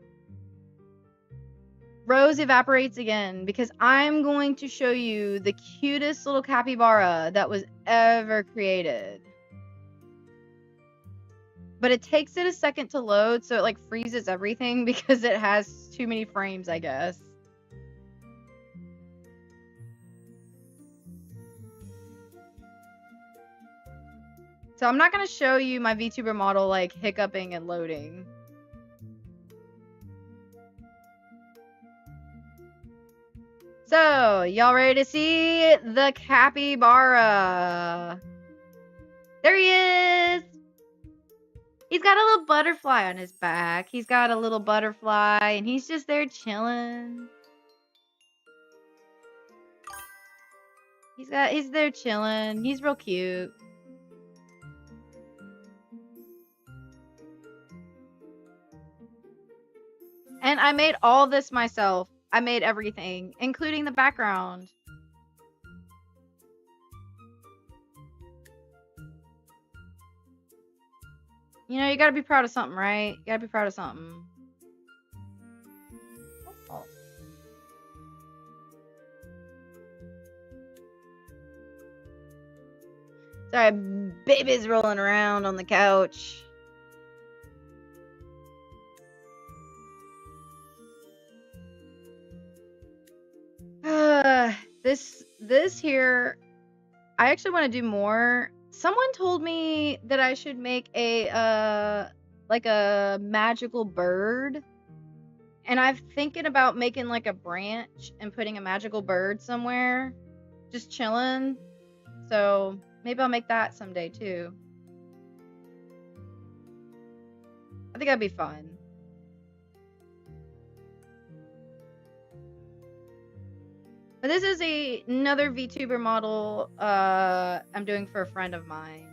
Rose evaporates again because I'm going to show you the cutest little capybara that was ever created. But it takes it a second to load, so it freezes everything because it has too many frames, I guess. So I'm not going to show you my VTuber model like hiccuping and loading. So, y'all ready to see the capybara? There he is! He's got a little butterfly on his back. He's got a little butterfly, and he's just there chilling. He's there chilling. He's real cute. And I made all this myself. I made everything, including the background. You know, you gotta be proud of something, right? You gotta be proud of something. Oh. Sorry, baby's rolling around on the couch. This here, I actually want to do more. Someone told me that I should make a like a magical bird. And I'm thinking about making like a branch and putting a magical bird somewhere. Just chilling. So maybe I'll make that someday too. I think that'd be fun. But this is another VTuber model I'm doing for a friend of mine.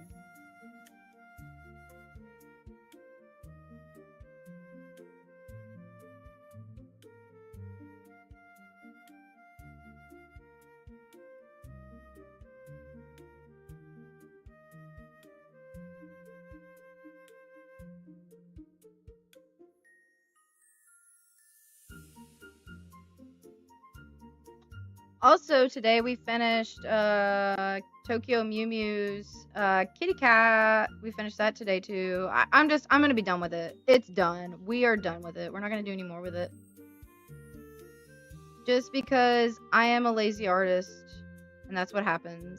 Also, today we finished Tokyo Mew Mew's Kitty Cat. We finished that today too. I'm gonna be done with it. It's done. We are done with it. We're not gonna do any more with it. Just because I am a lazy artist, and that's what happens.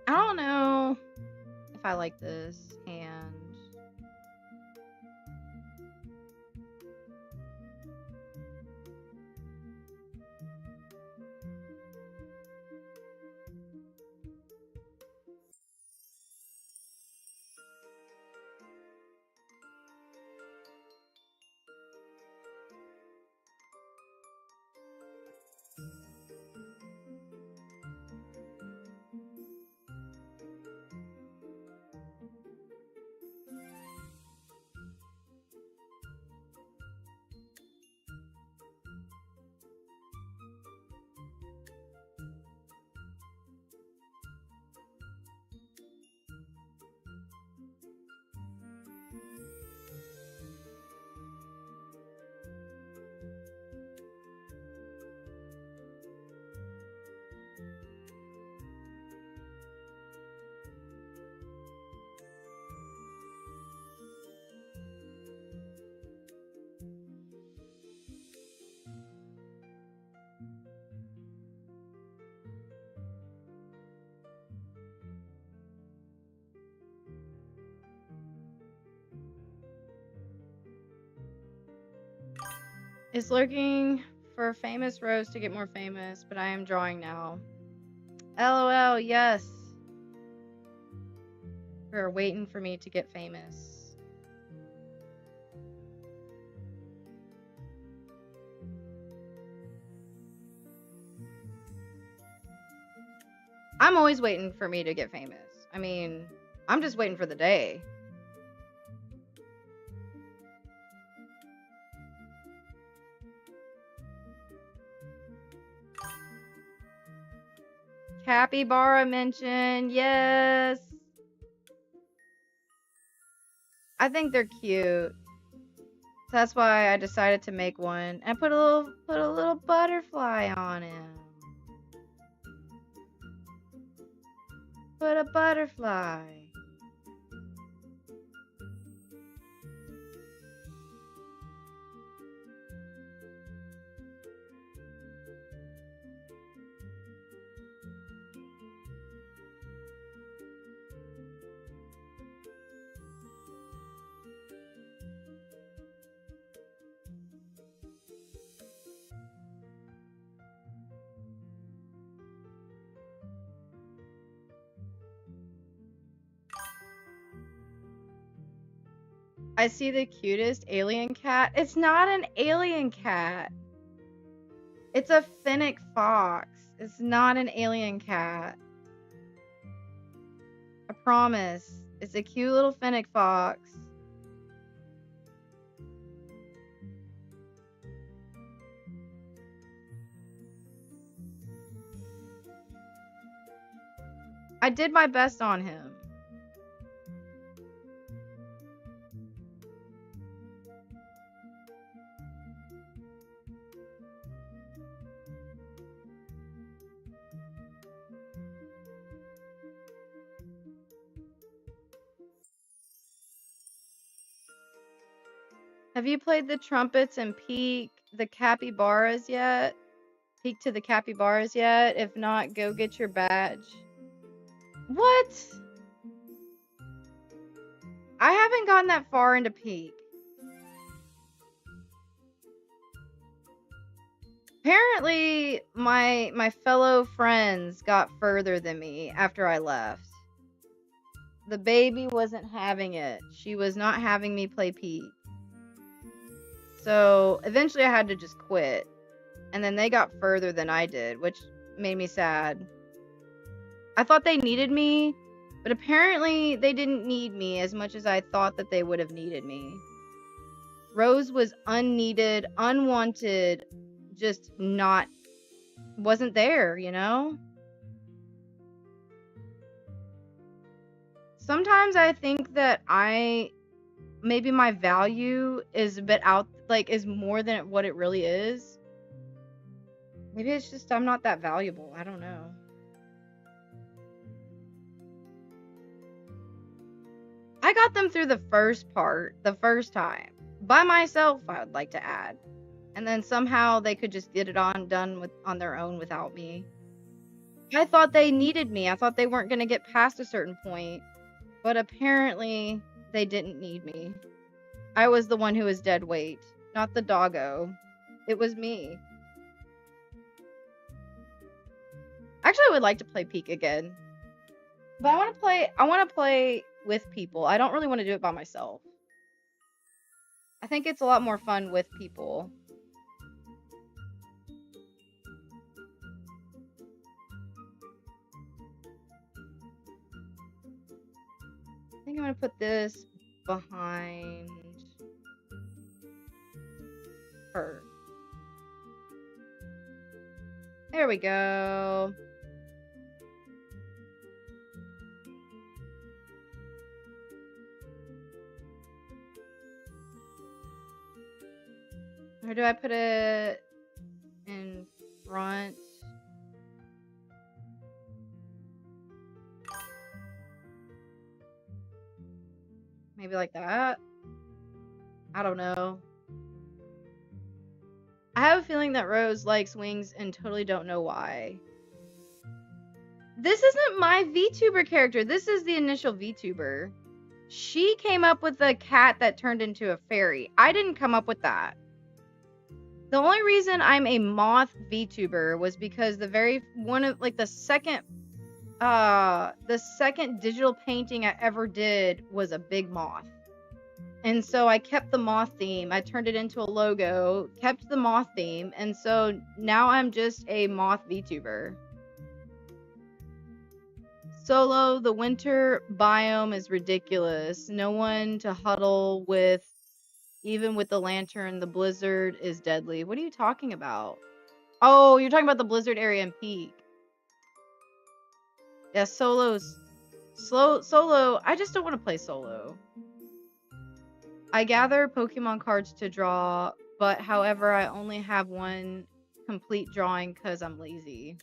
I don't know if I like this hand. Is looking for a famous rose to get more famous, but I am drawing now. LOL, yes. You're waiting for me to get famous. I'm always waiting for me to get famous. I mean, I'm just waiting for the day. Capybara mentioned, yes. I think they're cute. That's why I decided to make one and put a little butterfly on him. Put a butterfly. I see the cutest alien cat. It's not an alien cat. It's a fennec fox. It's not an alien cat. I promise. It's a cute little fennec fox. I did my best on him. Have you played the trumpets and peek the capybaras yet? Peek to the capybaras yet? If not, go get your badge. What? I haven't gotten that far into peek. Apparently, my fellow friends got further than me after I left. The baby wasn't having it. She was not having me play peek. So eventually I had to just quit. And then they got further than I did, which made me sad. I thought they needed me, but apparently they didn't need me as much as I thought that they would have needed me. Rose was unneeded, unwanted, just wasn't there, you know? Sometimes I think that maybe my value is a bit is more than what it really is. Maybe it's just I'm not that valuable. I don't know. I got them through the first part, the first time. By myself, I would like to add. And then somehow they could just get it on their own without me. I thought they needed me. I thought they weren't going to get past a certain point. But apparently, they didn't need me. I was the one who was dead weight, not the doggo. It was me. Actually, I would like to play Peek again. But I want to play with people. I don't really want to do it by myself. I think it's a lot more fun with people. I think I'm going to put this behind her. There we go. Or do I put it in front? Maybe like that? I don't know. I have a feeling that Rose likes wings and totally don't know why. This isn't my VTuber character. This is the initial VTuber. She came up with a cat that turned into a fairy. I didn't come up with that. The only reason I'm a moth VTuber was because the second digital painting I ever did was a big moth. And so I kept the moth theme. I turned it into a logo, kept the moth theme, and so now I'm just a moth VTuber. Solo, the winter biome is ridiculous. No one to huddle with, even with the lantern. The blizzard is deadly. What are you talking about? Oh, you're talking about the blizzard area in Peak. Yeah, solo's solo. I just don't want to play solo. I gather Pokemon cards to draw, but however, I only have one complete drawing because I'm lazy.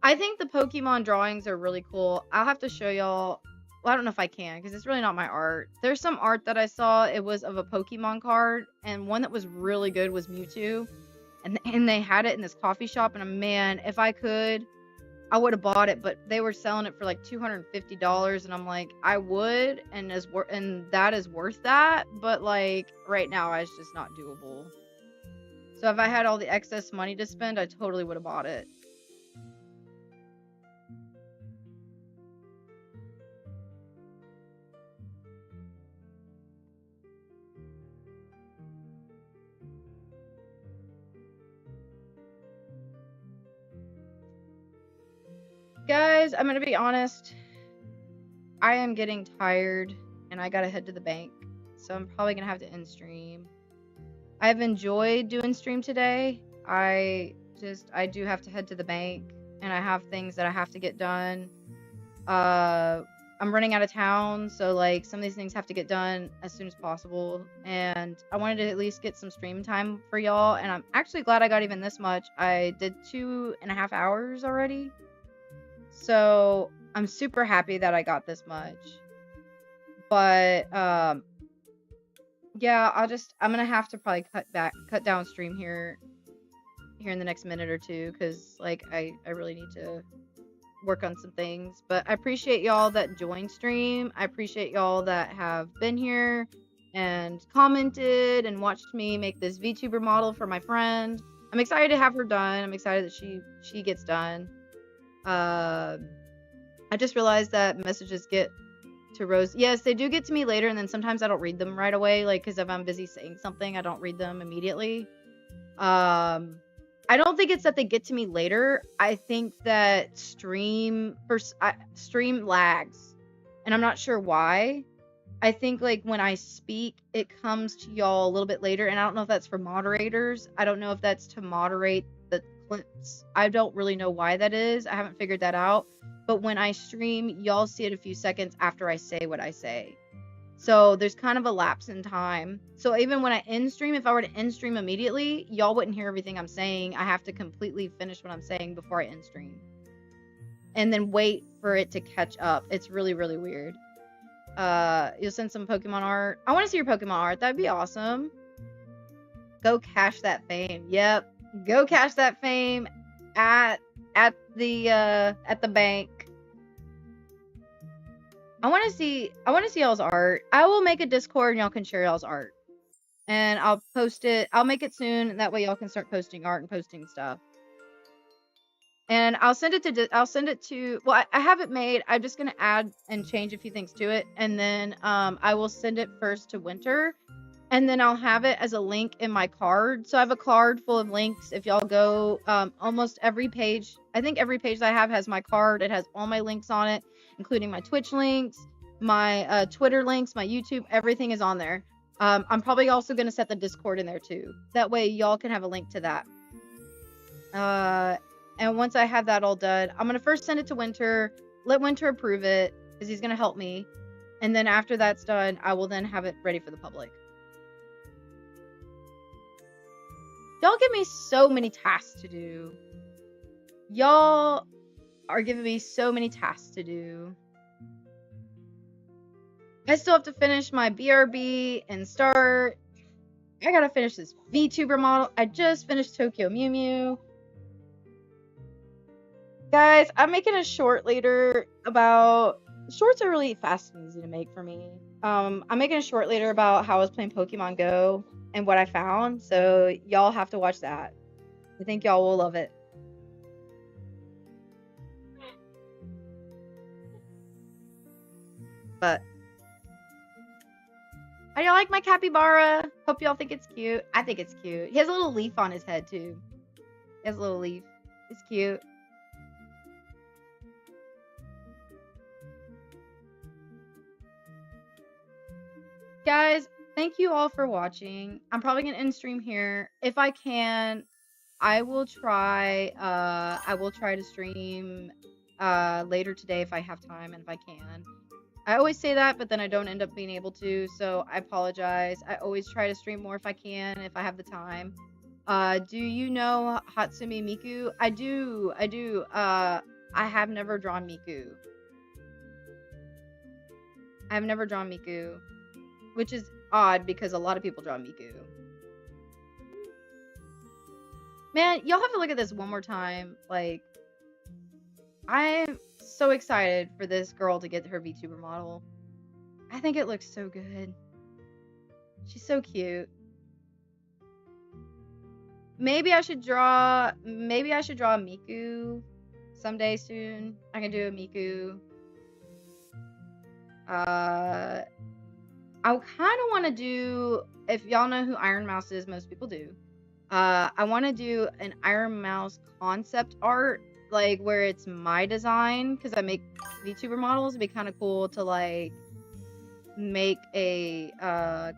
I think the Pokemon drawings are really cool. I'll have to show y'all. Well, I don't know if I can because it's really not my art. There's some art that I saw. It was of a Pokemon card, and one that was really good was Mewtwo. And they had it in this coffee shop, and man, if I could, I would have bought it, but they were selling it for like $250, and I'm like, I would, and that is worth that, but like right now, it's just not doable. So if I had all the excess money to spend, I totally would have bought it. Guys, I'm gonna be honest. I am getting tired, and I gotta head to the bank, so I'm probably gonna have to end stream. I've enjoyed doing stream today. I do have to head to the bank, and I have things that I have to get done. I'm running out of town, so like some of these things have to get done as soon as possible, and I wanted to at least get some stream time for y'all, and I'm actually glad I got even this much. I did 2.5 hours already, so I'm super happy that I got this much. But yeah, I'm gonna have to probably cut down stream here in the next minute or two, because like I really need to work on some things. But I appreciate y'all that joined stream. I appreciate y'all that have been here and commented and watched me make this VTuber model for my friend. I'm excited to have her done. I'm excited that she gets done. I just realized that messages get to Rose. Yes, they do get to me later, and then sometimes I don't read them right away, like because if I'm busy saying something, I don't read them immediately. I don't think it's that they get to me later. I think that stream lags, and I'm not sure why. I think like when I speak, it comes to y'all a little bit later, and I don't know if that's for moderators. I don't know if that's to moderate the clips. I don't really know why that is. I haven't figured that out. But when I stream, y'all see it a few seconds after I say what I say. So there's kind of a lapse in time. So even when I end stream, if I were to end stream immediately, y'all wouldn't hear everything I'm saying. I have to completely finish what I'm saying before I end stream. And then wait for it to catch up. It's really, really weird. You'll send some Pokemon art. I want to see your Pokemon art. That'd be awesome. Go cash that fame. Yep. Go cash that fame at the bank. I want to see y'all's art. I will make a Discord and y'all can share y'all's art. And I'll post it. I'll make it soon, and that way y'all can start posting art and posting stuff. And I'll send it to well, I have it made. I'm just going to add and change a few things to it, and then I will send it first to Winter, and then I'll have it as a link in my card. So I have a card full of links. If y'all go almost every page, I think every page that I have has my card. It has all my links on it, including my Twitch links, my Twitter links, my YouTube, everything is on there. I'm probably also going to set the Discord in there too. That way y'all can have a link to that. And once I have that all done, I'm going to first send it to Winter, let Winter approve it, because he's going to help me. And then after that's done, I will then have it ready for the public. Y'all give me so many tasks to do. Y'all are giving me so many tasks to do. I still have to finish my BRB and start. I gotta finish this VTuber model. I just finished Tokyo Mew Mew. Guys, I'm making a short later about... Shorts are really fast and easy to make for me. I'm making a short later about how I was playing Pokemon Go and what I found, so y'all have to watch that. I think y'all will love it. But how do y'all like my capybara? Hope y'all think it's cute. I think it's cute. He has a little leaf on his head too. He has a little leaf. It's cute. Guys, thank you all for watching. I'm probably gonna end stream here. If I can, I will try to stream later today if I have time and if I can. I always say that, but then I don't end up being able to, so I apologize. I always try to stream more if I can, if I have the time. Do you know Hatsumi Miku? I do. I have never drawn Miku. I've never drawn Miku, which is odd because a lot of people draw Miku. Man, y'all have to look at this one more time. Like, I'm so excited for this girl to get her VTuber model. I think it looks so good. She's so cute. Maybe I should draw Miku someday soon. I can do a Miku. I kind of want to do, if y'all know who Iron Mouse is, most people do. I want to do an Iron Mouse concept art, like where it's my design, because I make VTuber models. It'd be kind of cool to like make a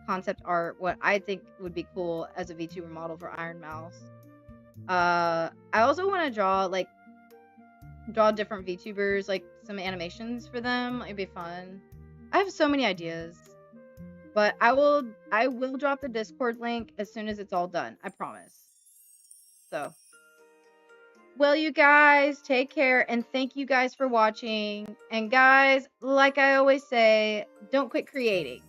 concept art, what I think would be cool as a VTuber model for Iron Mouse. I also want to draw different VTubers, like some animations for them. It'd be fun. I have so many ideas. But I will drop the Discord link as soon as it's all done. I promise. So, well, you guys, take care and thank you guys for watching. And guys, like I always say, don't quit creating.